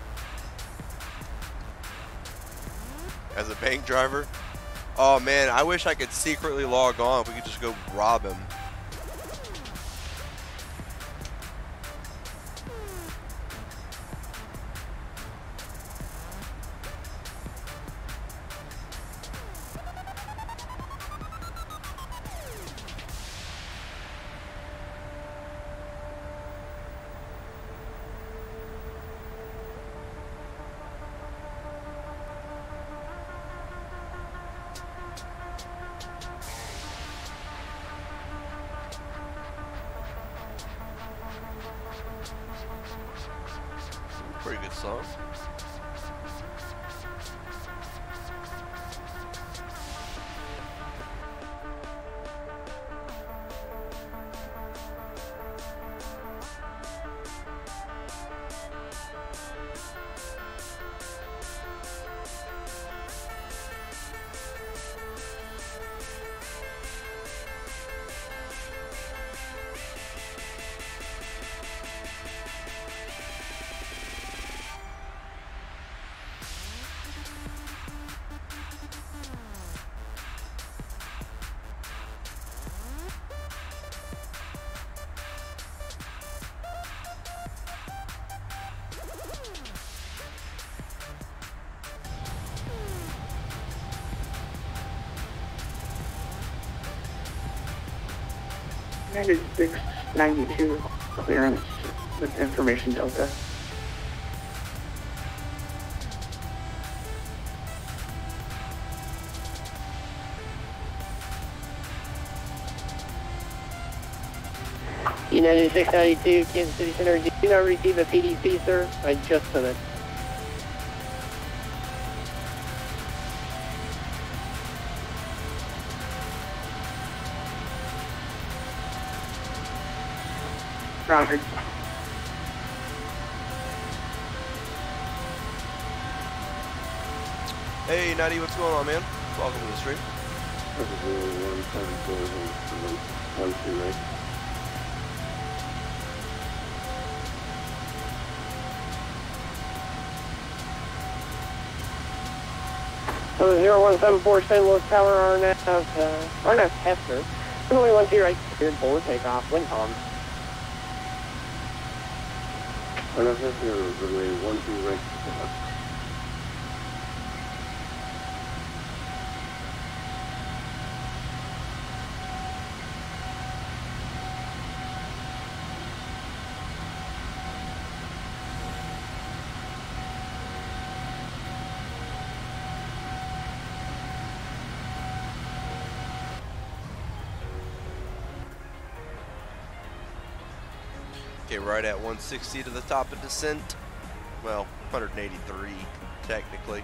As a bank driver? Oh man, I wish I could secretly log on if we could just go rob him. Pretty good song. United 692 clearance with information Delta. United 692, Kansas City Center, did you not receive a PDP, sir? I just sent it. Roger. Hey, Natty, what's going on, man? Welcome to the stream. This is 174 right? So 0174 St. Louis Tower, RNF Hester. Runway 12 right, cleared forward takeoff, wind calm. RNF Hester, runway 12 right. Okay, right at 160 to the top of descent. Well, 183 technically.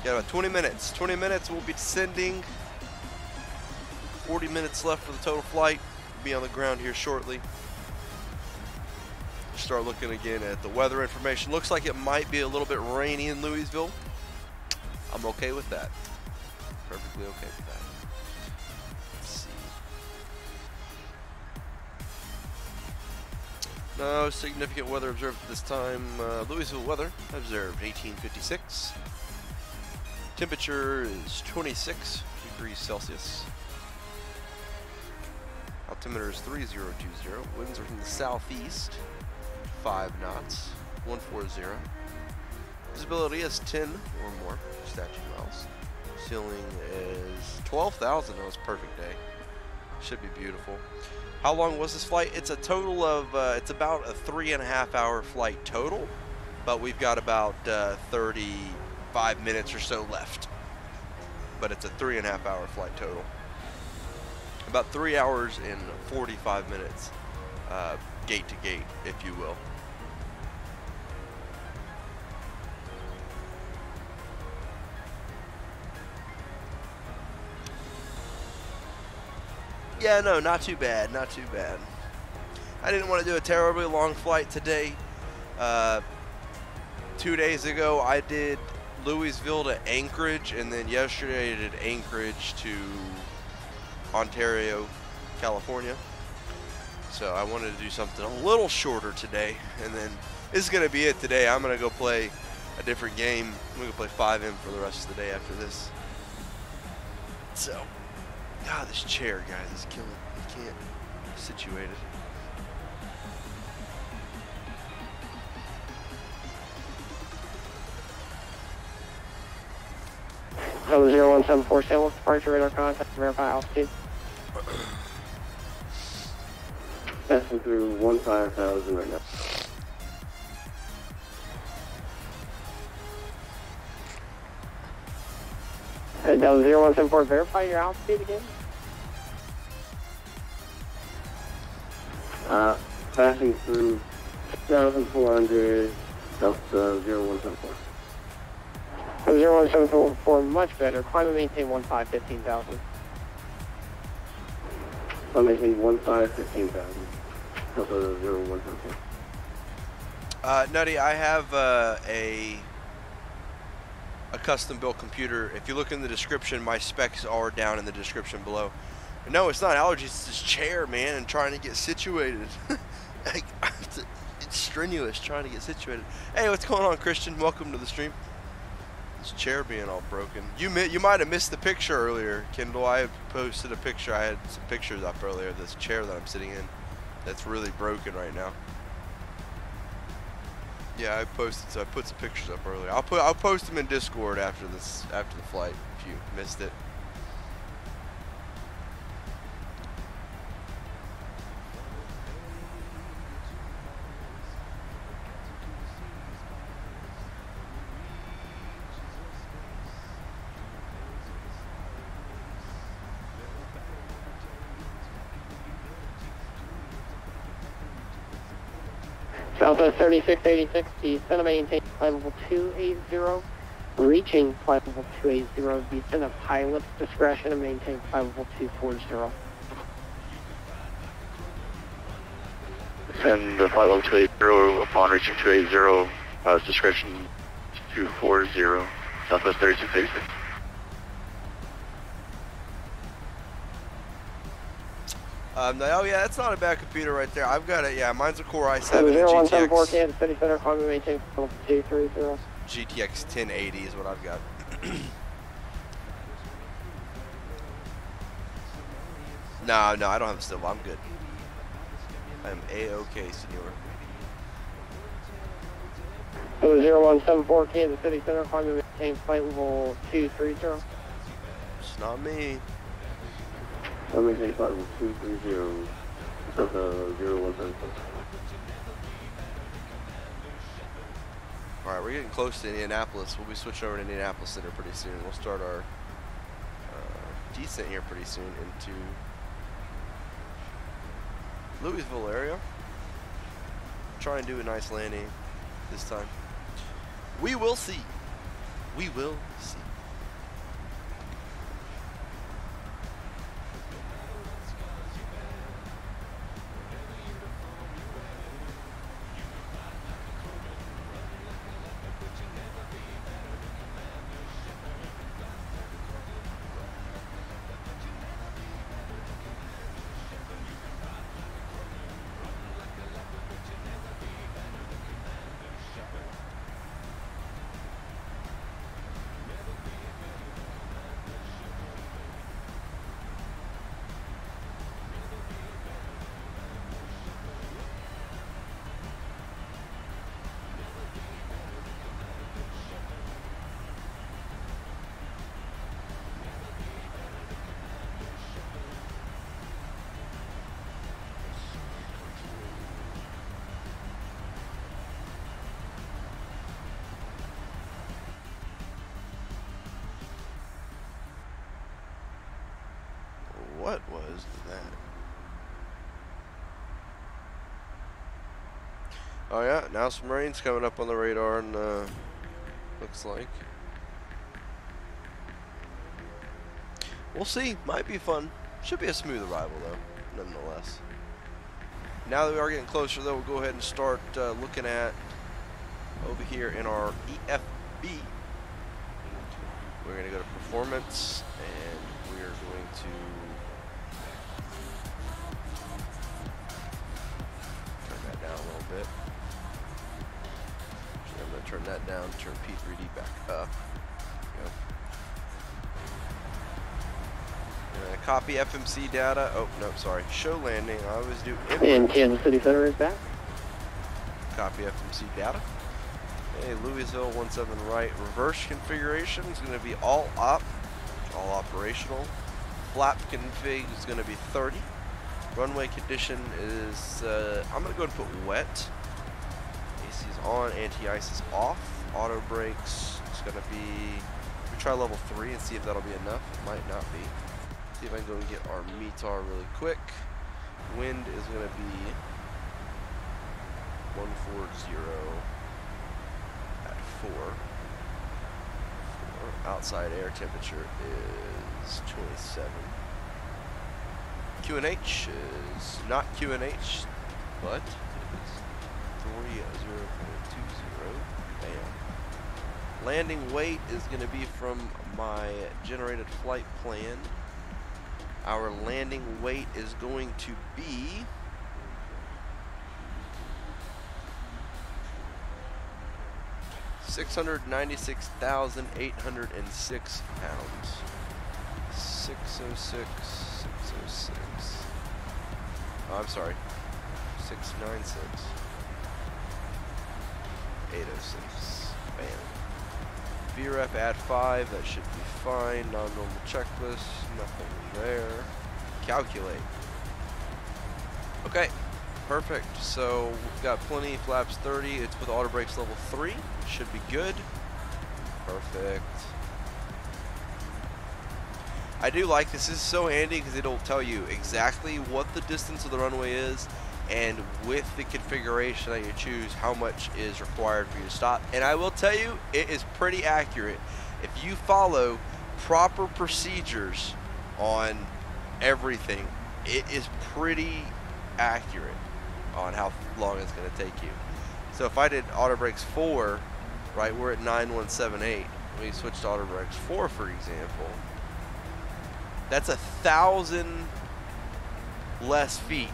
Got about 20 minutes. 20 minutes, we'll be descending. 40 minutes left for the total flight. We'll be on the ground here shortly. Start looking again at the weather information. Looks like it might be a little bit rainy in Louisville. I'm okay with that. Perfectly okay with that. No significant weather observed at this time. Louisville weather observed 1856. Temperature is 26 degrees Celsius. Altimeter is 3020. Winds are from the southeast, 5 knots, 140. Visibility is 10 or more statute miles. Ceiling is 12,000. That was a perfect day. Should be beautiful. How long was this flight? It's a total of, it's about a 3.5 hour flight total, but we've got about 35 minutes or so left. But it's a 3.5 hour flight total. About 3 hours and 45 minutes, gate to gate, if you will. Yeah, no, not too bad, not too bad. I didn't want to do a terribly long flight today. 2 days ago, I did Louisville to Anchorage, and then yesterday I did Anchorage to Ontario, California. So I wanted to do something a little shorter today, and then this is going to be it today. I'm going to go play a different game. I'm going to go play 5M for the rest of the day after this. So... God, this chair, guys, is killing me. I can't situate it. So 0174 St. Louis departure radar contact, verify altitude. Passing through 15,000 right now. That was 0174, verify your altitude again. Passing through 6,400, Delta 0174. 0174, much better. Climb and maintain 15,000. I'm making 15,000, Delta 0174. Nutty, I have a custom built computer. If you look in the description, my specs are down in the description below. No, it's not allergies, it's this chair, man, and trying to get situated. It's strenuous trying to get situated. Hey, what's going on, Christian? Welcome to the stream. This chair being all broken. You might have missed the picture earlier, Kendall. I posted a picture. I had some pictures up earlier of this chair that I'm sitting in that's really broken right now. Yeah, I posted, so I put some pictures up earlier. I'll post them in Discord after the flight if you missed it. Southwest 3686, descend and maintain flight level 280. Reaching flight level 280, descend at pilot's discretion and maintain flight level 240. Descend to flight level 280 upon reaching 280, discretion 240, Southwest 3686. Oh yeah, that's not a bad computer right there. I've got it. Yeah, mine's a Core i7 0174 GTX. Kansas City Center, climb and maintain flight level 230. GTX 1080 is what I've got. No, I don't have a still. I'm good. I'm A-OK, senor. 0174 Kansas City Center, climb and maintain flight level 230. It's not me. I'm maintaining flight level 230, Delta 0174. Alright, we're getting close to Indianapolis. We'll be switching over to Indianapolis Center pretty soon. We'll start our descent here pretty soon into Louisville area. Try and do a nice landing this time. We will see. We will see. What was that? Oh yeah, now some rain's coming up on the radar, and looks like. We'll see. Might be fun. Should be a smooth arrival though, nonetheless. Now that we are getting closer though, we'll go ahead and start looking at over here in our EFB. We're going to go to performance, and we are going to turn that down a little bit. Actually, I'm going to turn that down, turn P3D back up. Yep. Copy FMC data. Oh, no, sorry. Show landing. I always do input. And Kansas City Center is back. Copy FMC data. Hey, Louisville 17 right. Reverse configuration is going to be all op, all operational. Flap config is going to be 30. Runway condition is, I'm going to go and put wet. AC is on, anti-ice is off. Auto brakes is going to be, we try level 3 and see if that'll be enough. It might not be. See if I can go and get our METAR really quick. Wind is going to be 140 at 4. Outside air temperature is 27. QNH is not QNH, but it is 30.20. Bam. Landing weight is going to be from my generated flight plan. Our landing weight is going to be 696,806 pounds. 606, 606. Oh, I'm sorry. 696. 806. Bam. VREF add 5, that should be fine. Non-normal checklist, nothing there. Calculate. Okay, perfect. So we've got plenty. Flaps 30. It's with auto brakes level 3. Should be good. Perfect. I do like this. This is so handy because it'll tell you exactly what the distance of the runway is and with the configuration that you choose, how much is required for you to stop. And I will tell you, it is pretty accurate. If you follow proper procedures on everything, it is pretty accurate on how long it's going to take you. So if I did auto brakes 4, right, we're at 9178. We switch to auto brakes 4, for example. That's 1,000 less feet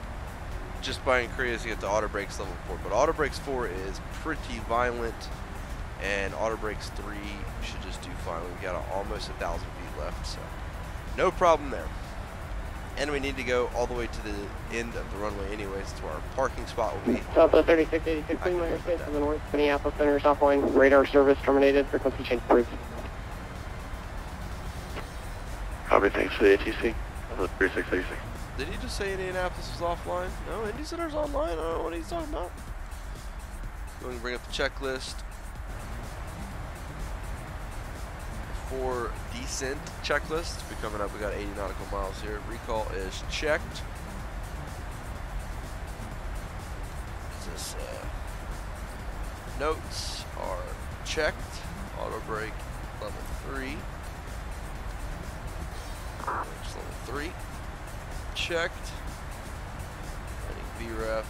just by increasing it to auto brakes level 4. But auto brakes 4 is pretty violent, and auto brakes 3 should just do fine. We've got almost 1,000 feet left, so no problem there. And we need to go all the way to the end of the runway anyways, to where our parking spot will be. Southwest 3686, clean my airspace to the north, Minneapolis Center, south line, radar service terminated, frequency change approved. Copy, thanks for the ATC. 3686. Did he just say Indianapolis was offline? No, Indy Center's online. I don't know what he's talking about. Going to bring up the checklist. For descent checklist, be coming up. We got 80 nautical miles here. Recall is checked. This notes are checked. Auto brake level 3. Brakes level 3. Checked. Heading VREF.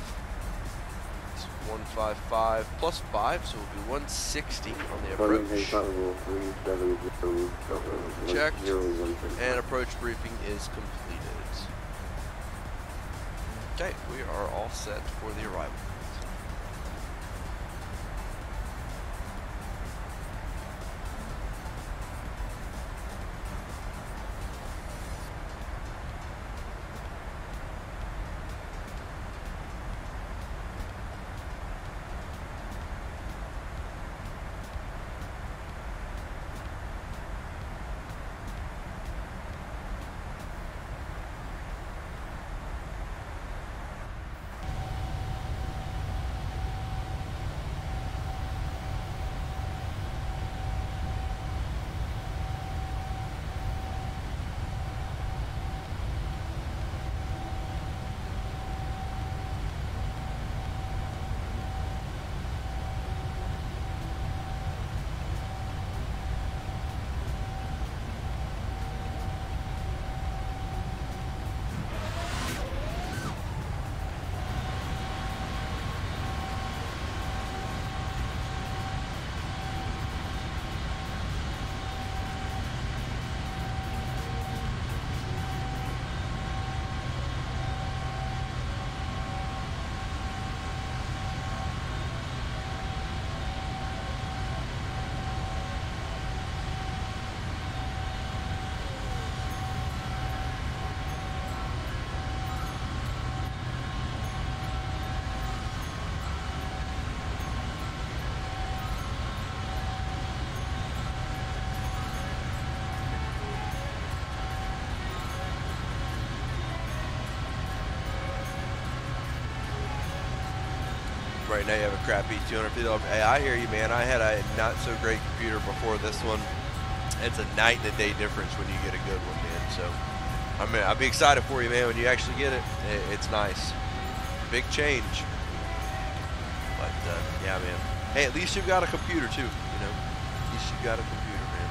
It's 155 plus 5, so it'll be 160 on the approach. Checked. And approach briefing is completed. Okay, we are all set for the arrival. Right now you have a crappy $250. Hey, I hear you, man. I had a not so great computer before this one. It's a night and a day difference when you get a good one, man. So I'll be excited for you, man, when you actually get it. It's nice. Big change. But yeah, man. Hey, at least you've got a computer too, you know. At least you've got a computer, man.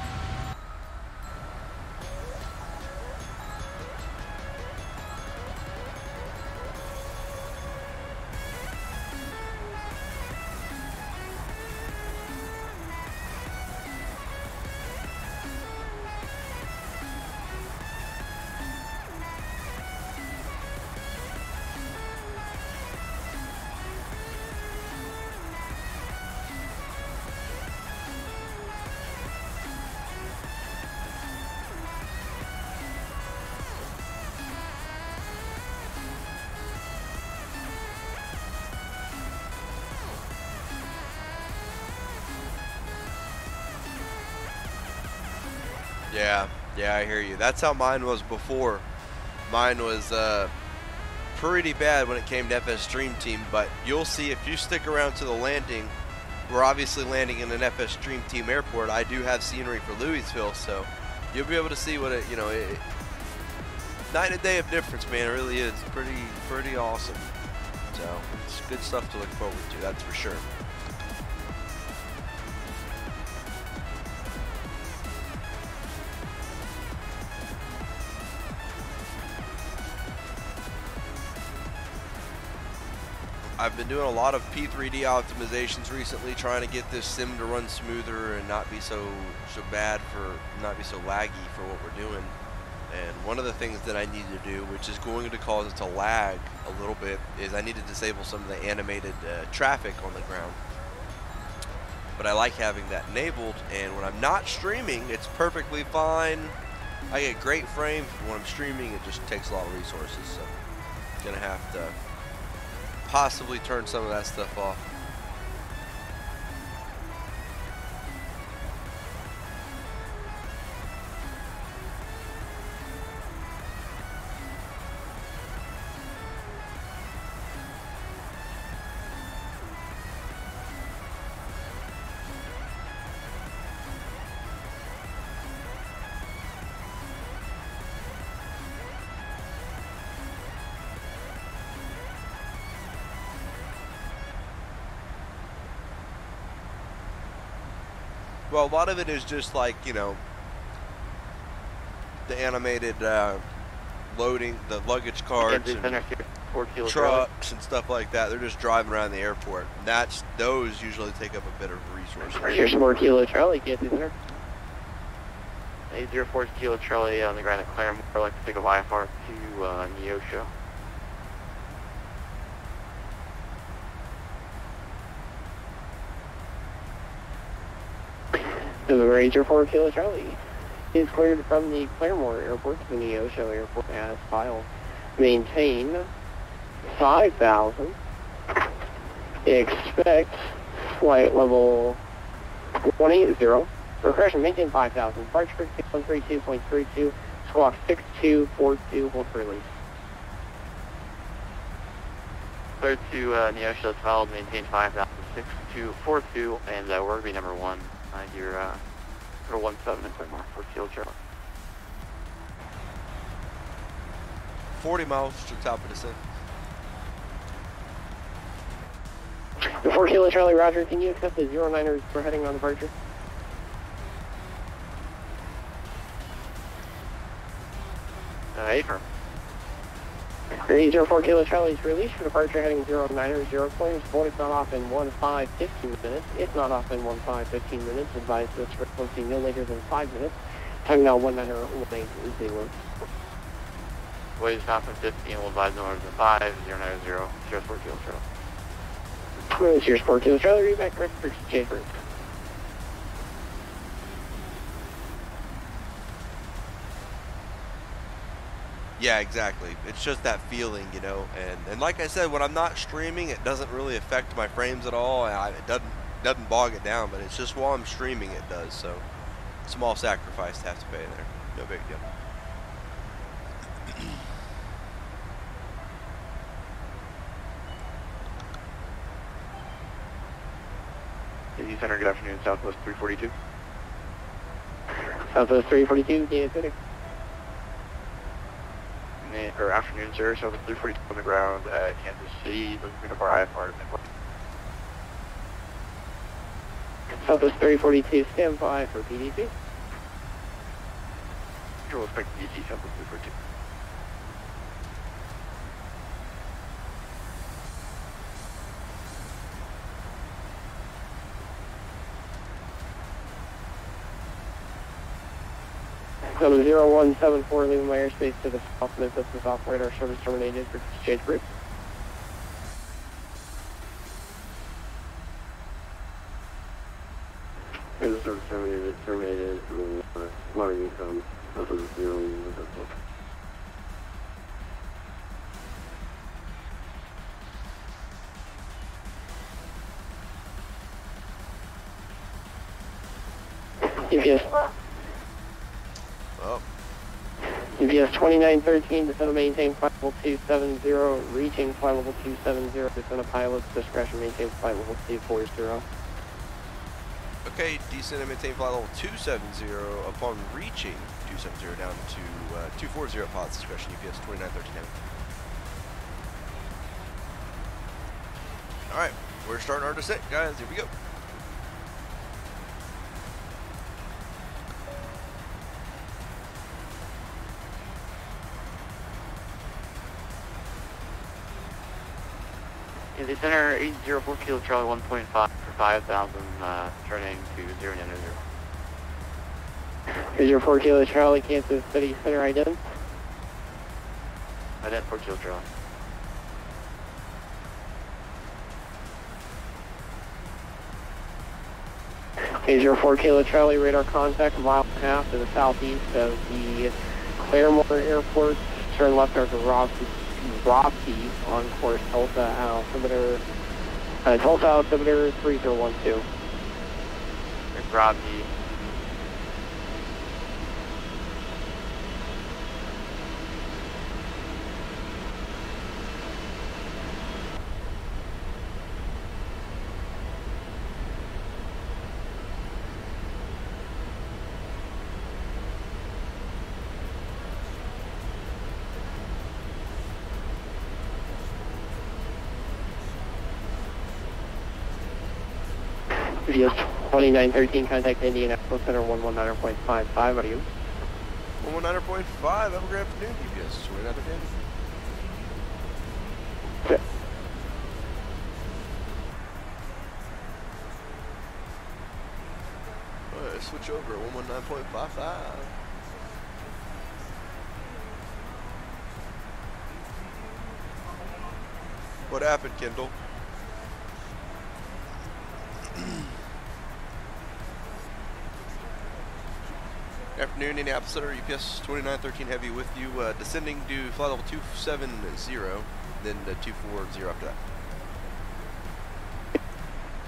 Yeah, I hear you. That's how mine was before. Mine was pretty bad when it came to FS Stream Team, but you'll see if you stick around to the landing. We're obviously landing in an FS Stream Team airport. I do have scenery for Louisville, so you'll be able to see what it, you know, night and day of difference, man. It really is pretty awesome. So it's good stuff to look forward to, that's for sure. I've been doing a lot of P3D optimizations recently, trying to get this sim to run smoother and not be so laggy for what we're doing. And one of the things that I need to do, which is going to cause it to lag a little bit, is I need to disable some of the animated traffic on the ground. But I like having that enabled, and when I'm not streaming, it's perfectly fine. I get great frames, but when I'm streaming, it just takes a lot of resources. So I'm gonna have to possibly turn some of that stuff off. Well, a lot of it is just like, you know, the animated loading, the luggage carts and trucks and stuff like that. They're just driving around the airport. Those usually take up a bit of resources. Here's 4 Kilo Charlie, get in there. 804 Kilo Charlie on the ground at Claremore. I'd like to take a IFR to Neosho. The Ranger 4 Kilo Charlie is cleared from the Claremore Airport to the Neosho Airport as filed. Maintain 5,000. Expect flight level 180. Regression, maintain 5,000. Departure 132.32. Squawk 6242. Hold for release. Cleared to Neosho, that's filed. Maintain 5,000. 6242, and we're going to be number 1. You're 17 and Claremore for Kilo Charlie. 40 miles to top of descent. The 4 Kilo Charlie, roger. Can you accept the 09ers for heading on departure? Affirm. The 04 Kilo Charlie is released for departure heading 09er, 0 claims. Board is not off in 1515 minutes. If not off in 1515 minutes, advise this frequency no later than 5 minutes. Time now 1918 0. Waves off in 15, we'll advise no later than 5, 090, 04 Kilo Charlie. Here's 4 Kilo Charlie, read back correct for exchange route. Yeah, exactly. It's just that feeling, you know, and like I said, when I'm not streaming, it doesn't really affect my frames at all. It doesn't bog it down, but it's just while I'm streaming it does. So, small sacrifice to have to pay there. No big deal. City Center, good afternoon, Southwest 342. Southwest 342, Data City. Or afternoon, sir. Southwest 342 on the ground at Kansas City, looking up our IFR to midpoint. Southwest 342, stand by for PDP. We'll expect DC Southwest 342. Number 0174, leaving my airspace to the south. Memphis is operator, service terminated for exchange group. Service terminated, MARUE income, Alpha 0, UPS. Oh. UPS 2913, descend maintain flight level 270, reaching flight level 270, descend pilot's discretion, maintain flight level 240. Okay, descend and maintain flight level 270 upon reaching 270 down to 240 pilot's discretion, UPS 2913. Alright, we're starting our descent, guys. Here we go. In the center, 804 Kilo Charlie 1.5 for 5,000, turning to 090. 804 Kilo Charlie, Kansas City Center, ident. Ident 4 Kilo Charlie. 804 Kilo Charlie, radar contact a mile and a half to the southeast of the Claremore Airport. Turn left towards Rocky on course Tulsa altimeter 3012. Rocky. VS 2913, contact Indianapolis Center 119.55, what are you? 119.5, have a great afternoon, UPS 2913. Okay. Alright, switch over at 119.55. What happened, Kendall? Afternoon, Indianapolis Center, UPS 2913 Heavy with you, descending to flight level 270, then 240 after that.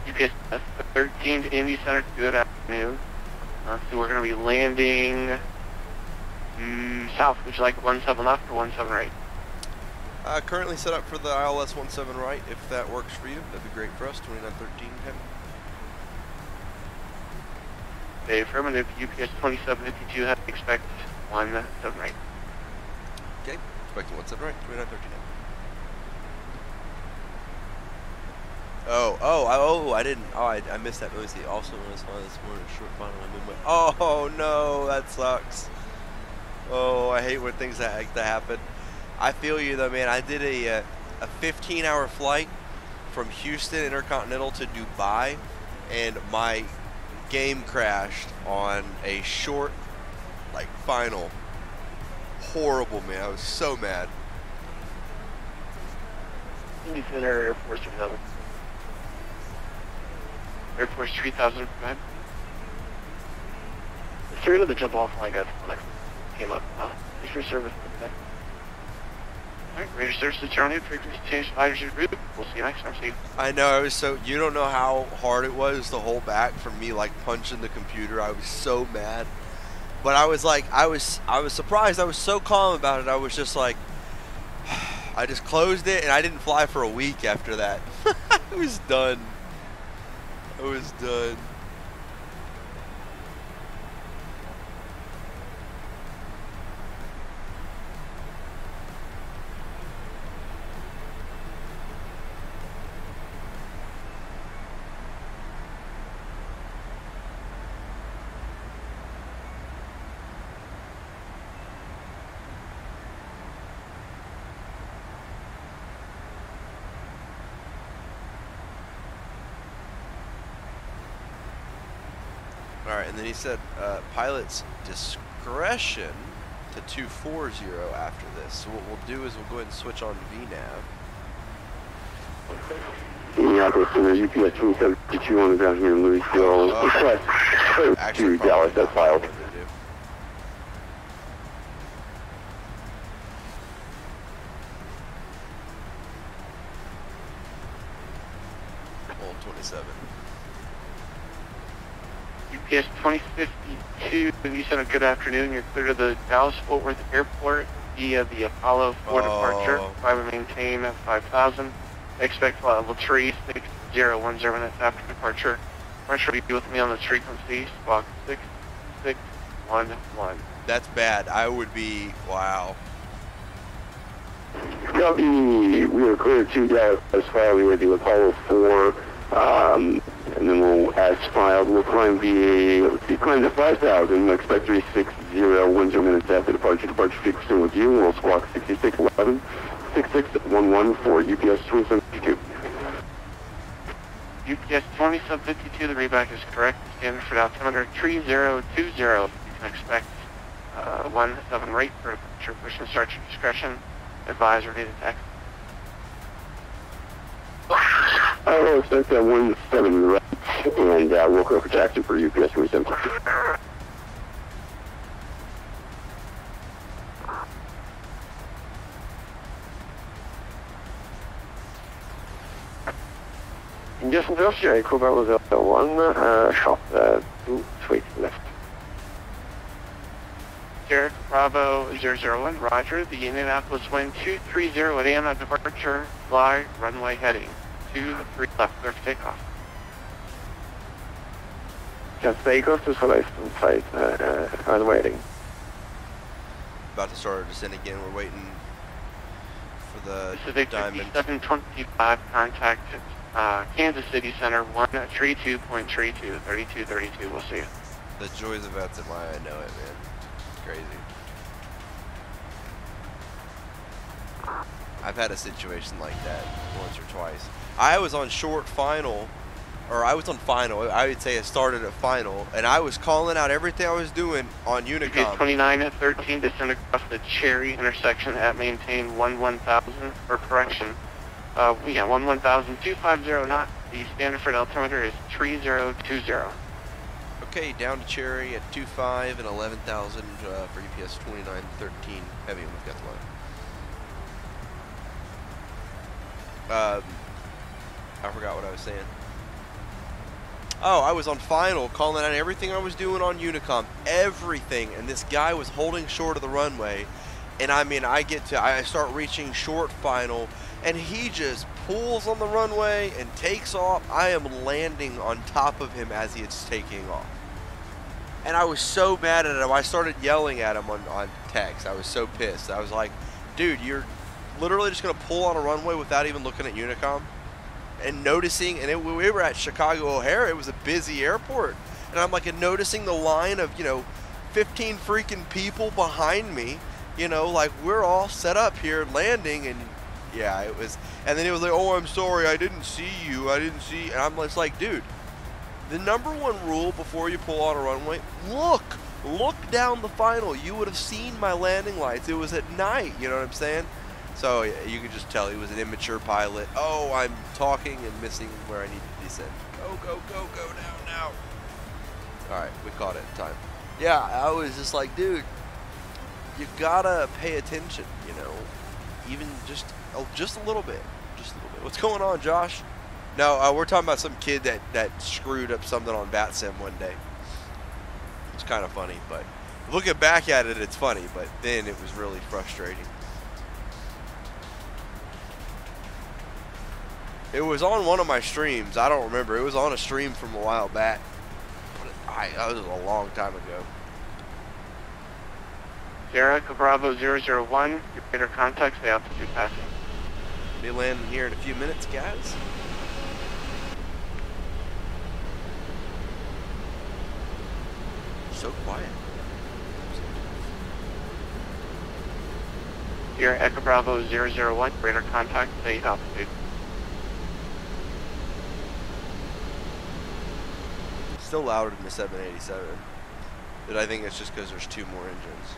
UPS 13 to Indy Center, good afternoon. So we're going to be landing south. Would you like 17 left or 17 right? Currently set up for the ILS 17 right, if that works for you. That'd be great for us, 2913 Heavy. Affirmative, UPS 2752, have to expect 17 right. Okay, expecting 17 right, 2913 I missed that. Let me see. Also, when I saw this morning, short final movement. Oh no, that sucks. Oh, I hate when things like that happen. I feel you though, man. I did a 15-hour flight from Houston Intercontinental to Dubai, and my game crashed on a short, like, final. Horrible, man. I was so mad. Indy Center, Air Force 3000. Air Force 3000, go ahead. Sorry about the jump off line, guys. Came up. Thanks for service. Okay. Alright, radar services turn in, frequency change, fighters route. We'll see you next time. See you. I know, I was so, you don't know how hard it was to hold back from me, like, punching the computer. I was so mad. But I was like, I was surprised. I was so calm about it. I was just like, I just closed it, and I didn't fly for a week after that. I was done. I was done. Alright, and then he said pilot's discretion to 240 after this. So what we'll do is we'll go ahead and switch on VNAV. Indianapolis Center, UPS 2752 on the ground here in Louisville. Request to Dallas, that's filed. Old 27. UPS 2052, you said a good afternoon. You're clear to the Dallas-Fort Worth Airport via the APALO 4 departure. Fly will maintain 5,000. Expect flight level 3010 minutes after departure. Departure will be with me on the frequency, squawk 6611. That's bad. I would be, wow. Copy. We are clear to as filed. We are the Apollo 4. And then we'll, as filed, we'll climb climb to 5,000. Expect 360, 10 minutes after departure. Departure fixing with you. We'll squawk 6611, 6611 for UPS 2752. UPS 2752, the readback is correct. Standard for altimeter 3020. You can expect 17 rate for departure. Push and start your discretion. Advise or detect. I will expect that 17 right, and we'll go for taxi for UPS 2752. Condition to Sierra Cobra 01, shop 2, sweet left. Sierra Bravo 001, roger. The Indianapolis wind 230 at AM at departure. Fly, runway heading 23 left, clear for takeoff. Just takeoff to Soleil site, I'm waiting. About to start our descent again. We're waiting for the Pacific diamond. 5725, contact Kansas City Center 132.32, 3232, we'll see you. The joys of VATSIM, I know it, man. It's crazy. I've had a situation like that once or twice. I was on short final, or I was on final. I would say I started at final, and I was calling out everything I was doing on Unicom. 29 at 13, descend across the Cherry intersection at maintain 11,000, or correction. We got 11,250 knot. The standard for the altimeter is 3020. Okay, down to Cherry at 25 and 11,000 for UPS 2913 heavy. We've got the line. I forgot what I was saying. Oh, I was on final, calling out everything I was doing on Unicom, everything, and this guy was holding short of the runway, and I mean, I start reaching short final, and he just pulls on the runway and takes off. I am landing on top of him as he is taking off. And I was so mad at him, I started yelling at him on text. I was so pissed. I was like, dude, you're literally just going to pull on a runway without even looking at Unicom? And noticing, and we were at Chicago O'Hare, it was a busy airport. And I'm like, and noticing the line of, 15 freaking people behind me, like we're all set up here landing, and yeah, it was, and then it was like, oh, I'm sorry, I didn't see you, and I'm just like, dude, the #1 rule before you pull on a runway, look down the final. You would have seen my landing lights. It was at night, you know what I'm saying? So yeah, you could just tell he was an immature pilot. Oh, I'm talking and missing where I need to descend. Go down now. Alright, we caught it in time. Yeah, I was just like, dude, you gotta pay attention, even just a little bit. What's going on, Josh? No, we're talking about some kid that screwed up something on VATSIM one day. It's kind of funny, but looking back at it, it's funny, but then it was really frustrating. It was on one of my streams. I don't remember. It was on a stream from a while back. That was a long time ago. Sierra Bravo 001, your radar contacts, the altitude passing. Be landing here in a few minutes, guys. So quiet. Sierra Echo Bravo 001, radar contact, the altitude. Still louder than the 787, but I think it's just because there's 2 more engines.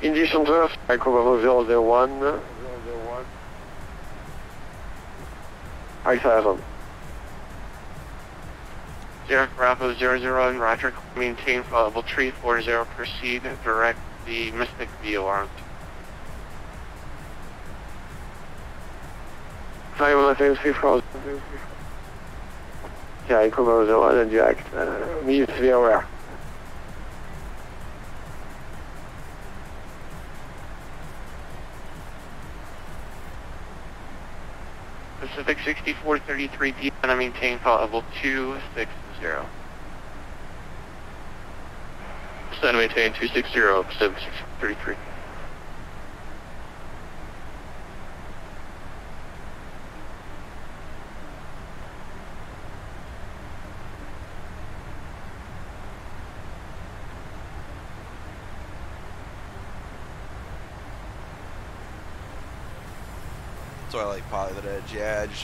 Condition draft, Echo 001. 5,000. Sierra Bravo 001, roger, maintain level 340, proceed, direct the Mystic VOR. 5,000. Yeah, Echo 01 and Jack. Meet VOR. Pacific 6433, descend and maintain flight level 260. Descend and maintain 260, Pacific 6433. So I like Pilot Edge. Yeah, you just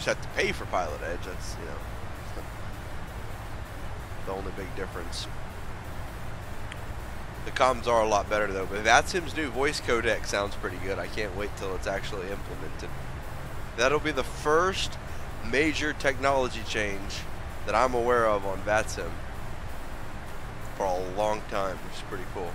have to pay for Pilot Edge. That's, you know, the only big difference. The comms are a lot better though, but VATSIM's new voice codec sounds pretty good. I can't wait till it's actually implemented. That'll be the first major technology change that I'm aware of on VATSIM for a long time, which is pretty cool.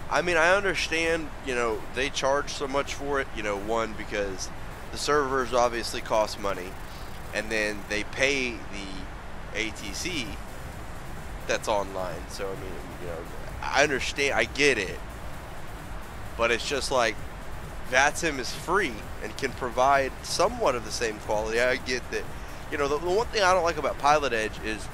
I mean, I understand, you know, they charge so much for it, you know, one, because the servers obviously cost money, and then they pay the ATC that's online. So, I mean, you know, I understand, I get it, but it's just like, VATSIM is free and can provide somewhat of the same quality. I get that, you know, the one thing I don't like about Pilot Edge is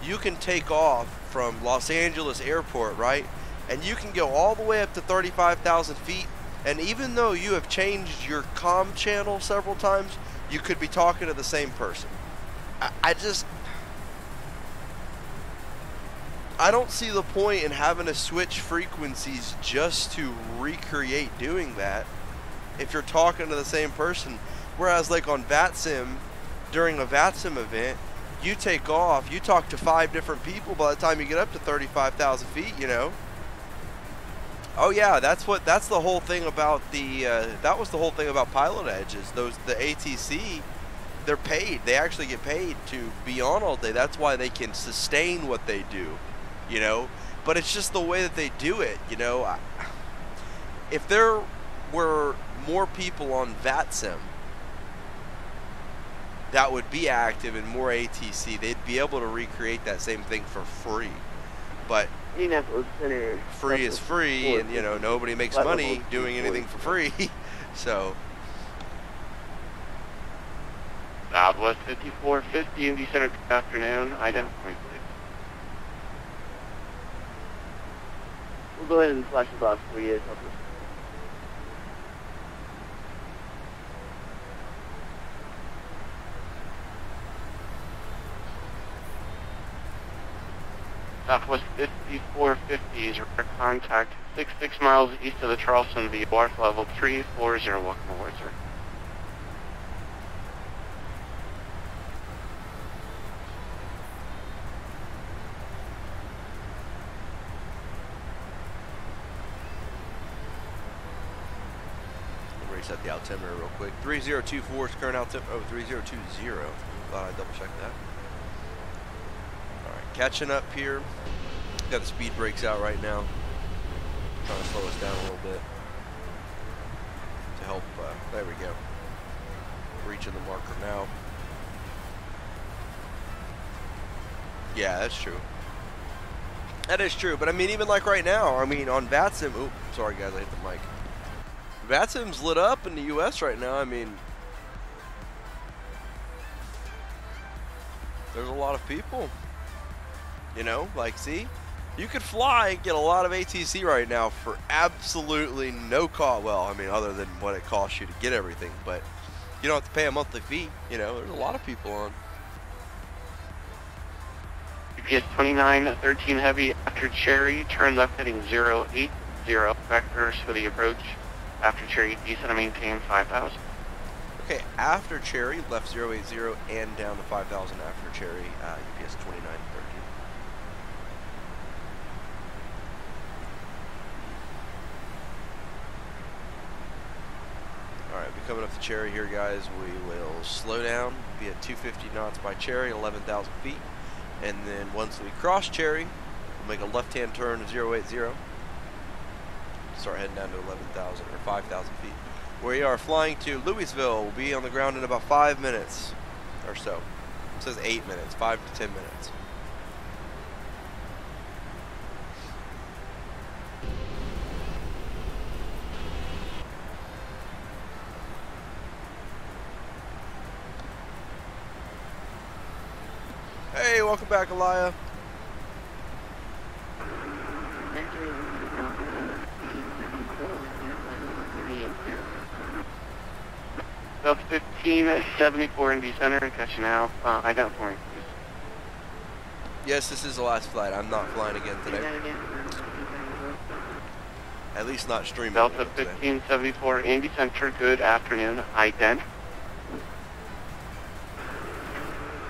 you can take off from Los Angeles Airport, right? And you can go all the way up to 35,000 feet, and even though you have changed your comm channel several times, you could be talking to the same person. I don't see the point in having to switch frequencies just to recreate doing that if you're talking to the same person. Whereas like on VATSIM, during a VATSIM event, you take off, you talk to 5 different people by the time you get up to 35,000 feet, you know. Oh yeah, that's the whole thing about the that was the whole thing about Pilot Edge, is the ATC, they're paid. They actually get paid to be on all day. That's why they can sustain what they do, you know. But it's just the way that they do it, you know. If there were more people on VATSIM that would be active in more ATC, they'd be able to recreate that same thing for free. But free is free, and you know, nobody makes money doing anything for free. So Southwest 5450 in descend, good afternoon. Identify, please. We'll go ahead and flash the box for you. Southwest 5450 is rear contact 66 miles east of the Charleston VOR, level 340, welcome aboard, sir. I'll reset the altimeter real quick. 3024 is current altimeter. Oh, 3020. Thought I'd double check that. Catching up here. Got the speed brakes out right now. Trying to slow us down a little bit to help. There we go. Reaching the marker now. Yeah, that's true. That is true. But I mean, even like right now, I mean, on VATSIM. Oops, sorry guys, I hit the mic. VATSIM's lit up in the U.S. right now. I mean, there's a lot of people. You know, like, see, you could fly and get a lot of ATC right now for absolutely no cost. Well, I mean, other than what it costs you to get everything, but you don't have to pay a monthly fee. You know, there's a lot of people on. UPS 2913 heavy after Cherry, turn left heading 080, vectors for the approach. After Cherry, descend and maintain 5,000. Okay, after Cherry, left 080 and down to 5,000 after Cherry, UPS 2913. Alright, we're coming up to Cherry here, guys. We will slow down, be at 250 knots by Cherry, 11,000 feet. And then once we cross Cherry, we'll make a left-hand turn to 080. Start heading down to 11,000 or 5,000 feet. We are flying to Louisville. We'll be on the ground in about 5 minutes or so. It says 8 minutes, 5 to 10 minutes. Hey, welcome back, Elia. Bell 1574 in center, catch you now. Identifying. Yes, this is the last flight. I'm not flying again today. At least not streaming. Delta today. 1574 Indy Center, good afternoon. Ident.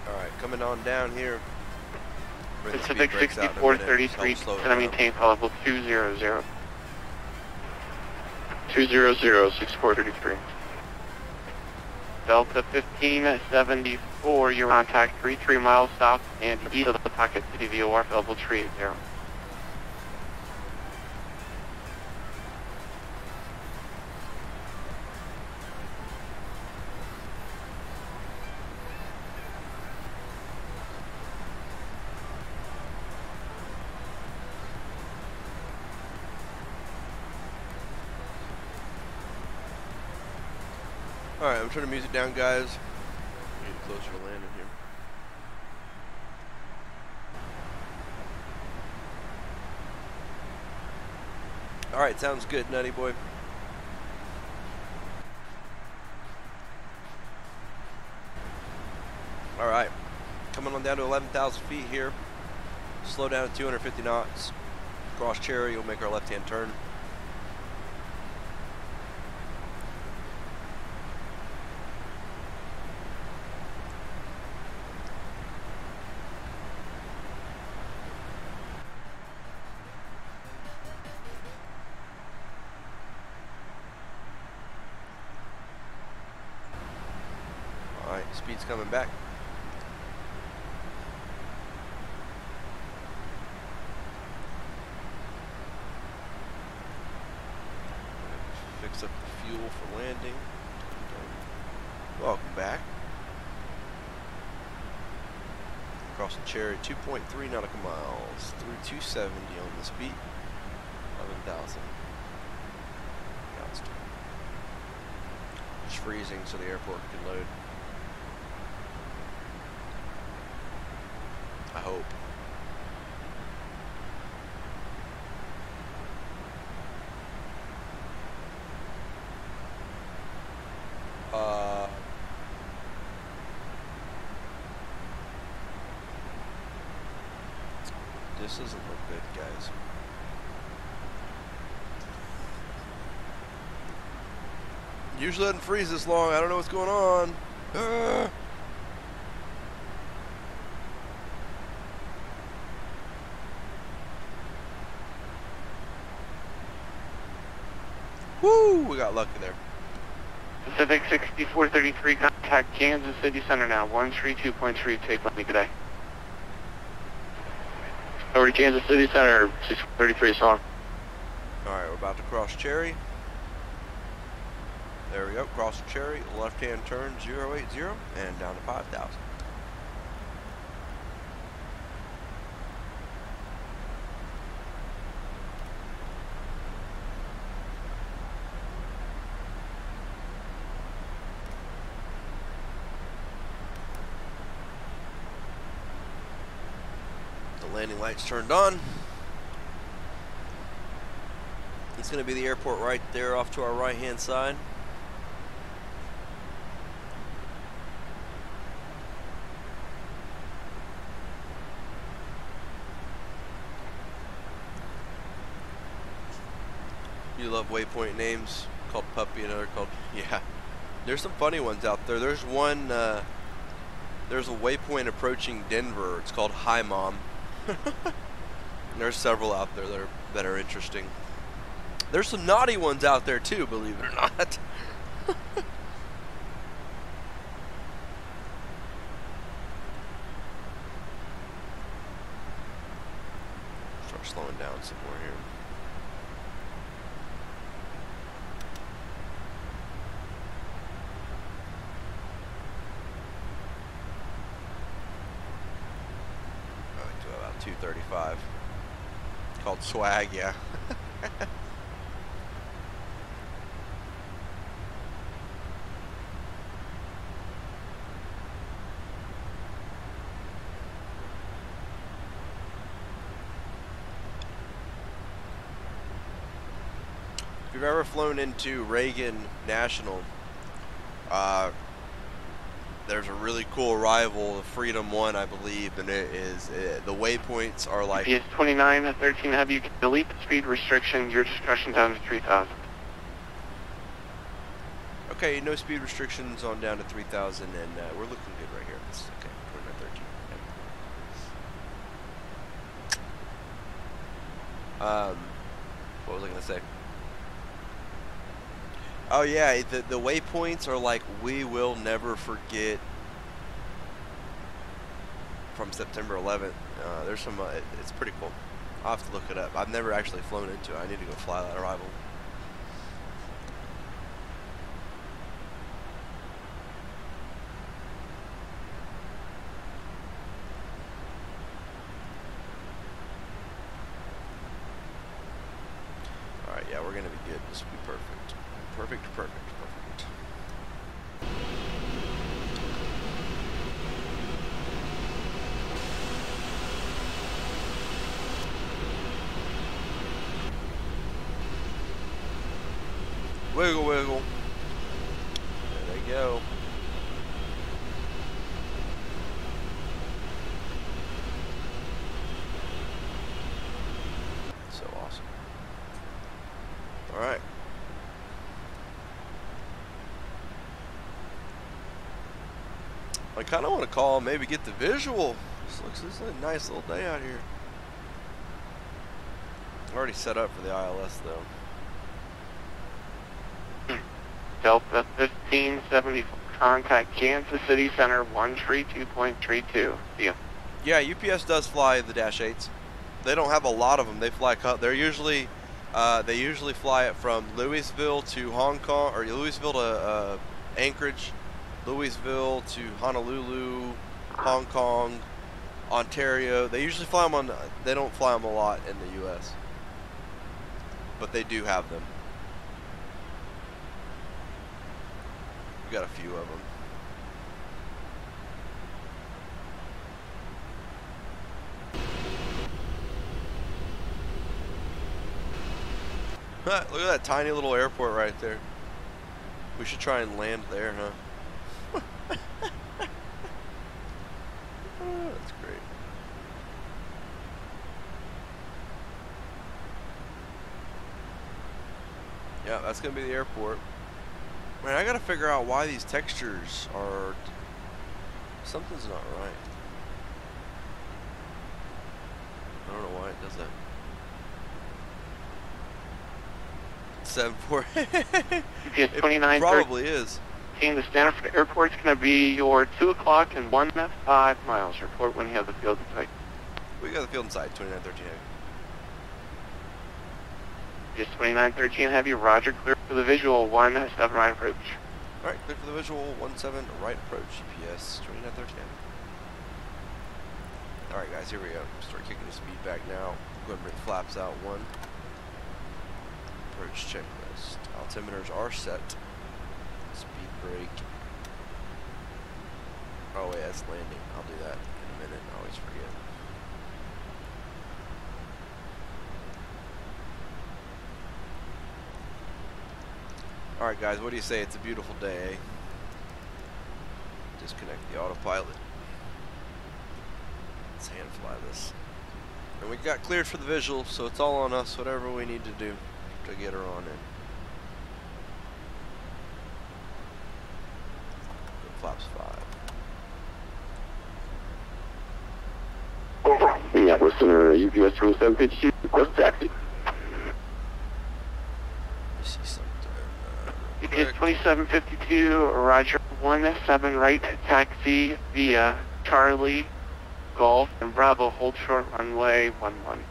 Alright, coming on down here. Bring the Pacific speed brakes out in a minute, 6433, so slow it gonna down. maintain call level 200. 200, 6433. Delta 1574, you're on track 33 miles south and east of the pocket city VOR, level 380. Alright, I'm turning the music down, guys. Get closer to landing here. Alright, sounds good, Nutty Boy. Alright, coming on down to 11,000 feet here. Slow down at 250 knots. Cross Cherry, we'll make our left-hand turn. Alright, speed's coming back. Fix up the fuel for landing. Welcome back. Crossing Cherry, 2.3 nautical miles, through 270 on the speed, 11,000. It's freezing so the airport can load. I hope. This doesn't look good, guys. Usually doesn't freeze this long. I don't know what's going on. Woo! We got lucky there. Pacific 6433, contact Kansas City Center now, 132.3, take let me good day. Over to Kansas City Center, 6433, song. Alright, we're about to cross Cherry. There we go, cross Cherry, left-hand turn, 080, and down to 5,000. Landing lights turned on. It's going to be the airport right there off to our right hand side. You love waypoint names, called Puppy, another called, yeah. There's some funny ones out there. There's one, there's a waypoint approaching Denver. It's called Hi Mom. There's several out there that are interesting. There's some naughty ones out there too, believe it or not. Start slowing down some more here. To about 235. Called Swag, yeah. you've ever flown into Reagan National, there's a really cool arrival, the Freedom 1, I believe, and it is, the waypoints are like... GPS 2913, have you delete the speed restriction, your discretion down to 3,000. Okay, no speed restrictions on down to 3,000, and we're looking good right here. This is okay, 2913. What was I going to say? Oh yeah, the waypoints are like, we will never forget from September 11th. There's some, it's pretty cool. I'll have to look it up. I've never actually flown into it. I need to go fly that arrival. Alright, yeah, we're going to be good. This will be perfect. Perfect, perfect, perfect. Wiggle, wiggle. There they go. So awesome. Alright. I kind of want to call, maybe get the visual. This is a nice little day out here. Already set up for the ILS though. Delta 1574, contact Kansas City Center 132.32. See ya. Yeah, UPS does fly the Dash 8s. They don't have a lot of them. They fly they usually fly it from Louisville to Hong Kong, or Louisville to Anchorage, Louisville to Honolulu, Hong Kong, Ontario. They usually fly them on, they don't fly them a lot in the US, but they do have them. We got a few of them. Look at that tiny little airport right there. We should try and land there, huh? Oh, that's great. Yeah, that's gonna be the airport. Man, I gotta figure out why these textures are... Something's not right. I don't know why it does that. 7-4. GPS 2913. Probably is. The Stanford Airport's going to be your 2 o'clock and 1.5 miles. Report when you have the field in sight. We got the field in sight, 2913 heavy. GPS 2913 heavy, roger, clear for the visual 17 right approach. Alright, clear for the visual 17 right approach, GPS 2913 heavy. Alright guys, here we go. Start kicking the speed back now. Go ahead and bring the flaps out. 1. Approach checklist. Altimeters are set. Speed brake. Oh wait, that's landing. I'll do that in a minute. I always forget. Alright guys, what do you say? It's a beautiful day, eh? Disconnect the autopilot. Let's hand fly this. And we got cleared for the visual, so it's all on us, whatever we need to do to get her on in. Flaps 5. Minneapolis Center, UPS 2752, request taxi. You see something. UPS 2752, roger, 17 right, taxi via Charlie, Golf, and Bravo, hold short runway 11.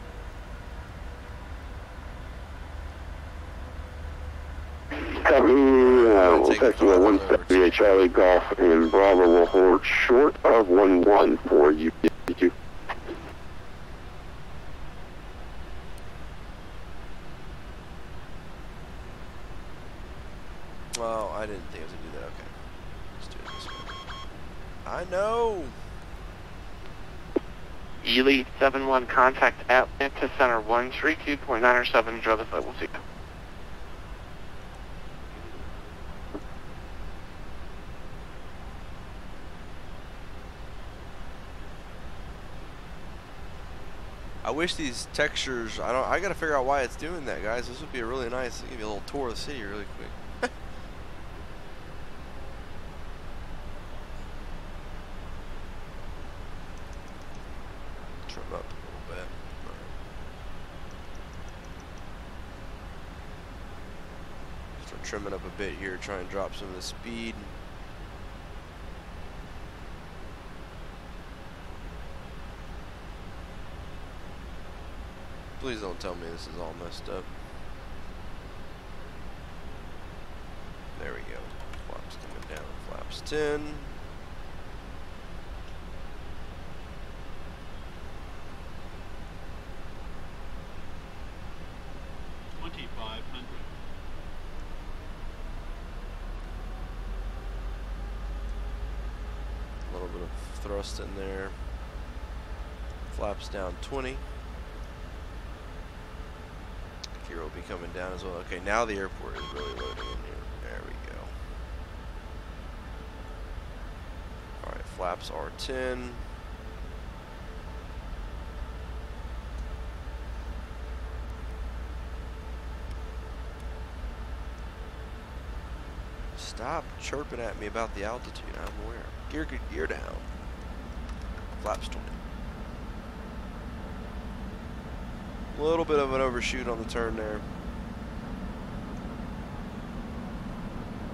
We'll taxi at 17 Charlie Golf and Bravo will hold short of 11 for UPS. Well, I didn't think I was going to do that. Okay. Let's do it this way. I know. Elite 71, contact Atlanta Center 132.907, enjoy the flight, we'll see you. I wish these textures, I gotta figure out why it's doing that, guys. This would be a really nice, give you a little tour of the city really quick. Trim up a little bit. Start trimming up a bit here, try and drop some of the speed. Please don't tell me this is all messed up. There we go. Flaps coming down. Flaps 10. A little bit of thrust in there. Flaps down 20. Here will be coming down as well. Okay, now the airport is really loading in here. There we go. Alright, flaps are 10. Stop chirping at me about the altitude. I'm aware. Gear down. Flaps 20. A little bit of an overshoot on the turn there.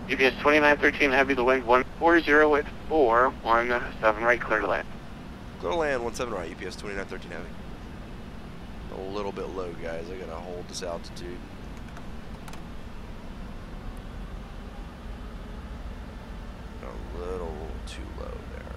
GPS 2913 heavy, the wind 140 at 417 right, clear to land. Clear to land 17 right, UPS 2913 heavy. A little bit low, guys. I gotta hold this altitude. A little too low there.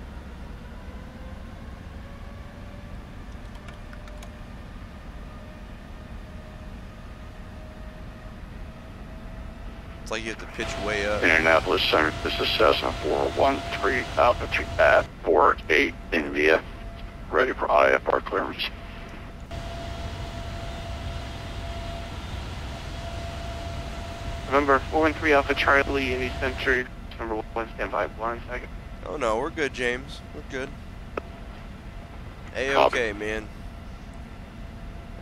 It's like you have to pitch way up. Indianapolis Center, this is Cessna 413, altitude at 48, India. Ready for IFR clearance. November 413 Alpha Charlie, Indy Century, number 1, stand by 1 second. Oh no, we're good, James. We're good. A-okay, man.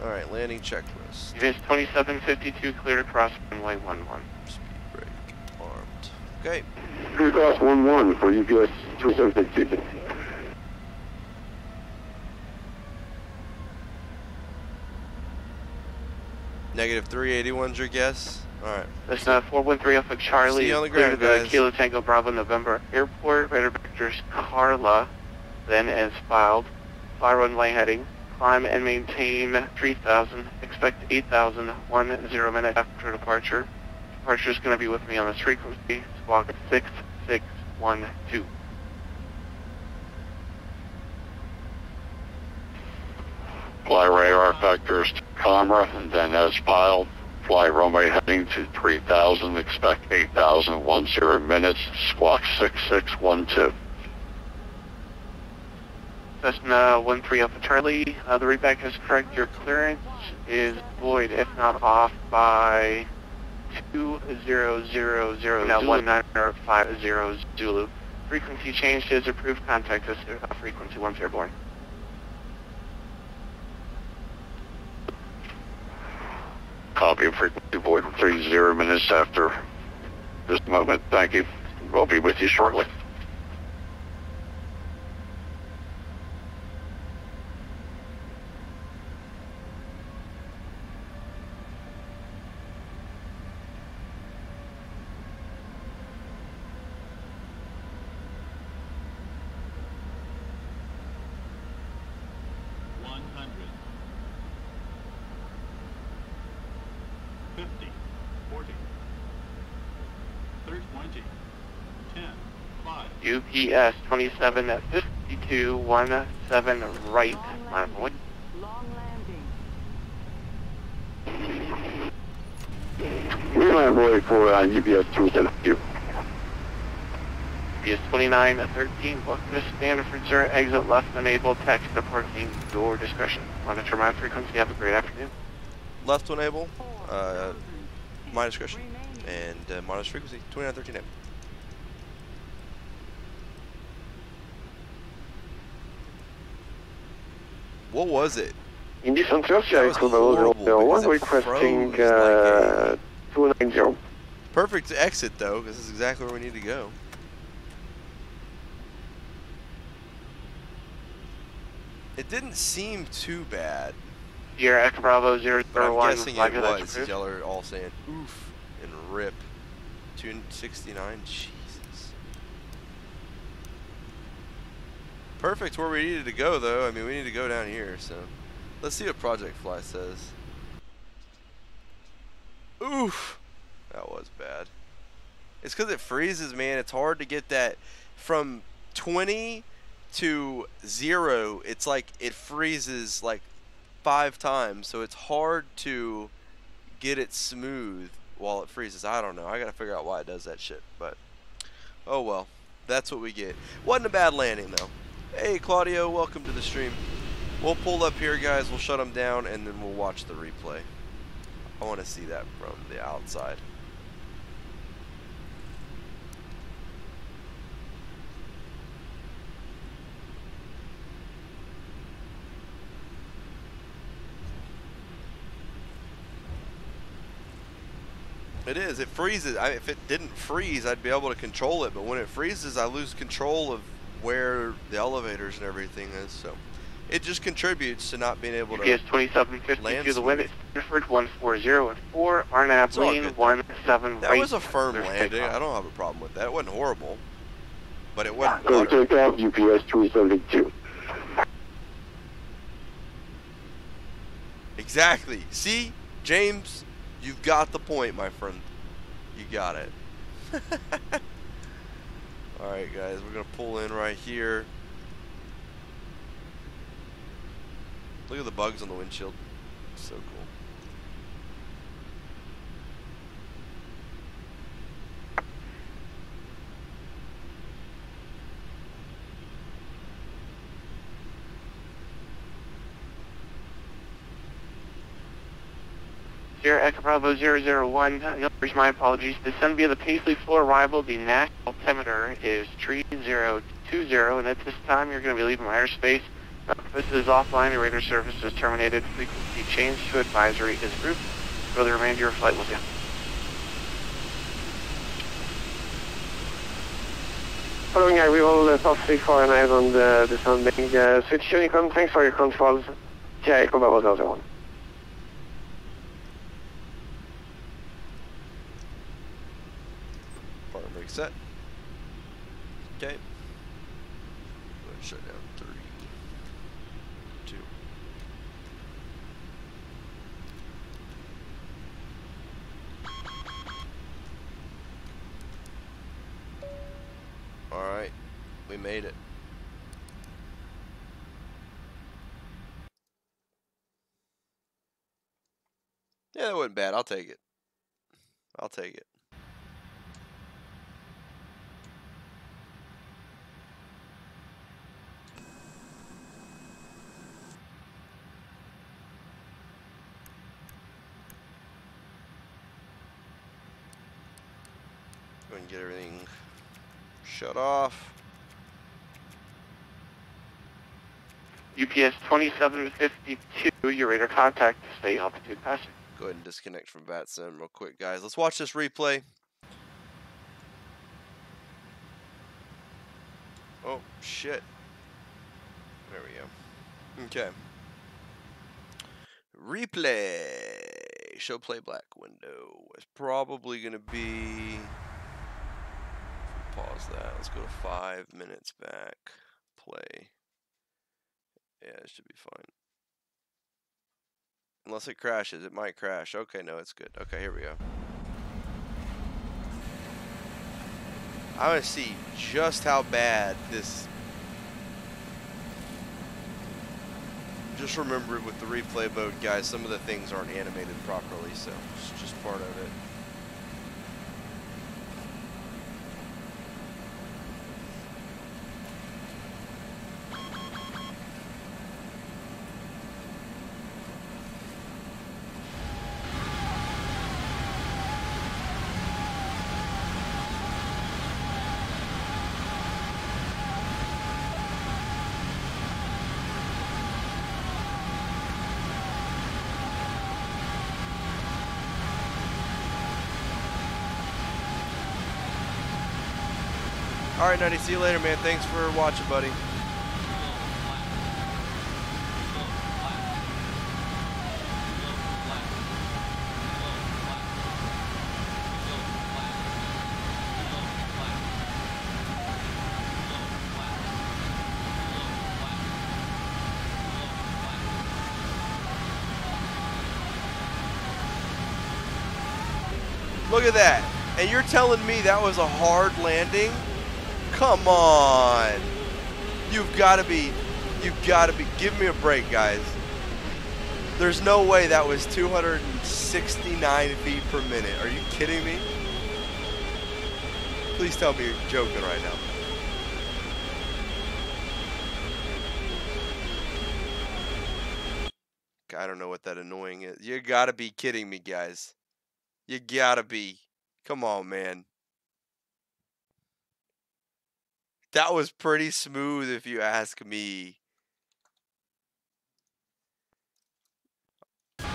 Alright, landing checklist. It is 2752, clear to cross runway 11. Speed brake armed. Okay. Clear cross 11 for UPS 2752. Negative 381's your guess? Alright. That's 413 Alpha Charlie. See you on the clear ground, to the guys. Kilo Tango Bravo November Airport, radar vectors Carla, then as filed. Fly runway heading. Climb and maintain 3,000. Expect 8,000, 10 minutes after departure. Departure is going to be with me on this frequency. Squawk 6612. Fly radar vectors to camera, and then as filed, fly runway heading to 3,000, expect 8,000, 10 minutes, squawk 6612. Cessna 13 Alpha Charlie, the readback is correct. Your clearance is void, if not off, by 2000, now 1950 Zulu. Frequency change is approved. Contact us at frequency once airborne. Copy of frequency void 30 minutes after this moment. Thank you. We'll be with you shortly. UPS 27 at 5217 right, line point. Long landing. We're on board for UPS 272. UPS 29 at 13, book this Stanford, sir. Exit left enabled, text to parking door discretion. Monitor my frequency. Have a great afternoon. Left to enable, my discretion, and monitor frequency 2913. What was it? Indy Center, That was horrible because it requesting froze like 290. perfect exit though, because this is exactly where we need to go. It didn't seem too bad. Sierra Echo Bravo 001. But I'm guessing it Roger, was. that's approved. Y'all are all saying oof and rip. 269. Jesus. Perfect where we needed to go though. I mean, we need to go down here. So let's see what Project Fly says. Oof. That was bad. It's because it freezes, man. It's hard to get that from 20 to 0. It's like it freezes like 5 times, so it's hard to get it smooth while it freezes. I don't know. I gotta figure out why it does that shit, but oh well. That's what we get. Wasn't a bad landing though. Hey Claudio, welcome to the stream. We'll pull up here, guys. We'll shut them down and then we'll watch the replay. I want to see that from the outside. It is. It freezes. If it didn't freeze, I'd be able to control it. But when it freezes, I lose control of where the elevators and everything is. So it just contributes to not being able to GPS 2750 land to the wind. smooth. Stanford 14014, RNAV It's all lean good. 17 That right. was a firm There's landing. takeoff. I don't have a problem with that. It wasn't horrible, but it wasn't Clear butter. takeoff, UPS 372. Exactly. See, James, you've got the point, my friend. You got it. Alright, guys, we're going to pull in right here. Look at the bugs on the windshield. So cool. Sierra Echo Bravo 001, my apologies. Descend via the Paisley floor arrival. The national altimeter is 3020, and at this time you're going to be leaving airspace. This is offline, your radar service is terminated. Frequency change to advisory is approved. For the remainder of your flight, we'll see. Following arrival, top 349 on the descending switch Unicom. Thanks for your controls. Sierra Echo Bravo 001. Partner brake set. Okay. Go ahead and shut down 3, 2. Alright. We made it. Yeah, that wasn't bad. I'll take it. I'll take it. Go ahead and get everything shut off. UPS 2752, your radar contact, stay altitude passing. Go ahead and disconnect from VATSIM real quick, guys. Let's watch this replay. Oh, shit. There we go. Okay. Replay. Show playback window. It's probably going to be... Pause that. Let's go to 5 minutes back. Play. Yeah, it should be fine. Unless it crashes. It might crash. Okay, no, it's good. Okay, here we go. I want to see just how bad this... Just remember with the replay mode, guys, some of the things aren't animated properly, so it's just part of it. All right, Nutty. See you later, man. Thanks for watching, buddy. Look at that. And you're telling me that was a hard landing? Come you've got to be, give me a break, guys. There's no way that was 269 feet per minute. Are you kidding me? Please tell me you're joking right now. I don't know what that annoying is. You gotta be kidding me, guys. You gotta be. Come on, man. That was pretty smooth if you ask me. I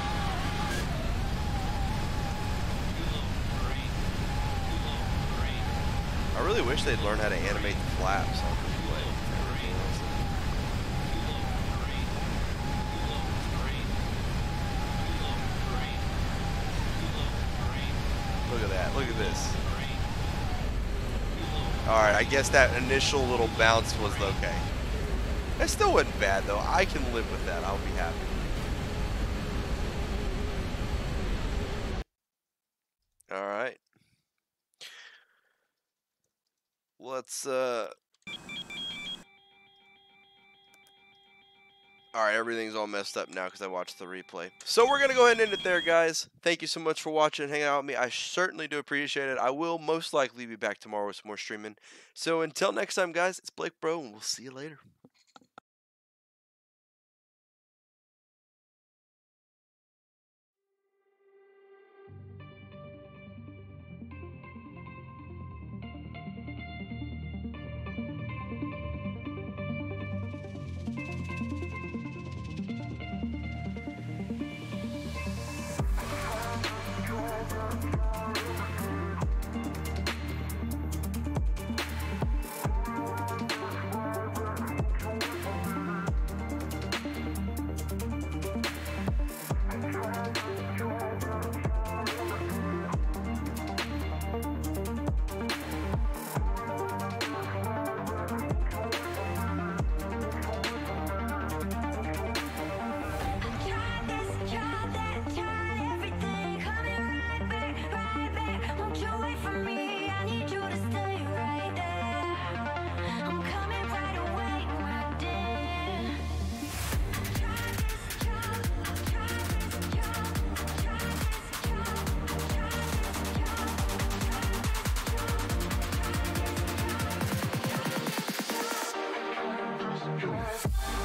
really wish they'd learn how to animate the flaps on this plane. Look at that. Look at this. Alright, I guess that initial little bounce was okay. It still wasn't bad, though. I can live with that. I'll be happy. Alright. Let's, Alright, everything's all messed up now because I watched the replay. So we're going to go ahead and end it there, guys. Thank you so much for watching and hanging out with me. I certainly do appreciate it. I will most likely be back tomorrow with some more streaming. So until next time, guys, it's Blake Bro, and we'll see you later. Duel.